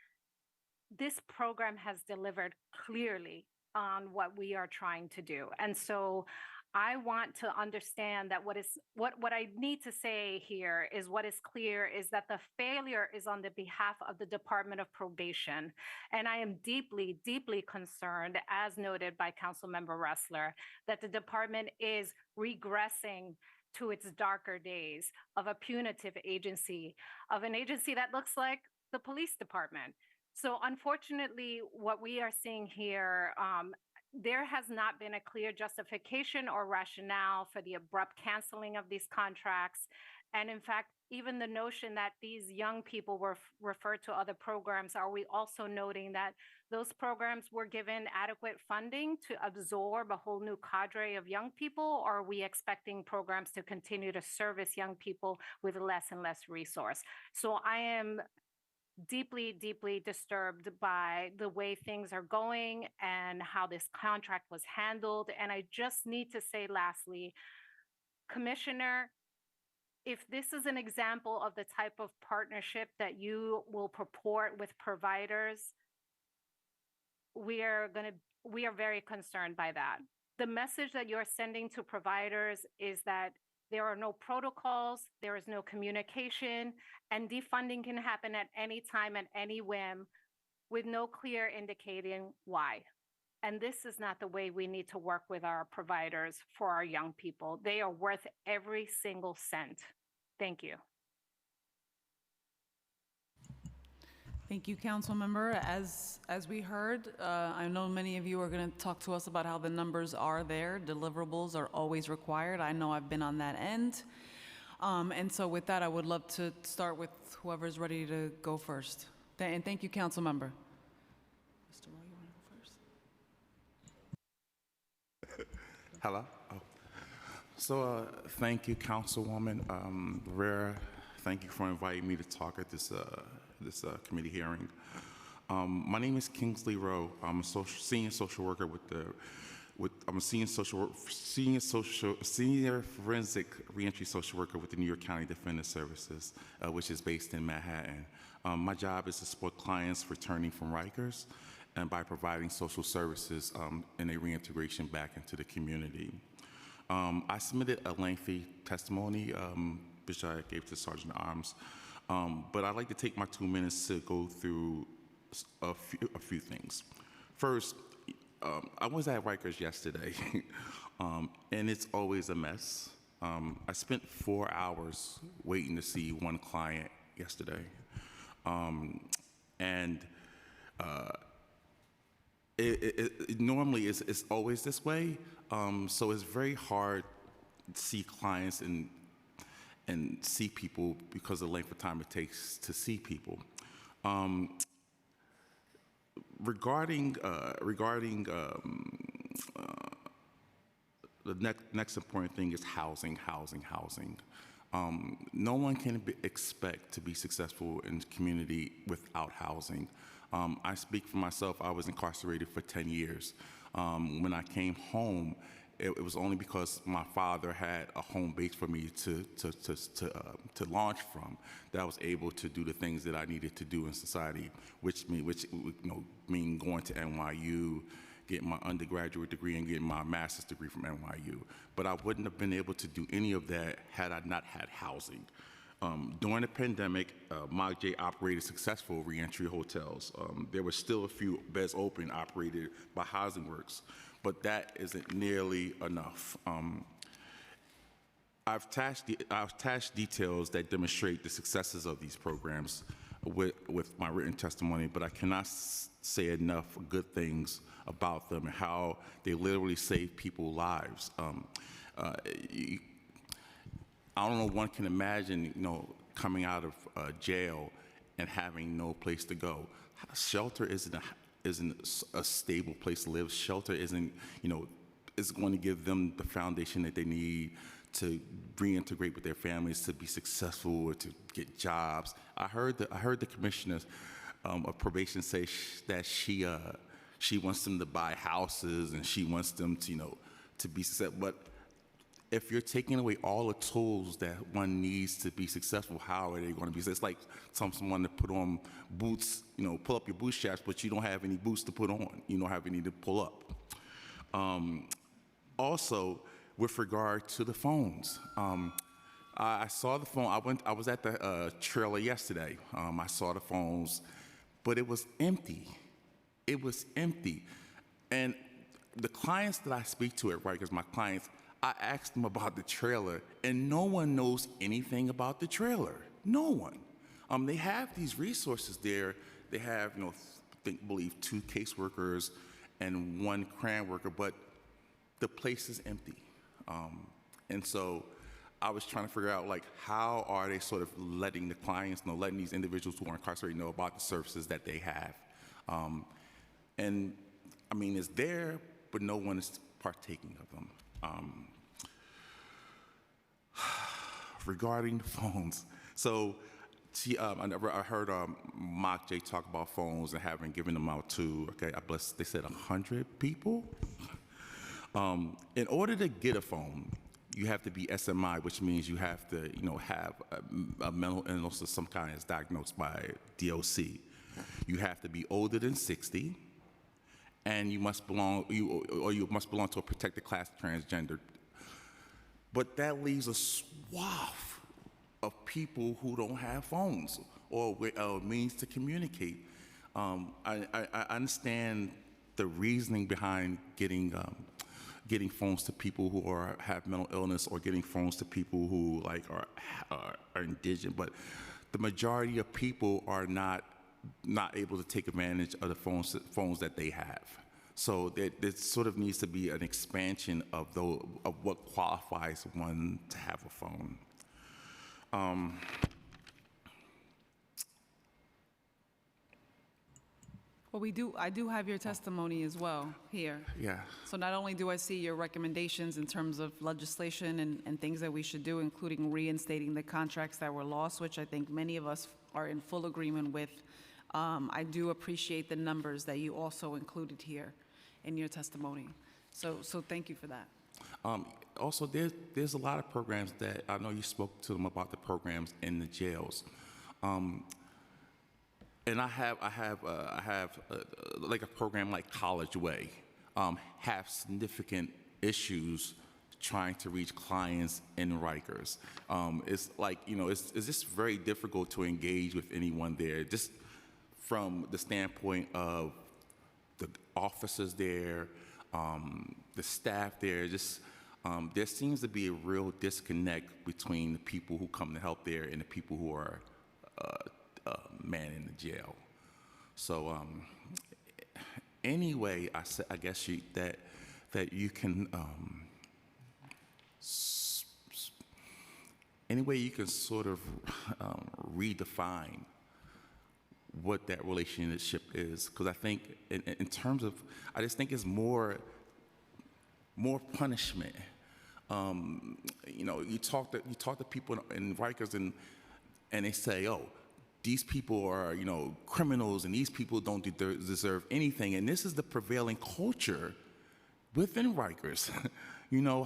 this program has delivered clearly on what we are trying to do. And so I want to understand that what I need to say here is what is clear is that the failure is on the behalf of the Department of Probation. And I am deeply, deeply concerned, as noted by Councilmember Ressler, that the department is regressing to its darker days of a punitive agency, of an agency that looks like the police department. So unfortunately, what we are seeing here, there has not been a clear justification or rationale for the abrupt canceling of these contracts. And in fact, even the notion that these young people were referred to other programs, are we also noting that those programs were given adequate funding to absorb a whole new cadre of young people? Or are we expecting programs to continue to service young people with less and less resource? So I am deeply, deeply disturbed by the way things are going and how this contract was handled. And I just need to say lastly, Commissioner, if this is an example of the type of partnership that you will purport with providers, we are very concerned by that. The message that you're sending to providers is that there are no protocols, there is no communication, and defunding can happen at any time, at any whim, with no clear indicating why. And this is not the way we need to work with our providers for our young people. They are worth every single cent. Thank you. Thank you, Council Member. As we heard, I know many of you are going to talk to us about how the numbers are there. Deliverables are always required. I know I've been on that end. And so with that, I would love to start with whoever's ready to go first. And thank you, Council Member. Mr. Roy, you want to go first? Hello. Oh. So thank you, Councilwoman Rivera. Thank you for inviting me to talk at this committee hearing. My name is Kingsley Rowe. I'm a senior social worker I'm a senior forensic reentry social worker with the New York County Defender Services, which is based in Manhattan. My job is to support clients returning from Rikers and by providing social services in a reintegration back into the community. I submitted a lengthy testimony, which I gave to Sergeant at Arms. But I'd like to take my 2 minutes to go through a few things. First, I was at Rikers yesterday, and it's always a mess. I spent 4 hours waiting to see one client yesterday. Normally it's always this way, so it's very hard to see clients and see people because of the length of time it takes to see people. Regarding the next important thing is housing. No one can expect to be successful in the community without housing. I speak for myself. I was incarcerated for 10 years. When I came home, it was only because my father had a home base for me to launch from that I was able to do the things that I needed to do in society, which mean going to NYU, getting my undergraduate degree, and getting my master's degree from NYU. But I wouldn't have been able to do any of that had I not had housing. During the pandemic, MOGJ operated successful reentry hotels. There were still a few beds open operated by Housing Works, but that isn't nearly enough. I've attached details that demonstrate the successes of these programs with my written testimony, but I cannot say enough good things about them and how they literally save people's lives. I don't know, one can imagine, coming out of jail and having no place to go. Shelter isn't a stable place to live. Shelter isn't, is going to give them the foundation that they need to reintegrate with their families, to be successful, or to get jobs. I heard the commissioner of probation say that she wants them to buy houses and she wants them to be successful. But if you're taking away all the tools that one needs to be successful, how are they going to be? It's like someone to put on boots, pull up your bootstraps, but you don't have any boots to put on. You don't have any to pull up. Also, with regard to the phones. I saw the phone. I was at the trailer yesterday. I saw the phones, but it was empty. It was empty. And the clients that I speak to at Rikers, my clients, I asked them about the trailer, and no one knows anything about the trailer. No one. They have these resources there. They have, I believe 2 caseworkers and 1 CRAN worker, but the place is empty. And so I was trying to figure out, like, how are they sort of letting the clients know, letting these individuals who are incarcerated know about the services that they have. And I mean, it's there, but no one is partaking of them. Regarding the phones, so I heard Mock J talk about phones and having given them out to, okay, I bless, they said 100 people. In order to get a phone, you have to be SMI, which means you have to, have a mental illness of some kind that's diagnosed by DOC. You have to be older than 60, and you must belong to a protected class transgender. But that leaves a swath of people who don't have phones or means to communicate. I understand the reasoning behind getting phones to people who have mental illness, or getting phones to people who are indigent, but the majority of people are not able to take advantage of the phones that they have. So there sort of needs to be an expansion of what qualifies one to have a phone. Well, I do have your testimony as well here. Yeah. So not only do I see your recommendations in terms of legislation and things that we should do, including reinstating the contracts that were lost, which I think many of us are in full agreement with, I do appreciate the numbers that you also included here in your testimony. So thank you for that. Also, there's a lot of programs that I know you spoke to them about, the programs in the jails. And I have like a program like College Way, have significant issues trying to reach clients in Rikers. It's like, it's just very difficult to engage with anyone there, just from the standpoint of the officers there, the staff there. Just there seems to be a real disconnect between the people who come to help there and the people who are manning the jail. So anyway, I guess that you can any way you can sort of redefine what that relationship is, because I think in terms of, I just think it's more punishment. You talk to people in Rikers and they say, oh, these people are, criminals, and these people don't deserve anything. And this is the prevailing culture within Rikers.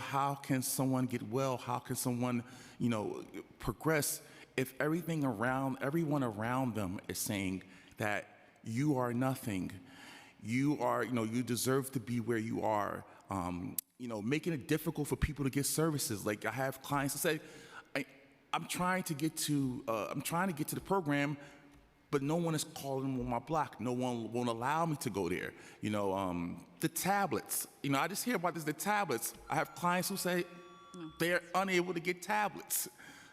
How can someone get well? How can someone, progress if everyone around them is saying that you are nothing? You are, you deserve to be where you are. Making it difficult for people to get services. Like, I have clients that say, I'm trying to get to the program, but no one is calling on my block. No one won't allow me to go there. The tablets. I just hear about this. The tablets. I have clients who say they're unable to get tablets.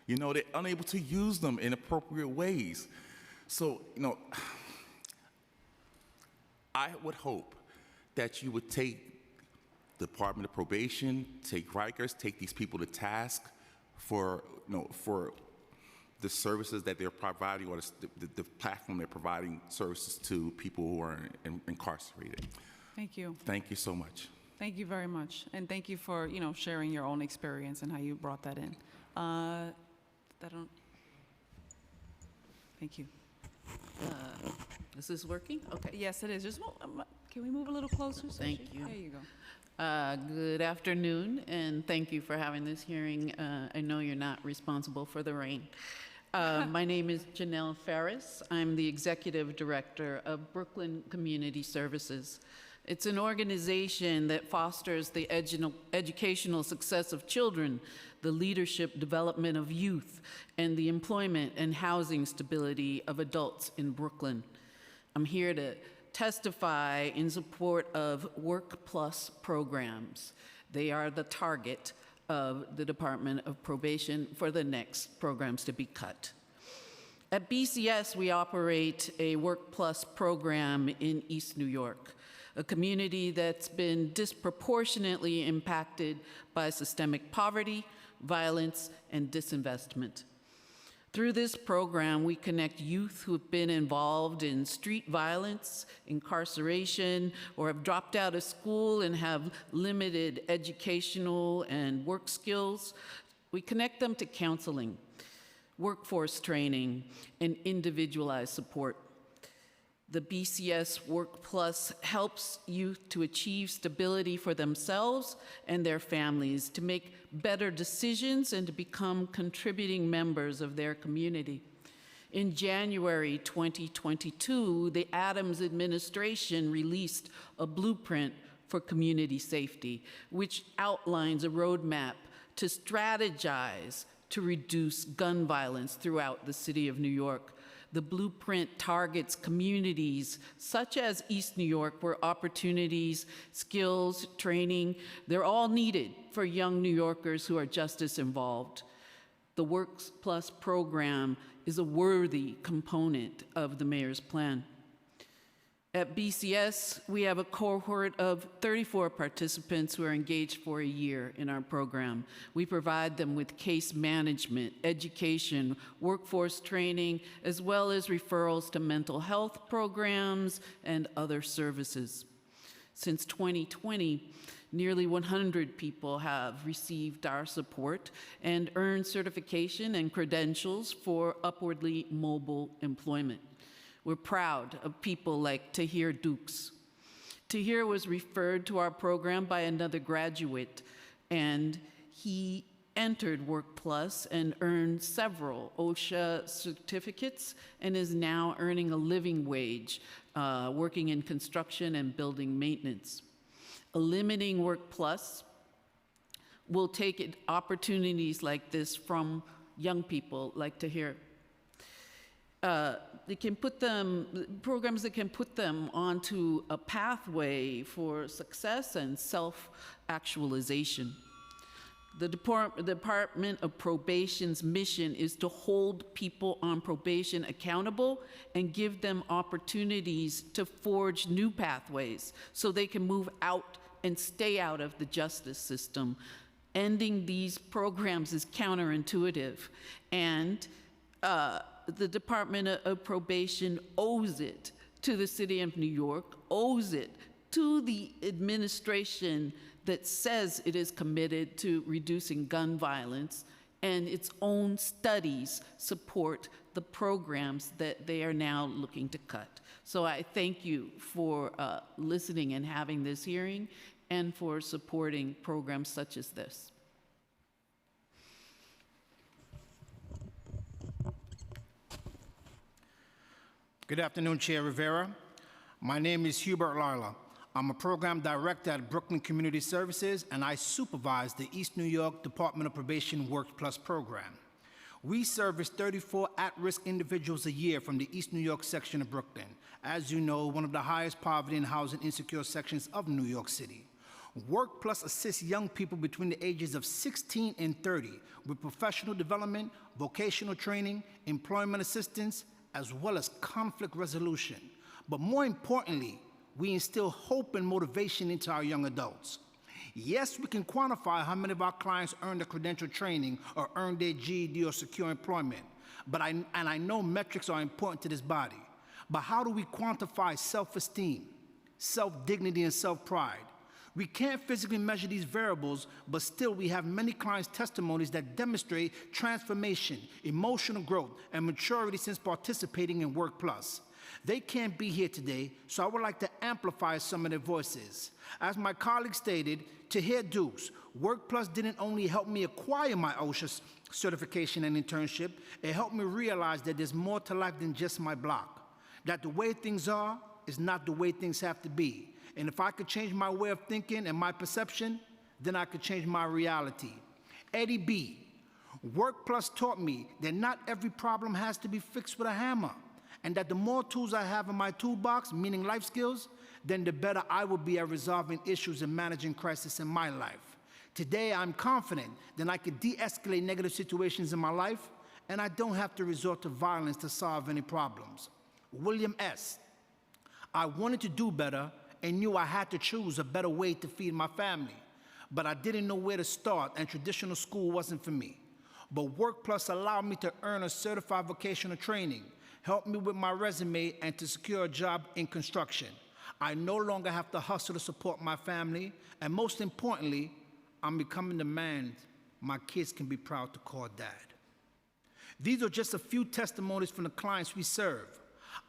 They're unable to use them in appropriate ways. So, I would hope that you would take the Department of Probation, take Rikers, take these people to task for the services that they're providing, or the platform they're providing services to people who are incarcerated. Thank you. Thank you so much. Thank you very much. And thank you for, sharing your own experience and how you brought that in. Thank you. Is this working? Okay. Yes, it is. Just can we move a little closer? Thank you. There you go. Good afternoon, and thank you for having this hearing. I know you're not responsible for the rain. My name is Janelle Ferris. I'm the Executive Director of Brooklyn Community Services. It's an organization that fosters the educational success of children, the leadership development of youth, and the employment and housing stability of adults in Brooklyn. I'm here to testify in support of Work Plus programs. They are the target of the Department of Probation for the next programs to be cut. At BCS, we operate a Work Plus program in East New York, a community that's been disproportionately impacted by systemic poverty, violence, and disinvestment. Through this program, we connect youth who've been involved in street violence, incarceration, or have dropped out of school and have limited educational and work skills. We connect them to counseling, workforce training, and individualized support. The BCS Work Plus helps youth to achieve stability for themselves and their families, to make better decisions and to become contributing members of their community. In January 2022, the Adams administration released a blueprint for community safety, which outlines a roadmap to strategize to reduce gun violence throughout the city of New York. The blueprint targets communities such as East New York, where opportunities, skills, training, they're all needed for young New Yorkers who are justice involved. The Works Plus program is a worthy component of the mayor's plan. At BCS, we have a cohort of 34 participants who are engaged for a year in our program. We provide them with case management, education, workforce training, as well as referrals to mental health programs and other services. Since 2020, nearly 100 people have received our support and earned certification and credentials for upwardly mobile employment. We're proud of people like Tahir Dukes. Tahir was referred to our program by another graduate, and he entered Work Plus and earned several OSHA certificates and is now earning a living wage, working in construction and building maintenance. Eliminating Work Plus will take opportunities like this from young people like Tahir. They can put them, programs that can put them onto a pathway for success and self-actualization. The Department of Probation's mission is to hold people on probation accountable and give them opportunities to forge new pathways so they can move out and stay out of the justice system. Ending these programs is counterintuitive, and the Department of Probation owes it to the city of New York, owes it to the administration that says it is committed to reducing gun violence, and its own studies support the programs that they are now looking to cut. So I thank you for listening and having this hearing, and for supporting programs such as this. Good afternoon, Chair Rivera. My name is Hubert Lila. I'm a program director at Brooklyn Community Services, and I supervise the East New York Department of Probation Work Plus program. We service 34 at-risk individuals a year from the East New York section of Brooklyn. As you know, one of the highest poverty and housing insecure sections of New York City. Work Plus assists young people between the ages of 16 and 30 with professional development, vocational training, employment assistance, as well as conflict resolution. But more importantly, we instill hope and motivation into our young adults. Yes, we can quantify how many of our clients earn the credential training or earn their GED or secure employment, but I know metrics are important to this body. But how do we quantify self-esteem, self-dignity, and self-pride? We can't physically measure these variables, but still we have many clients' testimonies that demonstrate transformation, emotional growth, and maturity since participating in Work Plus. They can't be here today, so I would like to amplify some of their voices. As my colleague stated, Tahir Dukes, Work Plus didn't only help me acquire my OSHA certification and internship, it helped me realize that there's more to life than just my block. That the way things are, is not the way things have to be. And if I could change my way of thinking and my perception, then I could change my reality. Eddie B. Work Plus taught me that not every problem has to be fixed with a hammer, and that the more tools I have in my toolbox, meaning life skills, then the better I will be at resolving issues and managing crisis in my life. Today, I'm confident that I can de-escalate negative situations in my life, and I don't have to resort to violence to solve any problems. William S. I wanted to do better and knew I had to choose a better way to feed my family, but I didn't know where to start, and traditional school wasn't for me. But Work Plus allowed me to earn a certified vocational training, helped me with my resume, and to secure a job in construction. I no longer have to hustle to support my family, and most importantly, I'm becoming the man my kids can be proud to call dad. These are just a few testimonies from the clients we serve.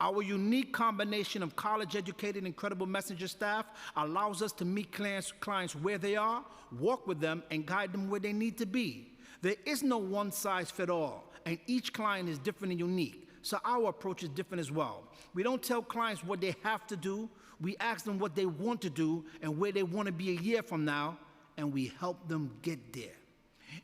Our unique combination of college-educated and credible messenger staff allows us to meet clients where they are, walk with them, and guide them where they need to be. There is no one-size-fits-all, and each client is different and unique, so our approach is different as well. We don't tell clients what they have to do, we ask them what they want to do and where they want to be a year from now, and we help them get there.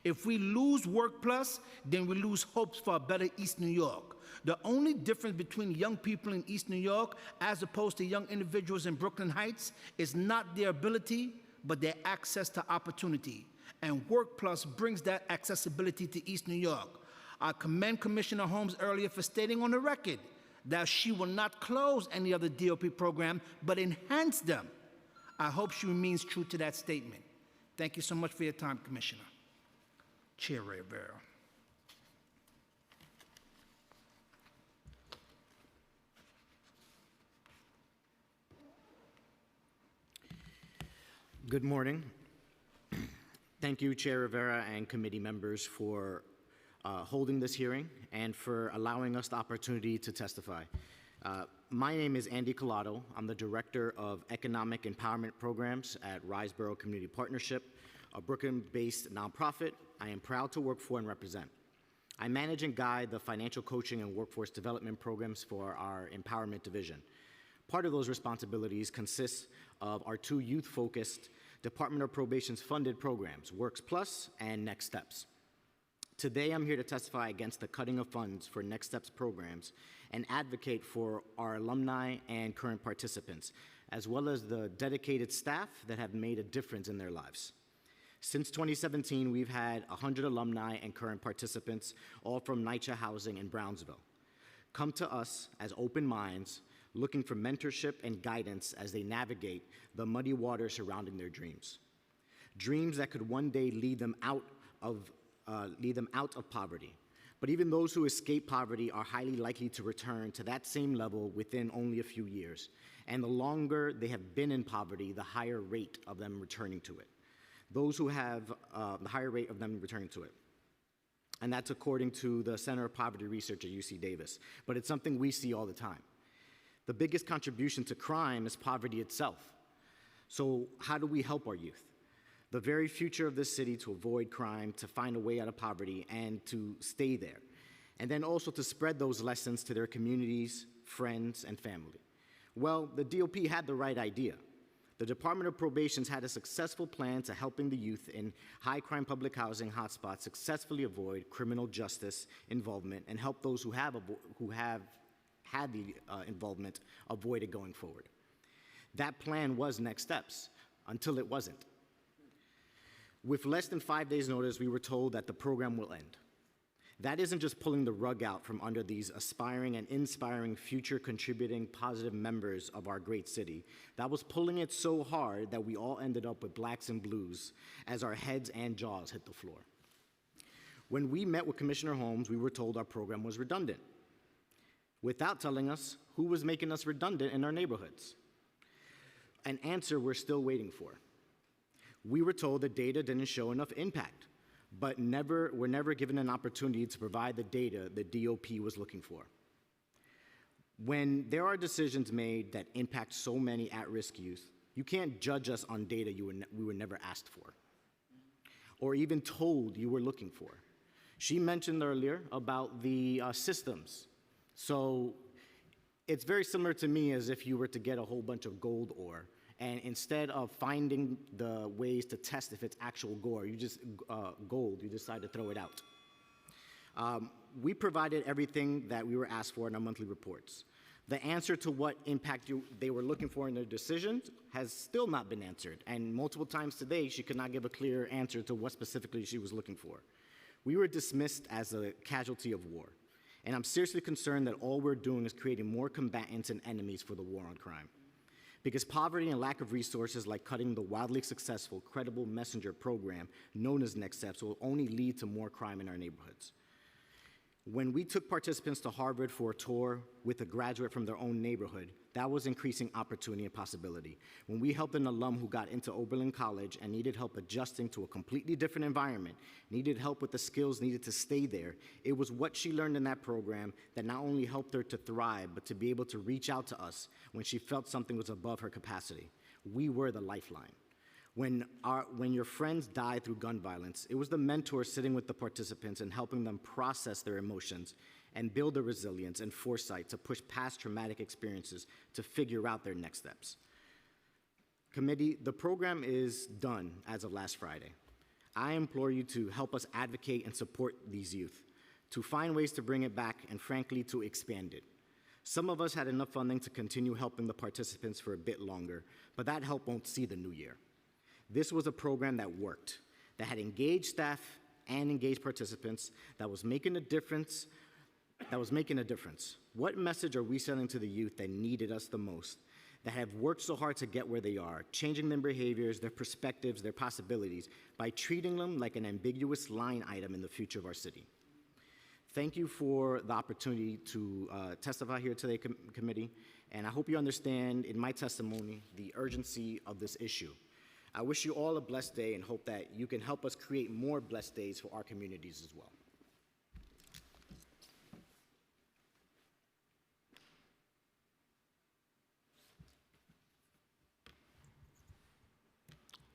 If we lose Work Plus, then we lose hopes for a better East New York. The only difference between young people in East New York as opposed to young individuals in Brooklyn Heights is not their ability, but their access to opportunity. And Work Plus brings that accessibility to East New York. I commend Commissioner Holmes earlier for stating on the record that she will not close any other DOP program, but enhance them. I hope she remains true to that statement. Thank you so much for your time, Commissioner. Chair Rivera. Good morning. Thank you, Chair Rivera and committee members, for holding this hearing and for allowing us the opportunity to testify. My name is Andy Collado. I'm the Director of Economic Empowerment Programs at Riseboro Community Partnership, a Brooklyn-based nonprofit I am proud to work for and represent. I manage and guide the financial coaching and workforce development programs for our empowerment division. Part of those responsibilities consists of our two youth-focused Department of Probation's funded programs, Works Plus and Next Steps. Today, I'm here to testify against the cutting of funds for Next Steps programs and advocate for our alumni and current participants, as well as the dedicated staff that have made a difference in their lives. Since 2017, we've had 100 alumni and current participants, all from NYCHA Housing in Brownsville, come to us as open minds, looking for mentorship and guidance as they navigate the muddy water surrounding their dreams. Dreams that could one day lead them out of poverty. But even those who escape poverty are highly likely to return to that same level within only a few years. And the longer they have been in poverty, the higher rate of them returning to it. Those who have the higher rate of them returning to it. And that's according to the Center of Poverty Research at UC Davis. But it's something we see all the time. The biggest contribution to crime is poverty itself. So how do we help our youth? The very future of this city to avoid crime, to find a way out of poverty, and to stay there. And then also to spread those lessons to their communities, friends, and family. Well, the DOP had the right idea. The Department of Probation's had a successful plan to helping the youth in high-crime public housing hotspots successfully avoid criminal justice involvement and help those who have had the involvement avoid it going forward. That plan was Next Steps, until it wasn't. With less than 5 days' notice, we were told that the program will end. That isn't just pulling the rug out from under these aspiring and inspiring future contributing positive members of our great city. That was pulling it so hard that we all ended up with blacks and blues as our heads and jaws hit the floor. When we met with Commissioner Holmes, we were told our program was redundant, without telling us who was making us redundant in our neighborhoods. An answer we're still waiting for. We were told the data didn't show enough impact, but we're never given an opportunity to provide the data the DOP was looking for. When there are decisions made that impact so many at-risk youth, you can't judge us on data we were never asked for, or even told you were looking for. She mentioned earlier about the systems. So It's very similar to me as if you were to get a whole bunch of gold ore, and instead of finding the ways to test if it's actual gold, you decide to throw it out. We provided everything that we were asked for in our monthly reports. The answer to what impact they were looking for in their decisions has still not been answered, and multiple times today she could not give a clear answer to what specifically she was looking for. We were dismissed as a casualty of war, and I'm seriously concerned that all we're doing is creating more combatants and enemies for the war on crime. Because poverty and lack of resources, like cutting the wildly successful Credible Messenger program known as Next Steps, will only lead to more crime in our neighborhoods. When we took participants to Harvard for a tour with a graduate from their own neighborhood, that was increasing opportunity and possibility. When we helped an alum who got into Oberlin College and needed help adjusting to a completely different environment, needed help with the skills needed to stay there, it was what she learned in that program that not only helped her to thrive, but to be able to reach out to us when she felt something was above her capacity. We were the lifeline. When your friends died through gun violence, it was the mentor sitting with the participants and helping them process their emotions and build the resilience and foresight to push past traumatic experiences to figure out their next steps. Committee, the program is done as of last Friday. I implore you to help us advocate and support these youth, to find ways to bring it back, and frankly, to expand it. Some of us had enough funding to continue helping the participants for a bit longer, but that help won't see the new year. This was a program that worked, that had engaged staff and engaged participants, that was making a difference. What message are we sending to the youth that needed us the most, that have worked so hard to get where they are, changing their behaviors, their perspectives, their possibilities, by treating them like an ambiguous line item in the future of our city? Thank you for the opportunity to testify here today, committee, and I hope you understand in my testimony the urgency of this issue. I wish you all a blessed day and hope that you can help us create more blessed days for our communities as well.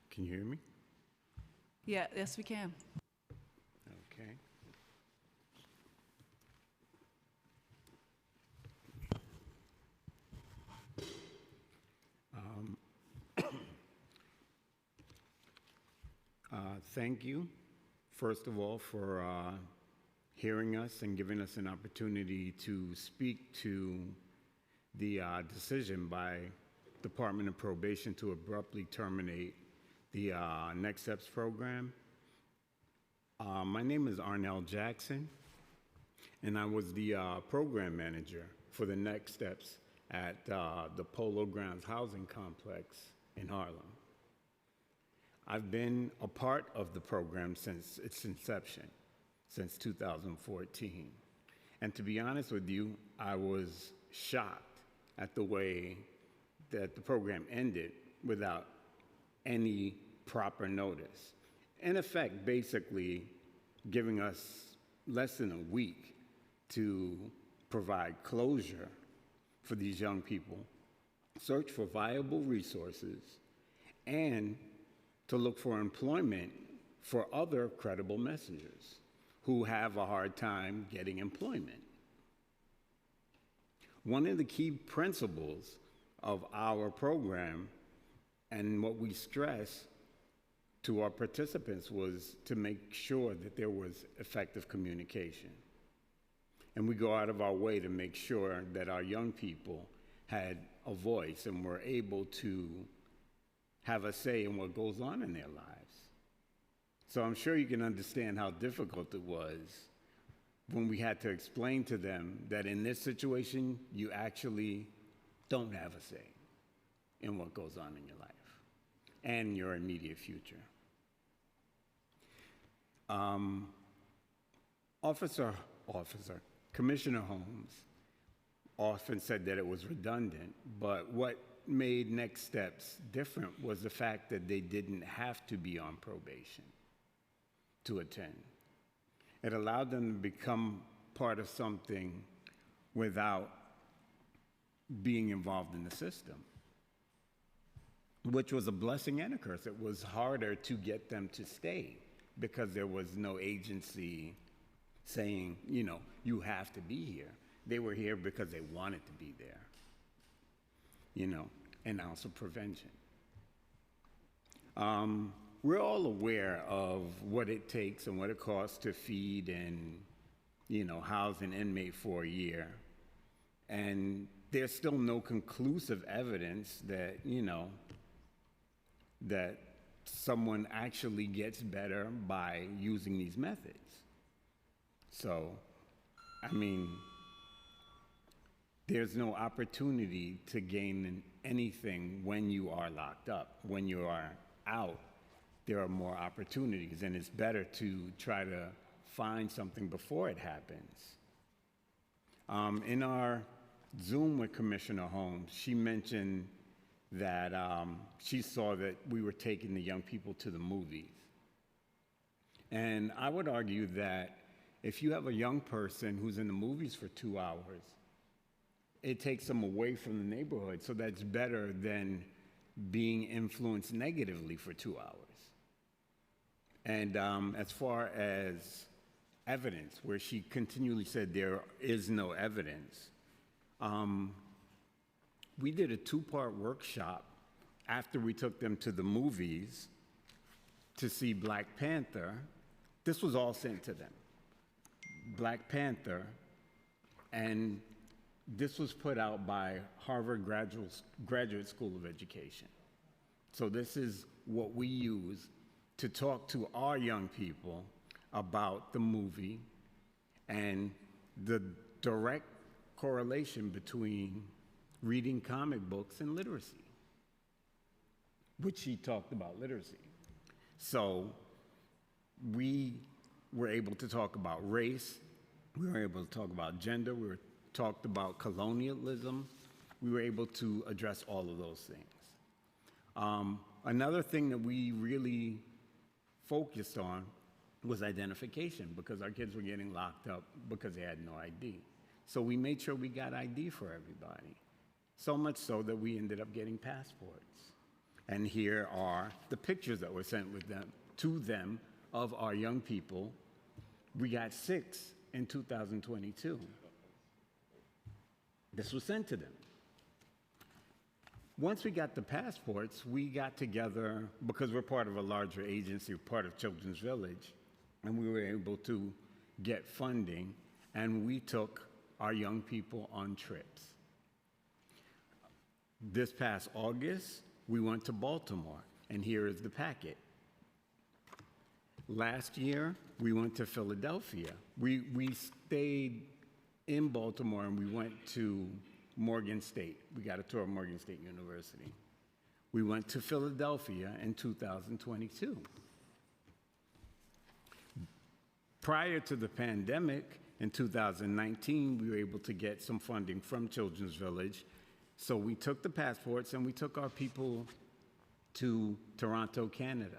Can you hear me? Yeah, yes, we can. Okay. Thank you, first of all, for hearing us and giving us an opportunity to speak to the decision by Department of Probation to abruptly terminate the Next Steps program. My name is Arnell Jackson, and I was the program manager for the Next Steps at the Polo Grounds Housing Complex in Harlem. I've been a part of the program since its inception, since 2014. And to be honest with you, I was shocked at the way that the program ended without any proper notice. In effect, basically giving us less than a week to provide closure for these young people, search for viable resources, and to look for employment for other credible messengers who have a hard time getting employment. One of the key principles of our program and what we stress to our participants was to make sure that there was effective communication. And we go out of our way to make sure that our young people had a voice and were able to have a say in what goes on in their lives. So I'm sure you can understand how difficult it was when we had to explain to them that in this situation, you actually don't have a say in what goes on in your life and your immediate future. Commissioner Holmes often said that it was redundant, but what made Next Steps different was the fact that they didn't have to be on probation to attend. It allowed them to become part of something without being involved in the system, which was a blessing and a curse. It was harder to get them to stay because there was no agency saying, you know, you have to be here. They were here because they wanted to be there, you know, an ounce of prevention. We're all aware of what it takes and what it costs to feed and, you know, house an inmate for a year. And there's still no conclusive evidence that, you know, that someone actually gets better by using these methods. So, I mean, there's no opportunity to gain anything when you are locked up. When you are out, there are more opportunities, and it's better to try to find something before it happens. In our Zoom with Commissioner Holmes, she mentioned that she saw that we were taking the young people to the movies. And I would argue that if you have a young person who's in the movies for 2 hours, it takes them away from the neighborhood. So that's better than being influenced negatively for 2 hours. And as far as evidence, where she continually said there is no evidence, we did a 2-part workshop after we took them to the movies to see Black Panther. This was all sent to them. Black Panther, and this was put out by Harvard Graduate School of Education. So this is what we use to talk to our young people about the movie and the direct correlation between reading comic books and literacy, which she talked about literacy. So we were able to talk about race, we were able to talk about gender, we talked about colonialism, we were able to address all of those things. Another thing that we really focused on was identification, because our kids were getting locked up because they had no ID. So we made sure we got ID for everybody. So much so that we ended up getting passports. And here are the pictures that were sent to them of our young people. We got 6 in 2022. This was sent to them. Once we got the passports, we got together, because we're part of a larger agency, part of Children's Village, and we were able to get funding, and we took our young people on trips. This past August, we went to Baltimore, and here is the packet. Last year, we went to Philadelphia. We stayed in Baltimore, and we went to Morgan State. We got a tour of Morgan State University. We went to Philadelphia in 2022. Prior to the pandemic, in 2019, we were able to get some funding from Children's Village. So we took the passports and we took our people to Toronto, Canada.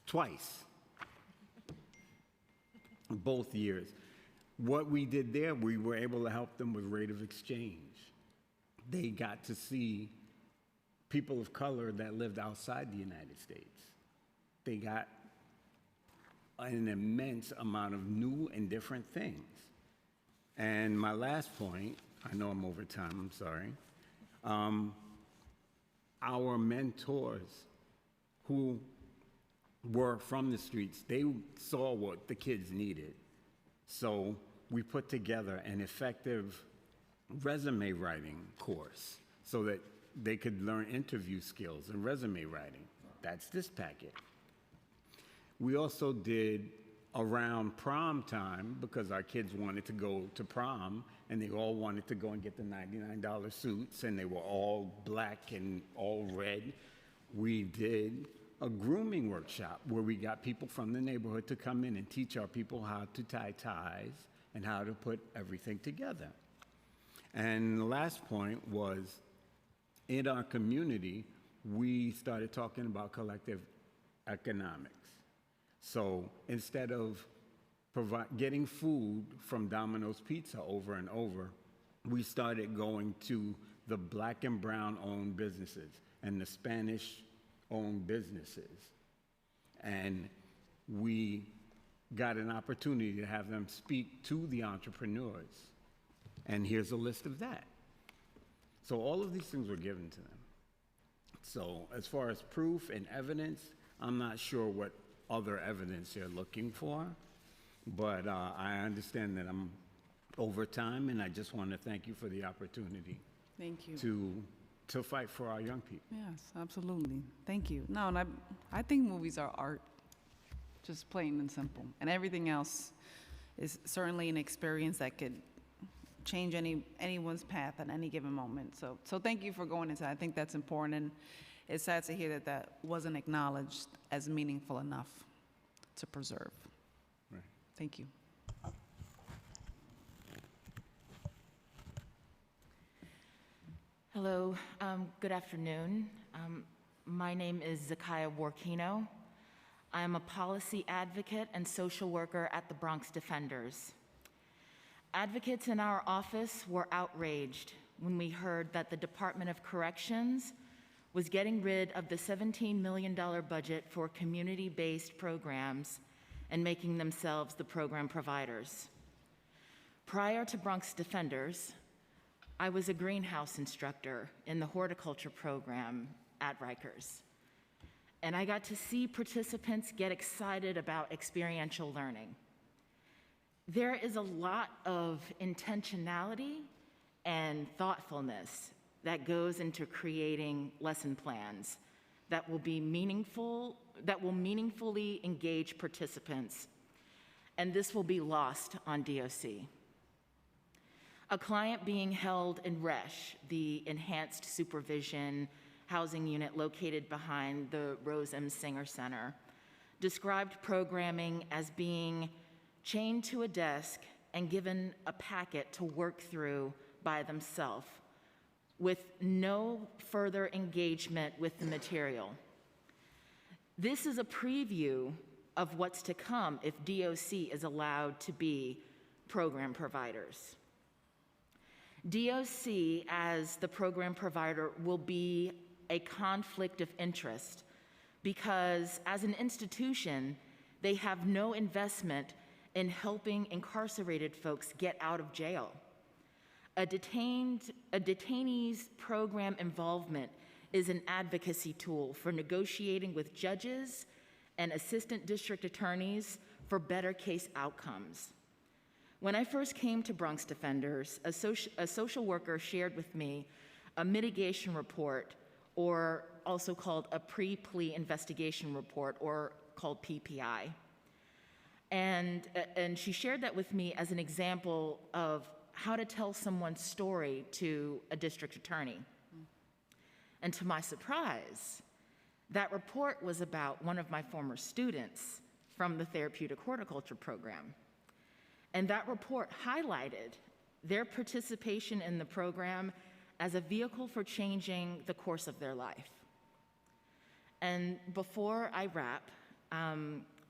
Twice. Both years. What we did there, we were able to help them with rate of exchange. They got to see people of color that lived outside the United States. They got an immense amount of new and different things. And my last point, I know I'm over time, I'm sorry. Our mentors who were from the streets, they saw what the kids needed. So we put together an effective resume writing course so that they could learn interview skills and resume writing. That's this packet. We also did around prom time, because our kids wanted to go to prom and they all wanted to go and get the $99 suits, and they were all black and all red. We did a grooming workshop where we got people from the neighborhood to come in and teach our people how to tie ties and how to put everything together. And the last point was, in our community, we started talking about collective economics. So instead of getting food from Domino's Pizza over and over, we started going to the black and brown owned businesses and the Spanish owned businesses. And we got an opportunity to have them speak to the entrepreneurs. And here's a list of that. So all of these things were given to them. So as far as proof and evidence, I'm not sure what other evidence they're looking for, but I understand that I'm over time, and I just want to thank you for the opportunity Thank you. to fight for our young people. Yes, absolutely. Thank you. No, and I think movies are art, just plain and simple. And everything else is certainly an experience that could change anyone's path at any given moment. So thank you for going into that. I think that's important, and it's sad to hear that that wasn't acknowledged as meaningful enough to preserve. Right. Thank you. Hello, good afternoon. My name is Zakiah Warkino. I am a policy advocate and social worker at the Bronx Defenders. Advocates in our office were outraged when we heard that the Department of Corrections was getting rid of the $17 million budget for community-based programs and making themselves the program providers. Prior to Bronx Defenders, I was a greenhouse instructor in the horticulture program at Rikers. And I got to see participants get excited about experiential learning. There is a lot of intentionality and thoughtfulness that goes into creating lesson plans that will be meaningful, that will meaningfully engage participants. And this will be lost on DOC. A client being held in RESH, the Enhanced Supervision Housing Unit located behind the Rose M. Singer Center, described programming as being chained to a desk and given a packet to work through by themselves with no further engagement with the material. This is a preview of what's to come if DOC is allowed to be program providers. DOC, as the program provider, will be a conflict of interest because, as an institution, they have no investment in helping incarcerated folks get out of jail. A detainee's program involvement is an advocacy tool for negotiating with judges and assistant district attorneys for better case outcomes. When I first came to Bronx Defenders, a social worker shared with me a mitigation report, or also called a pre-plea investigation report, or called PPI. And she shared that with me as an example of how to tell someone's story to a district attorney. And to my surprise, that report was about one of my former students from the therapeutic horticulture program. And that report highlighted their participation in the program as a vehicle for changing the course of their life. And before I wrap,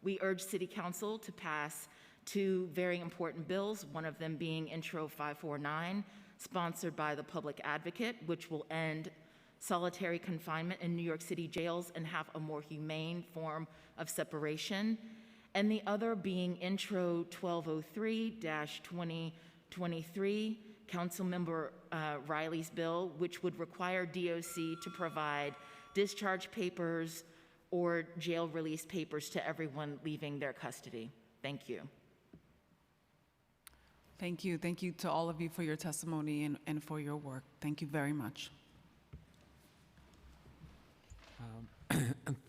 we urge City Council to pass two very important bills, one of them being Intro 549, sponsored by the Public Advocate, which will end solitary confinement in New York City jails and have a more humane form of separation, and the other being Intro 1203-2023, Councilmember Riley's bill, which would require DOC to provide discharge papers or jail release papers to everyone leaving their custody. Thank you. Thank you. Thank you to all of you for your testimony and for your work. Thank you very much.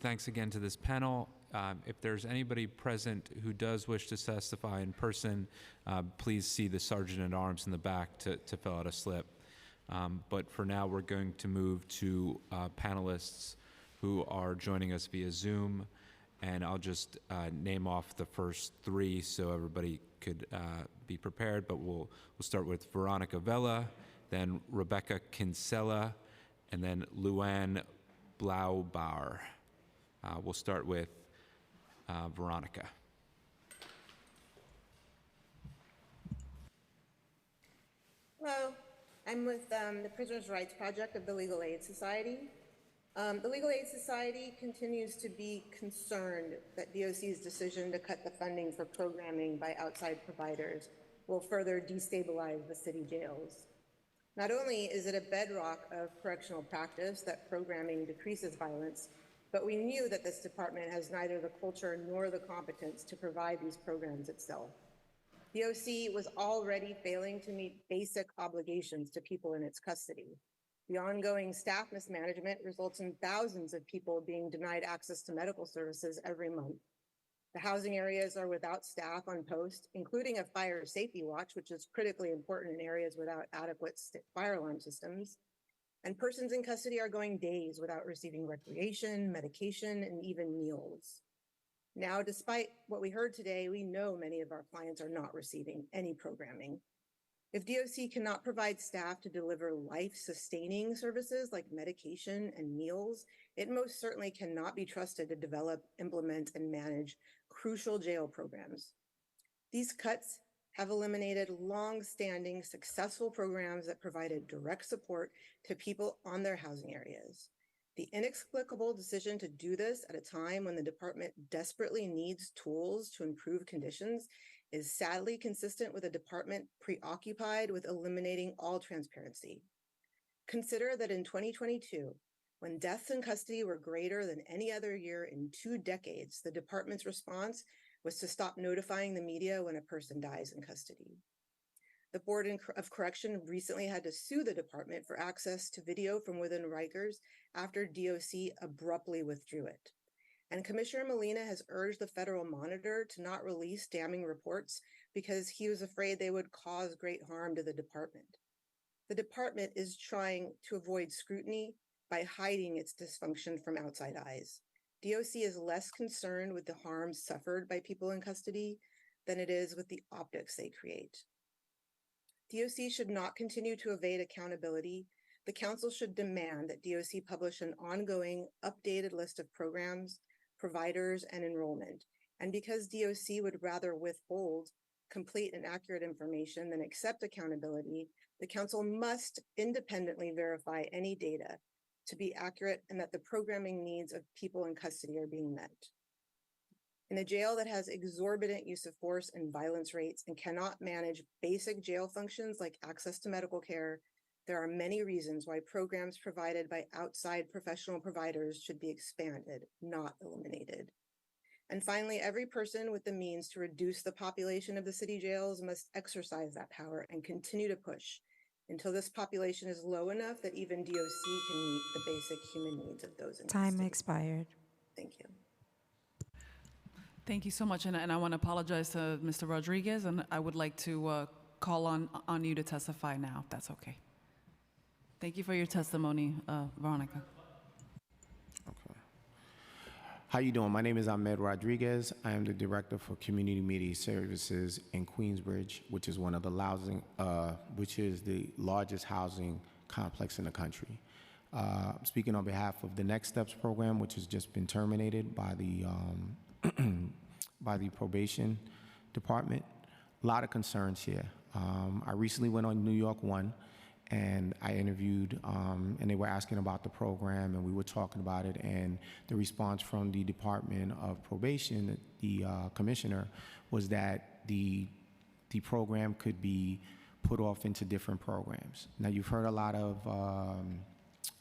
Thanks again to this panel. If there's anybody present who does wish to testify in person, please see the Sergeant-at-Arms in the back to fill out a slip. But for now, we're going to move to panelists who are joining us via Zoom. And I'll just name off the first three so everybody could be prepared. But we'll start with Veronica Vella, then Rebecca Kinsella, and then Luann Blaubauer. We'll start with Veronica. Hello, I'm with the Prisoners' Rights Project of the Legal Aid Society. The Legal Aid Society continues to be concerned that DOC's decision to cut the funding for programming by outside providers will further destabilize the city jails. Not only is it a bedrock of correctional practice that programming decreases violence, but we knew that this department has neither the culture nor the competence to provide these programs itself. DOC was already failing to meet basic obligations to people in its custody. The ongoing staff mismanagement results in thousands of people being denied access to medical services every month. The housing areas are without staff on post, including a fire safety watch, which is critically important in areas without adequate fire alarm systems. And persons in custody are going days without receiving recreation, medication, and even meals. Now, despite what we heard today, we know many of our clients are not receiving any programming. If DOC cannot provide staff to deliver life-sustaining services like medication and meals, it most certainly cannot be trusted to develop, implement, and manage crucial jail programs. These cuts have eliminated long-standing successful programs that provided direct support to people on their housing areas. The inexplicable decision to do this at a time when the department desperately needs tools to improve conditions is sadly consistent with a department preoccupied with eliminating all transparency. Consider that in 2022, when deaths in custody were greater than any other year in 2 decades, the department's response was to stop notifying the media when a person dies in custody. The Board of Correction recently had to sue the department for access to video from within Rikers after DOC abruptly withdrew it. And Commissioner Molina has urged the federal monitor to not release damning reports because he was afraid they would cause great harm to the department. The department is trying to avoid scrutiny by hiding its dysfunction from outside eyes. DOC is less concerned with the harms suffered by people in custody than it is with the optics they create. DOC should not continue to evade accountability. The Council should demand that DOC publish an ongoing, updated list of programs, providers, and enrollment. And because DOC would rather withhold complete and accurate information than accept accountability, the Council must independently verify any data to be accurate and that the programming needs of people in custody are being met. In a jail that has exorbitant use of force and violence rates and cannot manage basic jail functions like access to medical care, there are many reasons why programs provided by outside professional providers should be expanded, not eliminated. And finally, every person with the means to reduce the population of the city jails must exercise that power and continue to push until this population is low enough that even DOC can meet the basic human needs of those in Time custody. expired. Thank you. Thank you so much, and I want to apologize to Mr. Rodriguez, and I would like to call on you to testify now, if that's okay. Thank you for your testimony, Veronica. Okay. How you doing? My name is Ahmed Rodriguez. I am the Director for Community Media Services in Queensbridge, which is one of the largest housing complex in the country. Speaking on behalf of the Next Steps program, which has just been terminated by the by the probation department. A lot of concerns here. I recently went on New York One, and I interviewed, and they were asking about the program, and we were talking about it, and the response from the Department of Probation, the commissioner, was that the program could be put off into different programs. Now, you've heard a lot of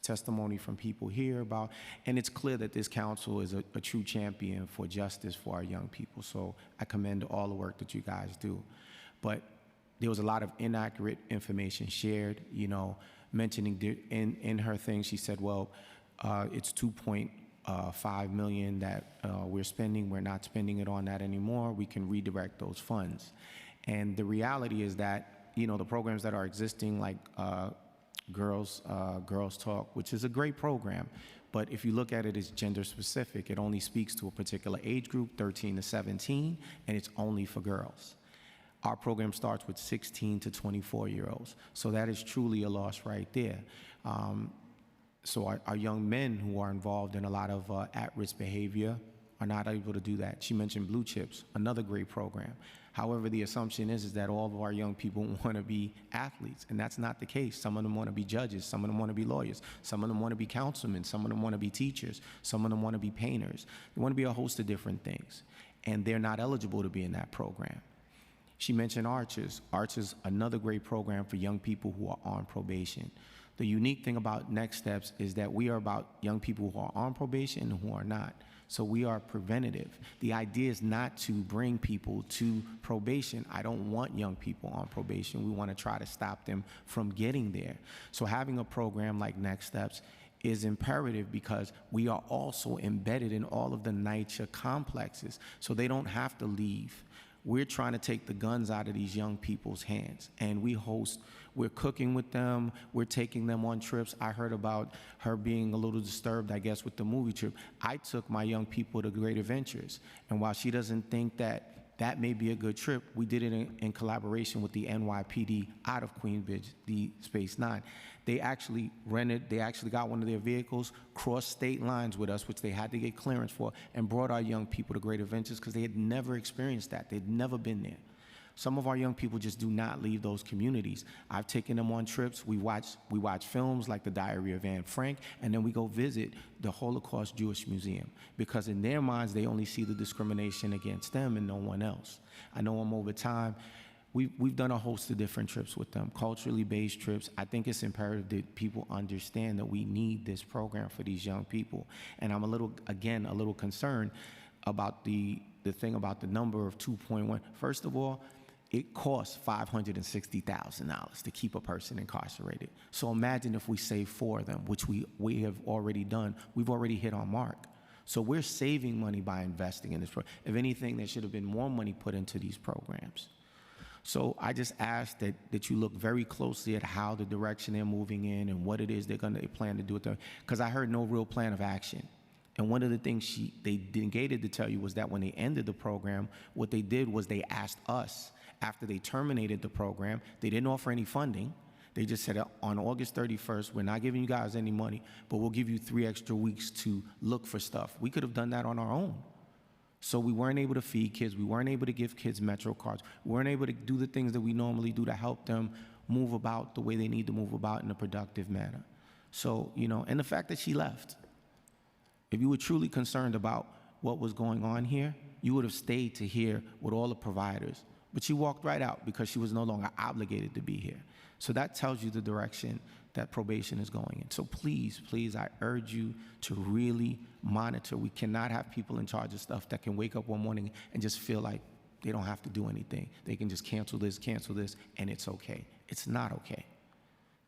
testimony from people here about, and it's clear that this council is a true champion for justice for our young people, so I commend all the work that you guys do. But there was a lot of inaccurate information shared, you know, mentioning in her thing, she said, well, it's 2.5 million that we're spending, we're not spending it on that anymore, we can redirect those funds. And the reality is that, you know, the programs that are existing, like Girls Talk, which is a great program, but if you look at it as gender specific, it only speaks to a particular age group, 13 to 17, and it's only for girls. Our program starts with 16 to 24-year-olds, so that is truly a loss right there. So our young men who are involved in a lot of at-risk behavior, are not able to do that. She mentioned Blue Chips, another great program. However, the assumption is that all of our young people want to be athletes, and that's not the case. Some of them want to be judges, some of them want to be lawyers, some of them want to be councilmen, some of them want to be teachers, some of them want to be painters. They want to be a host of different things, and they're not eligible to be in that program. She mentioned Archers. Archers, another great program for young people who are on probation. The unique thing about Next Steps is that we are about young people who are on probation and who are not. So we are preventative. The idea is not to bring people to probation. I don't want young people on probation. We want to try to stop them from getting there. So having a program like Next Steps is imperative because we are also embedded in all of the NYCHA complexes, so they don't have to leave. We're trying to take the guns out of these young people's hands, and we're cooking with them, we're taking them on trips. I heard about her being a little disturbed, I guess, with the movie trip. I took my young people to Great Adventures, and while she doesn't think that may be a good trip, we did it in collaboration with the NYPD out of Queensbridge, the Space 9. They actually got one of their vehicles, crossed state lines with us, which they had to get clearance for, and brought our young people to Great Adventures because they had never experienced that. They'd never been there. Some of our young people just do not leave those communities. I've taken them on trips. We watch films like The Diary of Anne Frank, and then we go visit the Holocaust Jewish Museum because in their minds, they only see the discrimination against them and no one else. I know them over time. We've done a host of different trips with them, culturally based trips. I think it's imperative that people understand that we need this program for these young people. And I'm a little concerned about the thing about the number of 2.1. First of all, it costs $560,000 to keep a person incarcerated. So imagine if we save 4 of them, which we have already done. We've already hit our mark. So we're saving money by investing in this program. If anything, there should have been more money put into these programs. So I just ask that you look very closely at how the direction they're moving in and what it is they plan to do with them. Because I heard no real plan of action. And one of the things they negated to tell you was that when they ended the program, what they did was they asked us, after they terminated the program, they didn't offer any funding. They just said on August 31st, we're not giving you guys any money, but we'll give you 3 extra weeks to look for stuff. We could have done that on our own. So we weren't able to feed kids. We weren't able to give kids Metro cards. We weren't able to do the things that we normally do to help them move about the way they need to move about in a productive manner. So, and the fact that she left. If you were truly concerned about what was going on here, you would have stayed to hear with all the providers. But she walked right out because she was no longer obligated to be here. So that tells you the direction that probation is going in. So please, I urge you to really monitor. We cannot have people in charge of stuff that can wake up one morning and just feel like they don't have to do anything. They can just cancel this, and it's okay. It's not okay.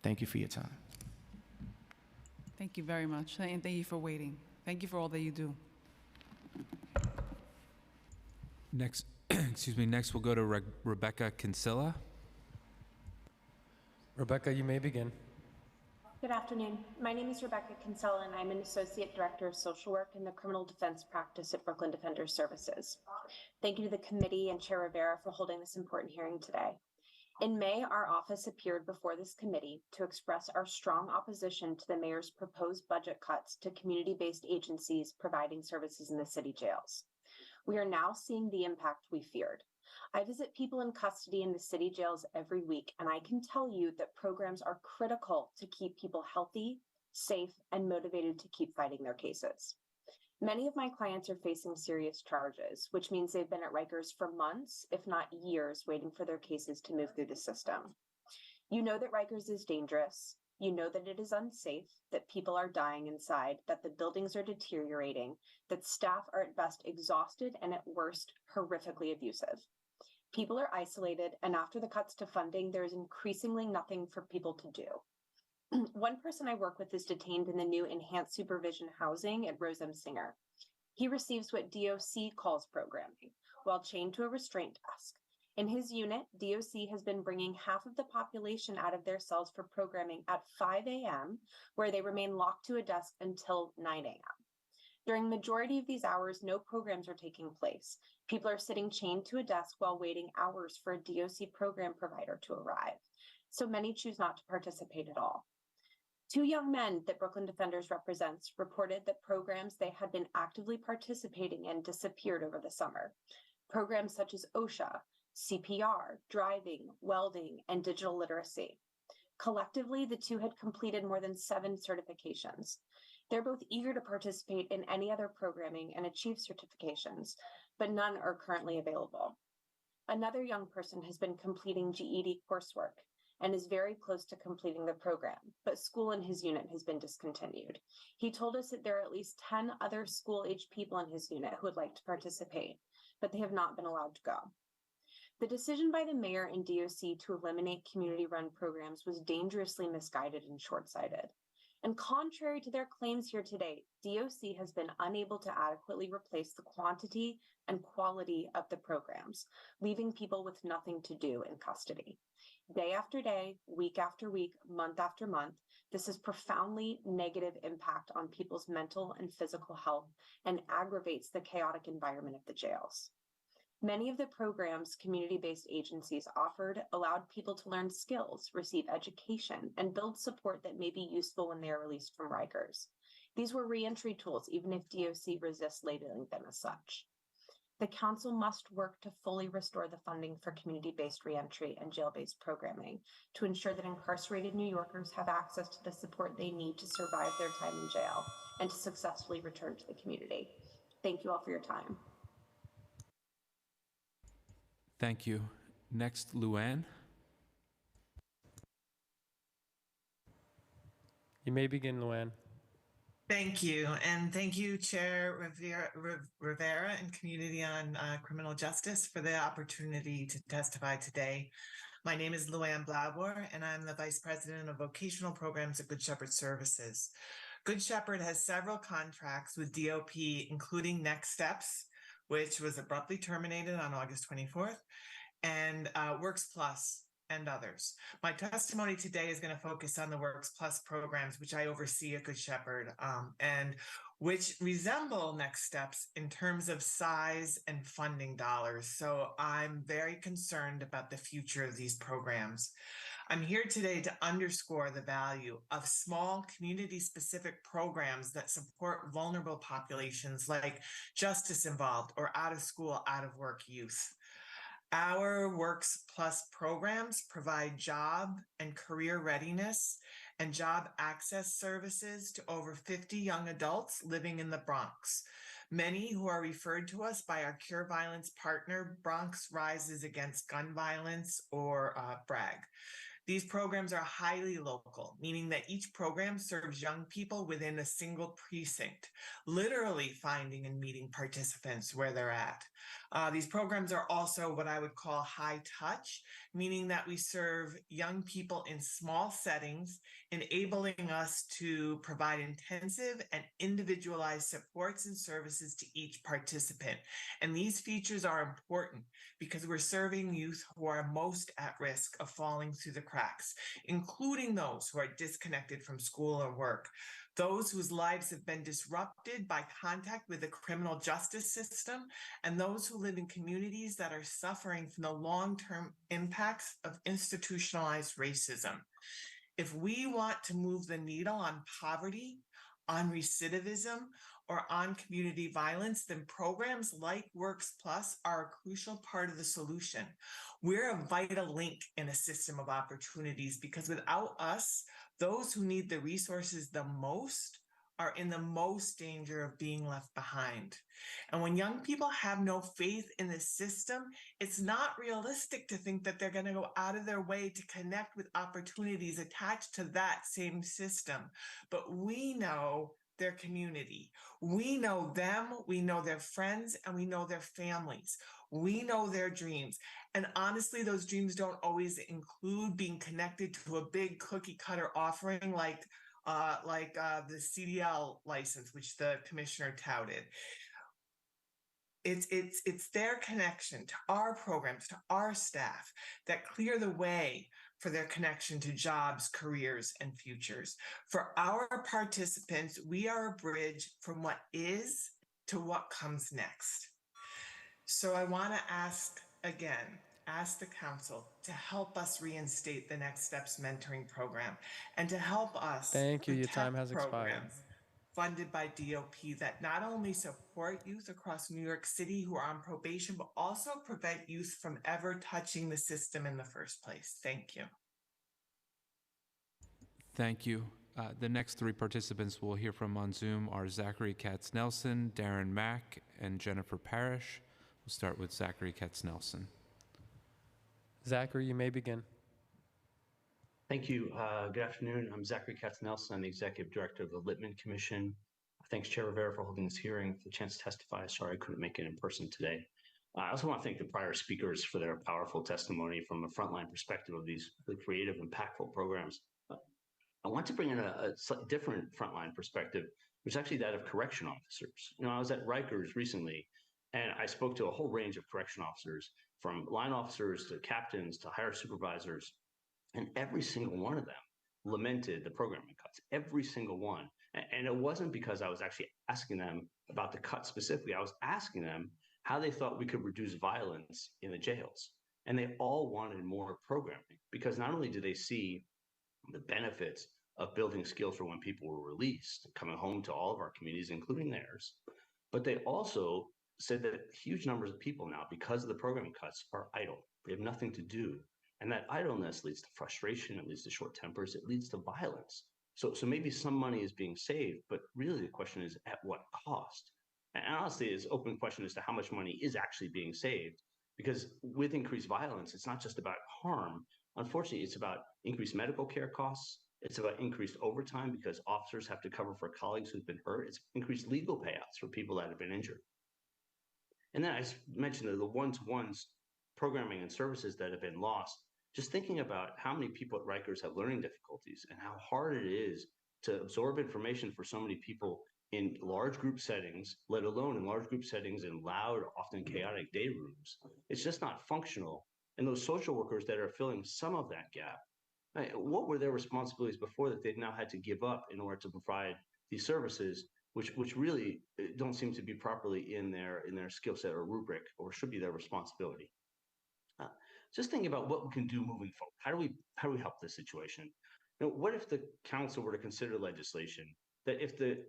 Thank you for your time. Thank you very much, and thank you for waiting. Thank you for all that you do. Next, next we'll go to Rebecca Kinsella. Rebecca, you may begin. Good afternoon. My name is Rebecca Kinsella, and I'm an Associate Director of Social Work in the Criminal Defense Practice at Brooklyn Defender Services. Thank you to the committee and Chair Rivera for holding this important hearing today. In May, our office appeared before this committee to express our strong opposition to the mayor's proposed budget cuts to community-based agencies providing services in the city jails. We are now seeing the impact we feared. I visit people in custody in the city jails every week, and I can tell you that programs are critical to keep people healthy, safe, and motivated to keep fighting their cases. Many of my clients are facing serious charges, which means they've been at Rikers for months, if not years, waiting for their cases to move through the system. You know that Rikers is dangerous. You know that it is unsafe, that people are dying inside, that the buildings are deteriorating, that staff are at best exhausted and at worst horrifically abusive. People are isolated, and after the cuts to funding, there is increasingly nothing for people to do. One person I work with is detained in the new enhanced supervision housing at Rose M. Singer. He receives what DOC calls programming, while chained to a restraint desk. In his unit, DOC has been bringing half of the population out of their cells for programming at 5 a.m., where they remain locked to a desk until 9 a.m. During the majority of these hours, no programs are taking place. People are sitting chained to a desk while waiting hours for a DOC program provider to arrive. So many choose not to participate at all. Two young men that Brooklyn Defenders represents reported that programs they had been actively participating in disappeared over the summer. Programs such as OSHA, CPR, driving, welding, and digital literacy. Collectively, the two had completed more than 7 certifications. They're both eager to participate in any other programming and achieve certifications, but none are currently available. Another young person has been completing GED coursework and is very close to completing the program, but school in his unit has been discontinued. He told us that there are at least 10 other school-aged people in his unit who would like to participate, but they have not been allowed to go. The decision by the mayor and DOC to eliminate community-run programs was dangerously misguided and short-sighted. And contrary to their claims here today, DOC has been unable to adequately replace the quantity and quality of the programs, leaving people with nothing to do in custody. Day after day, week after week, month after month, this has profoundly negative impact on people's mental and physical health and aggravates the chaotic environment of the jails. Many of the programs community-based agencies offered allowed people to learn skills, receive education, and build support that may be useful when they are released from Rikers. These were reentry tools, even if DOC resists labeling them as such. The council must work to fully restore the funding for community-based reentry and jail-based programming to ensure that incarcerated New Yorkers have access to the support they need to survive their time in jail and to successfully return to the community. Thank you all for your time. Thank you. Next, Luann. You may begin, Luann. Thank you. And thank you, Chair Rivera and Community on Criminal Justice for the opportunity to testify today. My name is Luann Blauer, and I'm the Vice President of Vocational Programs at Good Shepherd Services. Good Shepherd has several contracts with DOP, including Next Steps, which was abruptly terminated on August 24th, and Works Plus and others. My testimony today is going to focus on the Works Plus programs, which I oversee at Good Shepherd, and which resemble Next Steps in terms of size and funding dollars. So I'm very concerned about the future of these programs. I'm here today to underscore the value of small community-specific programs that support vulnerable populations like justice involved or out of school, out of work youth. Our Works Plus programs provide job and career readiness and job access services to over 50 young adults living in the Bronx, many who are referred to us by our Cure Violence partner, Bronx Rises Against Gun Violence, or BRAG. These programs are highly local, meaning that each program serves young people within a single precinct, literally finding and meeting participants where they're at. These programs are also what I would call high touch, meaning that we serve young people in small settings, enabling us to provide intensive and individualized supports and services to each participant. And these features are important because we're serving youth who are most at risk of falling through the cracks, including those who are disconnected from school or work, those whose lives have been disrupted by contact with the criminal justice system, and those who live in communities that are suffering from the long-term impacts of institutionalized racism. If we want to move the needle on poverty, on recidivism, or on community violence, then programs like Works Plus are a crucial part of the solution. We're a vital link in a system of opportunities because without us, those who need the resources the most are in the most danger of being left behind. And when young people have no faith in the system, it's not realistic to think that they're going to go out of their way to connect with opportunities attached to that same system. But we know their community. We know them, we know their friends, and we know their families. We know their dreams. And honestly, those dreams don't always include being connected to a big cookie cutter offering like the CDL license, which the commissioner touted. It's their connection to our programs, to our staff, that clear the way for their connection to jobs, careers, and futures. For our participants, we are a bridge from what is to what comes next. So I want to ask again, ask the council to help us reinstate the Next Steps mentoring program and to help us Thank you. Your time protect has expired. programs funded by DOP that not only support youth across New York City who are on probation, but also prevent youth from ever touching the system in the first place. Thank you. Thank you. The next three participants we'll hear from on Zoom are Zachary Katz-Nelson, Darren Mack, and Jennifer Parrish. We'll start with Zachary Katz-Nelson. Zachary, you may begin. Thank you. Good afternoon. I'm Zachary Katz-Nelson. I'm the Executive Director of the Littman Commission. Thanks, Chair Rivera, for holding this hearing, for the chance to testify. Sorry I couldn't make it in person today. I also want to thank the prior speakers for their powerful testimony from a frontline perspective of these really creative, impactful programs. I want to bring in a slightly different frontline perspective, which is actually that of correction officers. I was at Rikers recently, and I spoke to a whole range of correction officers, from line officers to captains to higher supervisors, and every single one of them lamented the programming cuts, every single one. And it wasn't because I was actually asking them about the cut specifically. I was asking them how they thought we could reduce violence in the jails. And they all wanted more programming, because not only do they see the benefits of building skills for when people were released, coming home to all of our communities, including theirs, but they also said that huge numbers of people now, because of the programming cuts, are idle. They have nothing to do. And that idleness leads to frustration, it leads to short tempers, it leads to violence. So maybe some money is being saved, but really the question is at what cost? And honestly, it's an open question as to how much money is actually being saved, because with increased violence, it's not just about harm. Unfortunately, it's about increased medical care costs. It's about increased overtime because officers have to cover for colleagues who've been hurt. It's increased legal payouts for people that have been injured. And then I mentioned the one-to-ones programming and services that have been lost. Just thinking about how many people at Rikers have learning difficulties and how hard it is to absorb information for so many people in large group settings, let alone in large group settings in loud, often chaotic day rooms. It's just not functional. And those social workers that are filling some of that gap, what were their responsibilities before that they've now had to give up in order to provide these services, which really don't seem to be properly in their skill set or rubric, or should be their responsibility. Just thinking about what we can do moving forward. How do we help this situation? What if the council were to consider legislation that if the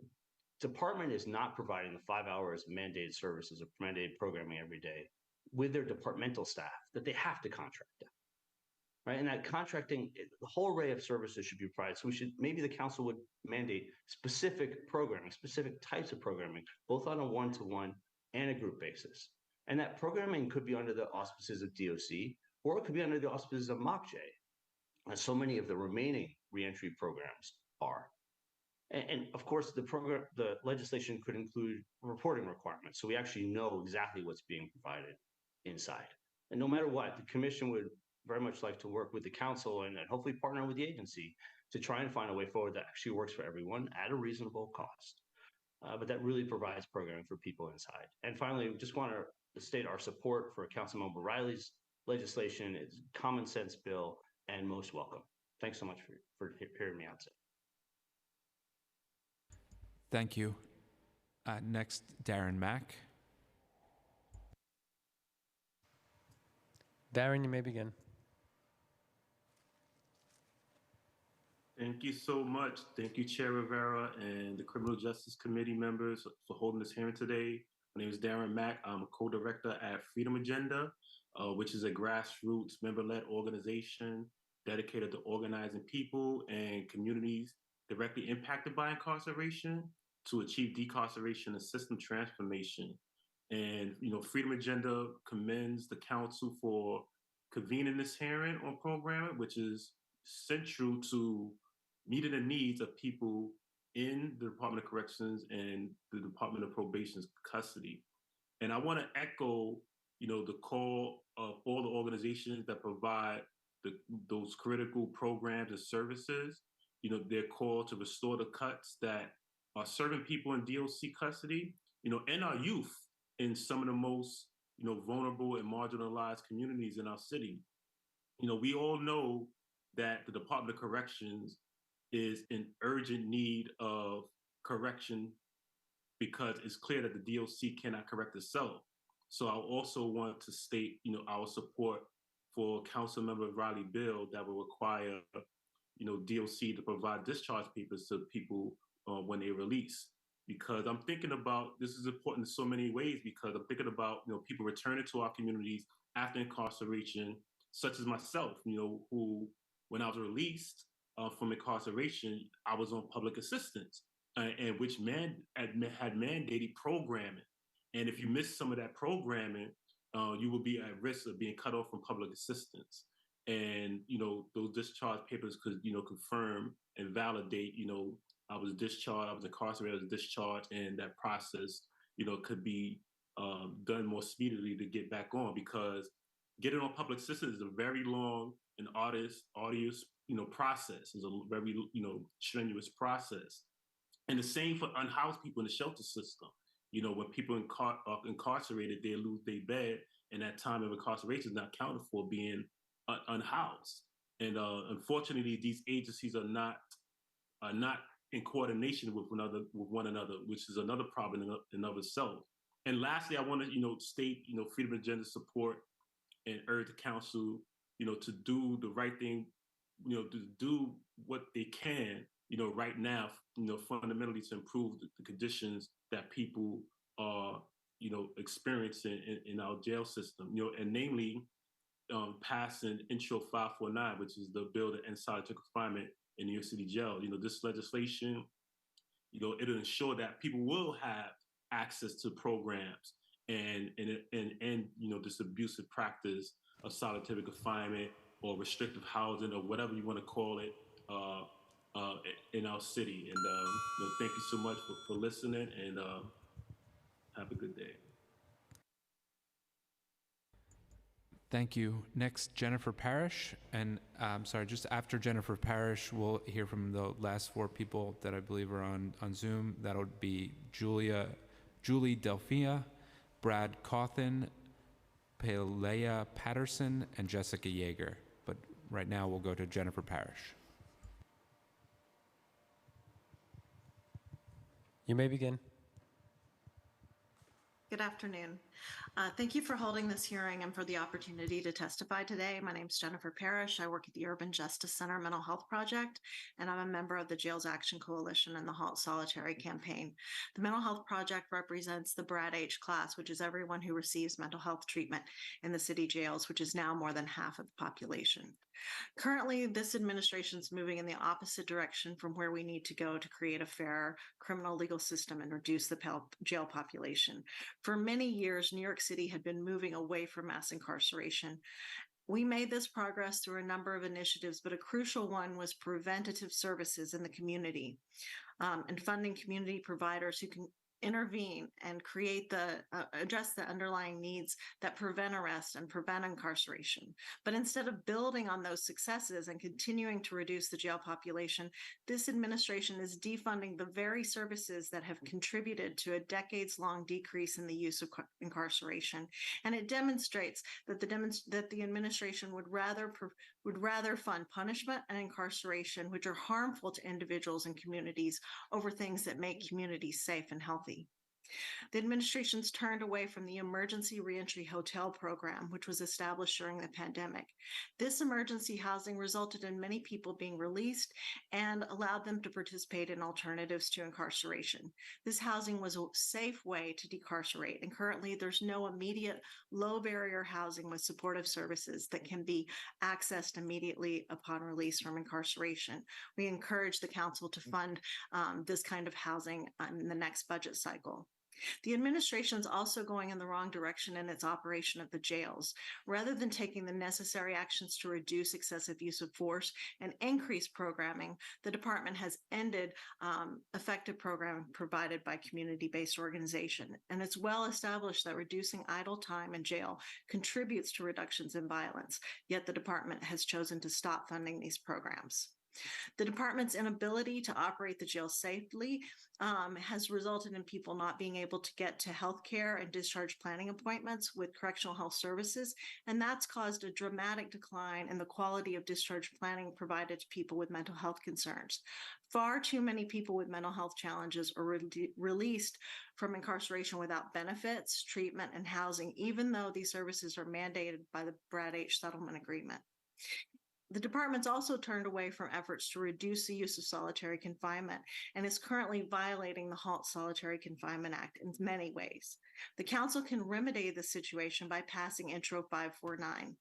department is not providing the 5 hours of mandated services or mandated programming every day with their departmental staff, that they have to contract them, right? And that contracting, the whole array of services should be provided. So maybe the council would mandate specific programming, specific types of programming, both on a one-to-one and a group basis. And that programming could be under the auspices of DOC, or it could be under the auspices of MOCJ, as so many of the remaining reentry programs are. And of course, the legislation could include reporting requirements, so we actually know exactly what's being provided inside. And no matter what, the commission would very much like to work with the council and hopefully partner with the agency to try and find a way forward that actually works for everyone at a reasonable cost. But that really provides programming for people inside. And finally, we just want to state our support for Councilmember Riley's legislation. It's a common sense bill and most welcome. Thanks so much for hearing me out today. Thank you. Next, Darren Mack. Darren, you may begin. Thank you so much. Thank you, Chair Rivera and the Criminal Justice Committee members for holding this hearing today. My name is Darren Mack. I'm a co-director at Freedom Agenda, which is a grassroots member-led organization dedicated to organizing people and communities directly impacted by incarceration to achieve decarceration and system transformation. And, Freedom Agenda commends the council for convening this hearing on programming, which is central to meeting the needs of people in the Department of Corrections and the Department of Probation's custody. And I want to echo, the call of all the organizations that provide those critical programs and services, their call to restore the cuts that are serving people in DOC custody, and our youth in some of the most, vulnerable and marginalized communities in our city. We all know that the Department of Corrections is in urgent need of correction because it's clear that the DOC cannot correct itself. So I also want to state, our support for Councilmember Riley Bill that will require, DOC to provide discharge papers to people when they release. Because I'm thinking about, this is important in so many ways, because I'm thinking about, people returning to our communities after incarceration, such as myself, who, when I was released from incarceration, I was on public assistance, and which had mandated programming. And if you miss some of that programming, you will be at risk of being cut off from public assistance. And, those discharge papers could, confirm and validate, I was discharged, I was incarcerated, I was discharged, and that process, could be done more speedily to get back on, because getting on public assistance is a very long and arduous, process. It's a very, strenuous process. And the same for unhoused people in the shelter system. When people are incarcerated, they lose their bed, and that time of incarceration is not counted for being unhoused. And unfortunately, these agencies are not in coordination with one another, which is another problem in of itself. And lastly, I want to state Freedom Agenda support and urge the council to do the right thing, to do what they can right now, fundamentally to improve the conditions that people are experiencing in our jail system, and namely passing Intro 549, which is the bill to end solitary confinement in New York City jail. This legislation, it'll ensure that people will have access to programs and this abusive practice of solitary confinement or restrictive housing or whatever you want to call it in our city. And thank you so much for listening, and have a good day. Thank you. Next, Jennifer Parrish. And I'm sorry, just after Jennifer Parrish, we'll hear from the last four people that I believe are on Zoom. That'll be Julie Delphia, Brad Cawthon, Pelea Patterson, and Jessica Yeager. But right now we'll go to Jennifer Parrish. You may begin. Good afternoon. Thank you for holding this hearing and for the opportunity to testify today. My name is Jennifer Parrish. I work at the Urban Justice Center Mental Health Project, and I'm a member of the Jails Action Coalition and the Halt Solitary Campaign. The Mental Health Project represents the BRAD H class, which is everyone who receives mental health treatment in the city jails, which is now more than half of the population. Currently, this administration is moving in the opposite direction from where we need to go to create a fair criminal legal system and reduce the jail population. For many years, New York City had been moving away from mass incarceration. We made this progress through a number of initiatives, but a crucial one was preventative services in the community, and funding community providers who can intervene and create address the underlying needs that prevent arrest and prevent incarceration. But instead of building on those successes and continuing to reduce the jail population, this administration is defunding the very services that have contributed to a decades-long decrease in the use of incarceration. And it demonstrates that the administration would rather fund punishment and incarceration, which are harmful to individuals and communities, over things that make communities safe and healthy. The administration's turned away from the Emergency Reentry Hotel Program, which was established during the pandemic. This emergency housing resulted in many people being released and allowed them to participate in alternatives to incarceration. This housing was a safe way to decarcerate, and currently there's no immediate low-barrier housing with supportive services that can be accessed immediately upon release from incarceration. We encourage the council to fund this kind of housing in the next budget cycle. The administration is also going in the wrong direction in its operation of the jails. Rather than taking the necessary actions to reduce excessive use of force and increase programming, the department has ended effective programming provided by community-based organization. And it's well established that reducing idle time in jail contributes to reductions in violence, yet the department has chosen to stop funding these programs. The department's inability to operate the jail safely has resulted in people not being able to get to healthcare and discharge planning appointments with correctional health services, and that's caused a dramatic decline in the quality of discharge planning provided to people with mental health concerns. Far too many people with mental health challenges are released from incarceration without benefits, treatment, and housing, even though these services are mandated by the Brad H. Settlement Agreement. The department's also turned away from efforts to reduce the use of solitary confinement and is currently violating the Halt Solitary Confinement Act in many ways. The council can remedy the situation by passing Intro 549,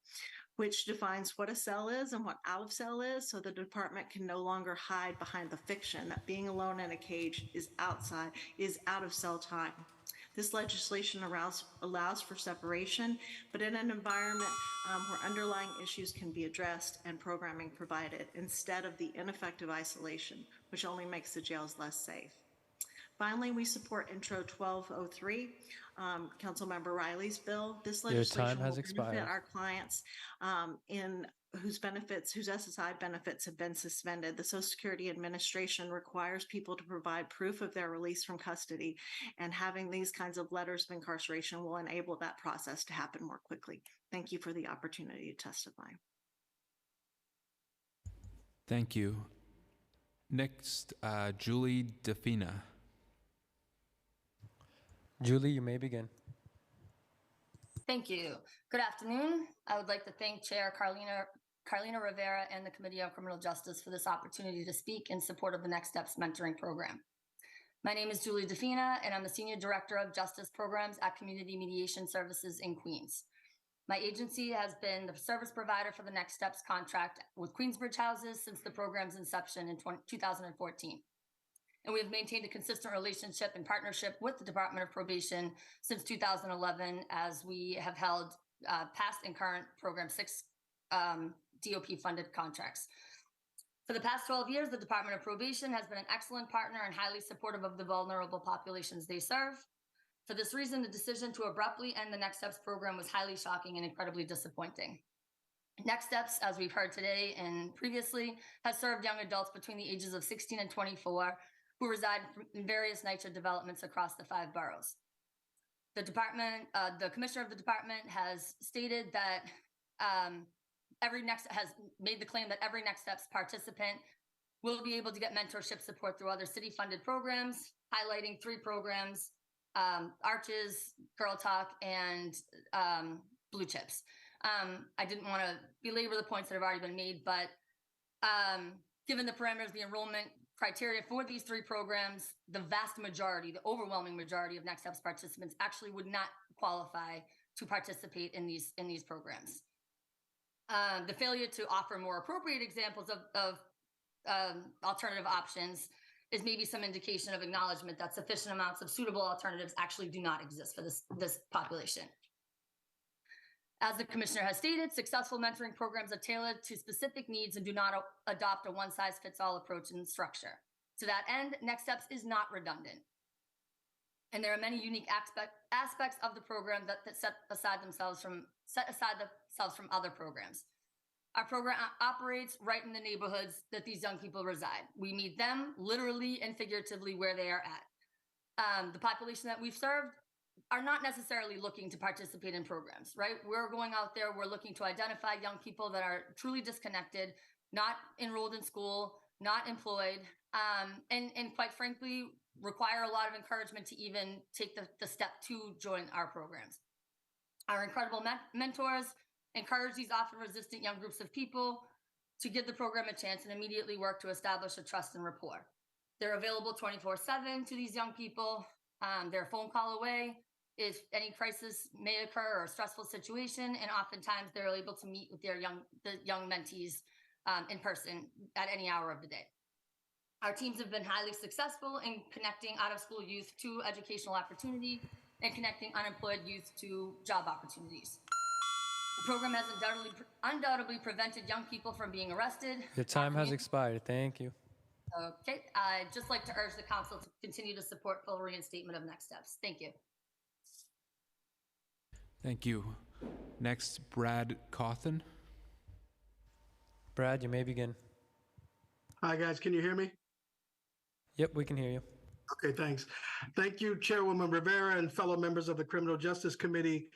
which defines what a cell is and what out of cell is, so the department can no longer hide behind the fiction that being alone in a cage is out of cell time. This legislation allows for separation, but in an environment where underlying issues can be addressed and programming provided instead of the ineffective isolation, which only makes the jails less safe. Finally, we support Intro 1203, Councilmember Riley's bill. This legislation will benefit our clients whose SSI benefits have been suspended. The Social Security Administration requires people to provide proof of their release from custody, and having these kinds of letters of incarceration will enable that process to happen more quickly. Thank you for the opportunity to testify. Thank you. Next, Julie DeFina. Julie, you may begin. Thank you. Good afternoon. I would like to thank Chair Carlina Rivera and the Committee on Criminal Justice for this opportunity to speak in support of the Next Steps Mentoring Program. My name is Julie DeFina, and I'm the Senior Director of Justice Programs at Community Mediation Services in Queens. My agency has been the service provider for the Next Steps contract with Queensbridge Houses since the program's inception in 2014. And we have maintained a consistent relationship and partnership with the Department of Probation since 2011, as we have held past and current Program 6 DOP-funded contracts. For the past 12 years, the Department of Probation has been an excellent partner and highly supportive of the vulnerable populations they serve. For this reason, the decision to abruptly end the Next Steps program was highly shocking and incredibly disappointing. Next Steps, as we've heard today and previously, has served young adults between the ages of 16 and 24 who reside in various NYCHA developments across the 5 boroughs. The commissioner of the department has stated that has made the claim that every Next Steps participant will be able to get mentorship support through other city-funded programs, highlighting 3 programs, Arches, Girl Talk, and Blue Chips. I didn't want to belabor the points that have already been made, but given the parameters, the enrollment criteria for these 3 programs, the vast majority, the overwhelming majority of Next Steps participants actually would not qualify to participate in these programs. The failure to offer more appropriate examples of alternative options is maybe some indication of acknowledgement that sufficient amounts of suitable alternatives actually do not exist for this population. As the commissioner has stated, successful mentoring programs are tailored to specific needs and do not adopt a one-size-fits-all approach and structure. To that end, Next Steps is not redundant. And there are many unique aspects of the program that set aside themselves from other programs. Our program operates right in the neighborhoods that these young people reside. We meet them literally and figuratively where they are at. The population that we've served are not necessarily looking to participate in programs, right? We're going out there, we're looking to identify young people that are truly disconnected, not enrolled in school, not employed, and quite frankly, require a lot of encouragement to even take the step to join our programs. Our incredible mentors encourage these often resistant young groups of people to give the program a chance and immediately work to establish a trust and rapport. They're available 24/7 to these young people. They're a phone call away if any crisis may occur or a stressful situation, and oftentimes they're able to meet with the young mentees in person at any hour of the day. Our teams have been highly successful in connecting out-of-school youth to educational opportunity and connecting unemployed youth to job opportunities. The program has undoubtedly prevented young people from being arrested. Your time has expired. Thank you. Okay, I'd just like to urge the council to continue to support full reinstatement of Next Steps. Thank you. Thank you. Next, Brad Cawthon. Brad, you may begin. Hi, guys. Can you hear me? Yep, we can hear you. Okay, thanks. Thank you, Chairwoman Rivera and fellow members of the Criminal Justice Committee.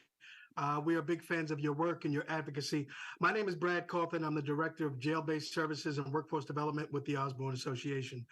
We are big fans of your work and your advocacy. My name is Brad Coffin. I'm the Director of Jail-Based Services and Workforce Development with the Osborne Association.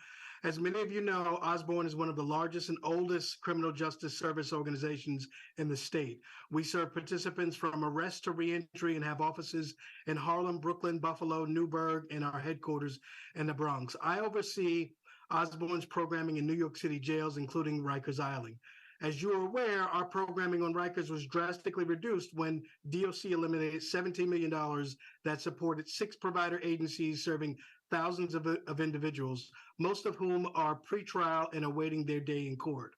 As many of you know, Osborne is one of the largest and oldest criminal justice service organizations in the state. We serve participants from arrest to reentry and have offices in Harlem, Brooklyn, Buffalo, Newburgh, and our headquarters in the Bronx. I oversee Osborne's programming in New York City jails, including Rikers Island. As you are aware, our programming on Rikers was drastically reduced when DOC eliminated $17 million that supported 6 provider agencies serving thousands of individuals, most of whom are pretrial and awaiting their day in court.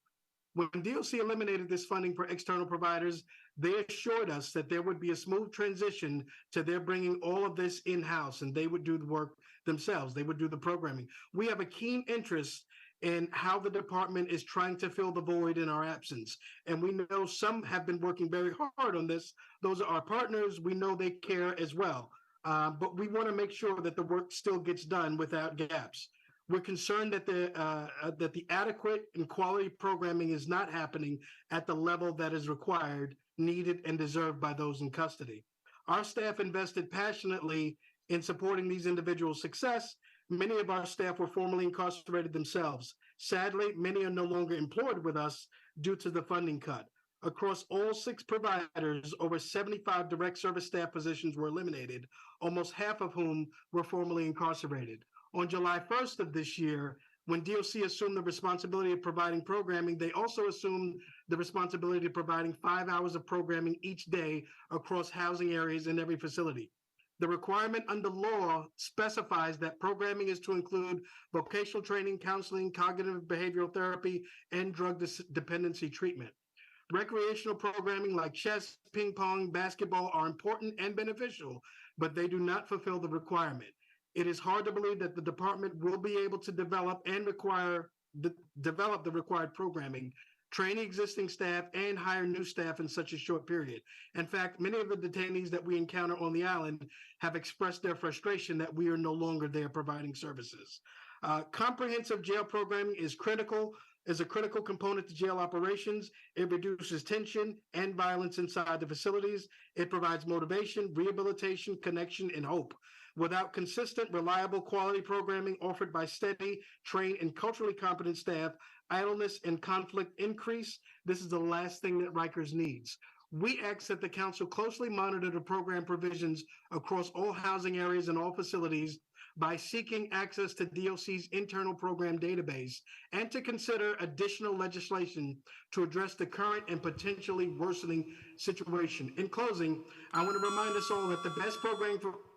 When DOC eliminated this funding for external providers, they assured us that there would be a smooth transition to their bringing all of this in-house and they would do the work themselves. They would do the programming. We have a keen interest in how the department is trying to fill the void in our absence. And we know some have been working very hard on this. Those are our partners. We know they care as well. But we want to make sure that the work still gets done without gaps. We're concerned that the adequate and quality programming is not happening at the level that is required, needed, and deserved by those in custody. Our staff invested passionately in supporting these individuals' success. Many of our staff were formerly incarcerated themselves. Sadly, many are no longer employed with us due to the funding cut. Across all 6 providers, over 75 direct service staff positions were eliminated, almost half of whom were formerly incarcerated. On July 1st of this year, when DOC assumed the responsibility of providing programming, they also assumed the responsibility of providing 5 hours of programming each day across housing areas in every facility. The requirement under law specifies that programming is to include vocational training, counseling, cognitive behavioral therapy, and drug dependency treatment. Recreational programming like chess, ping pong, basketball are important and beneficial, but they do not fulfill the requirement. It is hard to believe that the department will be able to develop the required programming, train existing staff, and hire new staff in such a short period. In fact, many of the detainees that we encounter on the island have expressed their frustration that we are no longer there providing services. Comprehensive jail programming is a critical component to jail operations. It reduces tension and violence inside the facilities. It provides motivation, rehabilitation, connection, and hope. Without consistent, reliable, quality programming offered by steady, trained, and culturally competent staff, idleness and conflict increase. This is the last thing that Rikers needs. We ask that the council closely monitor the program provisions across all housing areas and all facilities by seeking access to DOC's internal program database and to consider additional legislation to address the current and potentially worsening situation. In closing, I want to remind us all that the best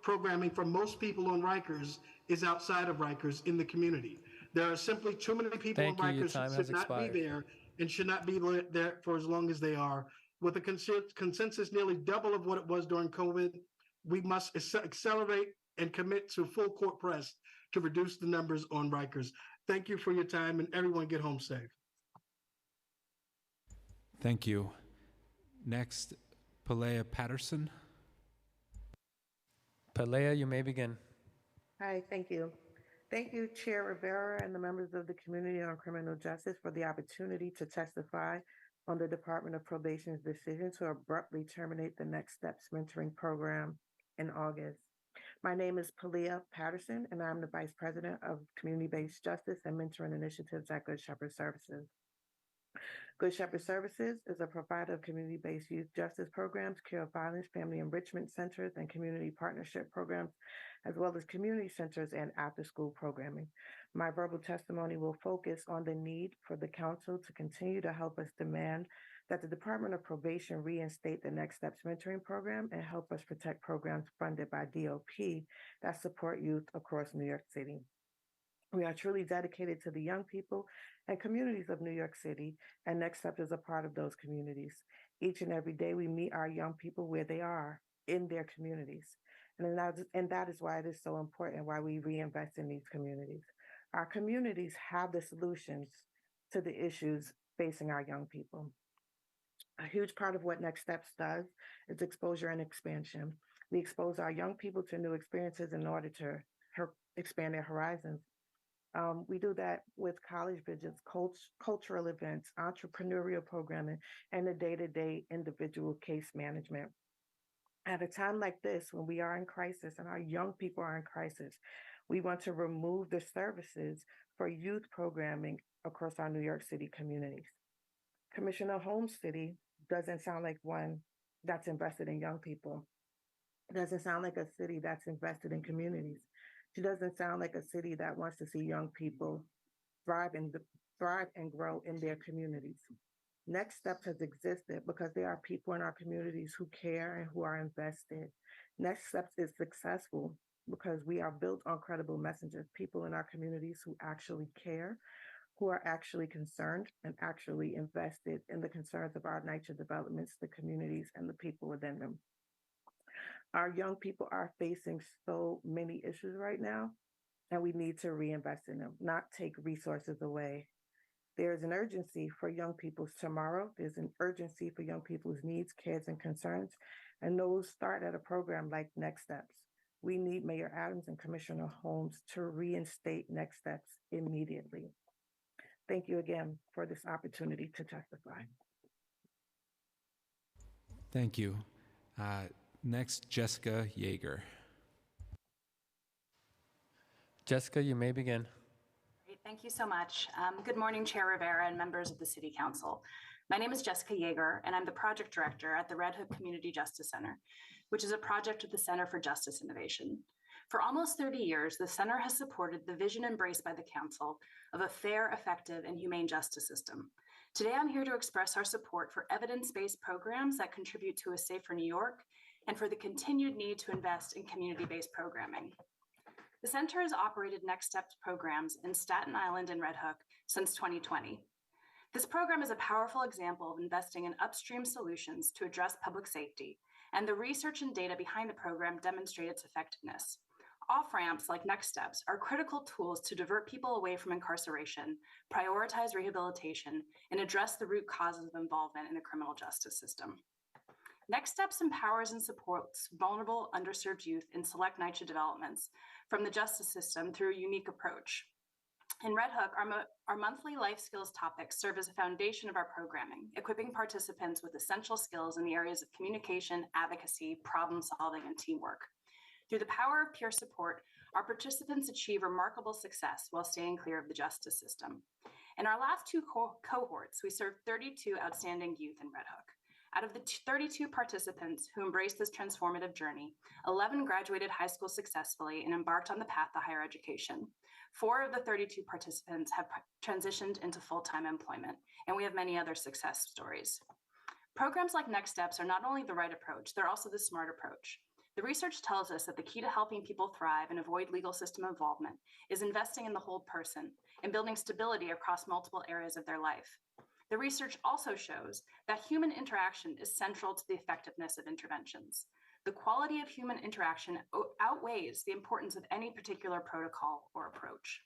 programming for most people on Rikers is outside of Rikers in the community. There are simply too many people on Rikers who should not be there and should not be there for as long as they are. With a consensus nearly double of what it was during COVID, we must accelerate and commit to full court press to reduce the numbers on Rikers. Thank you for your time, and everyone get home safe. Thank you. Next, Pelea Patterson. Pelea, you may begin. Hi, thank you. Thank you, Chair Rivera and the members of the Committee on Criminal Justice for the opportunity to testify on the Department of Probation's decision to abruptly terminate the Next Steps mentoring program in August. My name is Pelea Patterson, and I'm the Vice President of Community-Based Justice and Mentoring Initiatives at Good Shepherd Services. Good Shepherd Services is a provider of community-based youth justice programs, cure of violence, family enrichment centers, and community partnership programs, as well as community centers and after-school programming. My verbal testimony will focus on the need for the council to continue to help us demand that the Department of Probation reinstate the Next Steps mentoring program and help us protect programs funded by DOP that support youth across New York City. We are truly dedicated to the young people and communities of New York City, and Next Steps is a part of those communities. Each and every day, we meet our young people where they are in their communities. And that is why it is so important, why we reinvest in these communities. Our communities have the solutions to the issues facing our young people. A huge part of what Next Steps does is exposure and expansion. We expose our young people to new experiences in order to expand their horizons. We do that with college visits, cultural events, entrepreneurial programming, and the day-to-day individual case management. At a time like this, when we are in crisis and our young people are in crisis, we want to remove the services for youth programming across our New York City communities. Commissioner Holmes City doesn't sound like one that's invested in young people. It doesn't sound like a city that's invested in communities. She doesn't sound like a city that wants to see young people thrive and grow in their communities. Next Steps has existed because there are people in our communities who care and who are invested. Next Steps is successful because we are built on credible messengers, people in our communities who actually care, who are actually concerned and actually invested in the concerns of our NYCHA developments, the communities, and the people within them. Our young people are facing so many issues right now, and we need to reinvest in them, not take resources away. There's an urgency for young people's tomorrow. There's an urgency for young people's needs, cares, and concerns, and those start at a program like Next Steps. We need Mayor Adams and Commissioner Holmes to reinstate Next Steps immediately. Thank you again for this opportunity to testify. Thank you. Next, Jessica Yeager. Jessica, you may begin. Great, thank you so much. Good morning, Chair Rivera and members of the City Council. My name is Jessica Yeager, and I'm the project director at the Red Hook Community Justice Center, which is a project of the Center for Justice Innovation. For almost 30 years, the center has supported the vision embraced by the Council of a fair, effective, and humane justice system. Today, I'm here to express our support for evidence-based programs that contribute to a safer New York and for the continued need to invest in community-based programming. The center has operated Next Steps programs in Staten Island and Red Hook since 2020. This program is a powerful example of investing in upstream solutions to address public safety, and the research and data behind the program demonstrate its effectiveness. Off-ramps like Next Steps are critical tools to divert people away from incarceration, prioritize rehabilitation, and address the root causes of involvement in the criminal justice system. Next Steps empowers and supports vulnerable, underserved youth in select NYCHA developments from the justice system through a unique approach. In Red Hook, our monthly life skills topics serve as a foundation of our programming, equipping participants with essential skills in the areas of communication, advocacy, problem solving, and teamwork. Through the power of peer support, our participants achieve remarkable success while staying clear of the justice system. In our last two cohorts, we served 32 outstanding youth in Red Hook. Out of the 32 participants who embraced this transformative journey, 11 graduated high school successfully and embarked on the path to higher education. 4 of the 32 participants have transitioned into full-time employment, and we have many other success stories. Programs like Next Steps are not only the right approach, they're also the smart approach. The research tells us that the key to helping people thrive and avoid legal system involvement is investing in the whole person and building stability across multiple areas of their life. The research also shows that human interaction is central to the effectiveness of interventions. The quality of human interaction outweighs the importance of any particular protocol or approach.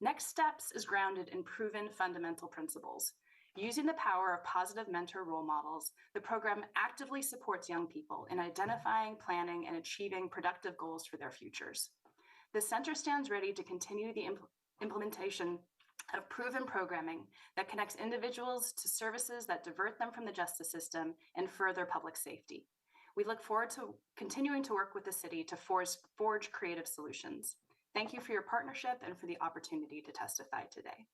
Next Steps is grounded in proven fundamental principles. Using the power of positive mentor role models, the program actively supports young people in identifying, planning, and achieving productive goals for their futures. The center stands ready to continue the implementation of proven programming that connects individuals to services that divert them from the justice system and further public safety. We look forward to continuing to work with the city to forge creative solutions. Thank you for your partnership and for the opportunity to testify today.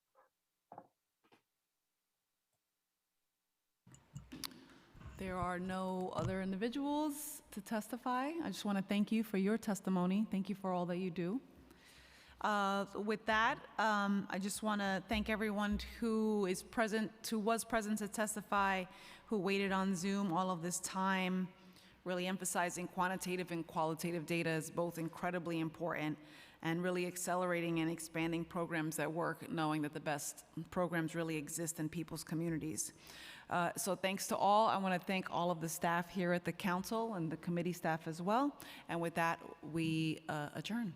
There are no other individuals to testify. I just want to thank you for your testimony. Thank you for all that you do. With that, I just want to thank everyone who was present to testify, who waited on Zoom all of this time, really emphasizing quantitative and qualitative data is both incredibly important, and really accelerating and expanding programs that work, knowing that the best programs really exist in people's communities. So thanks to all. I want to thank all of the staff here at the council and the committee staff as well. And with that, we adjourn.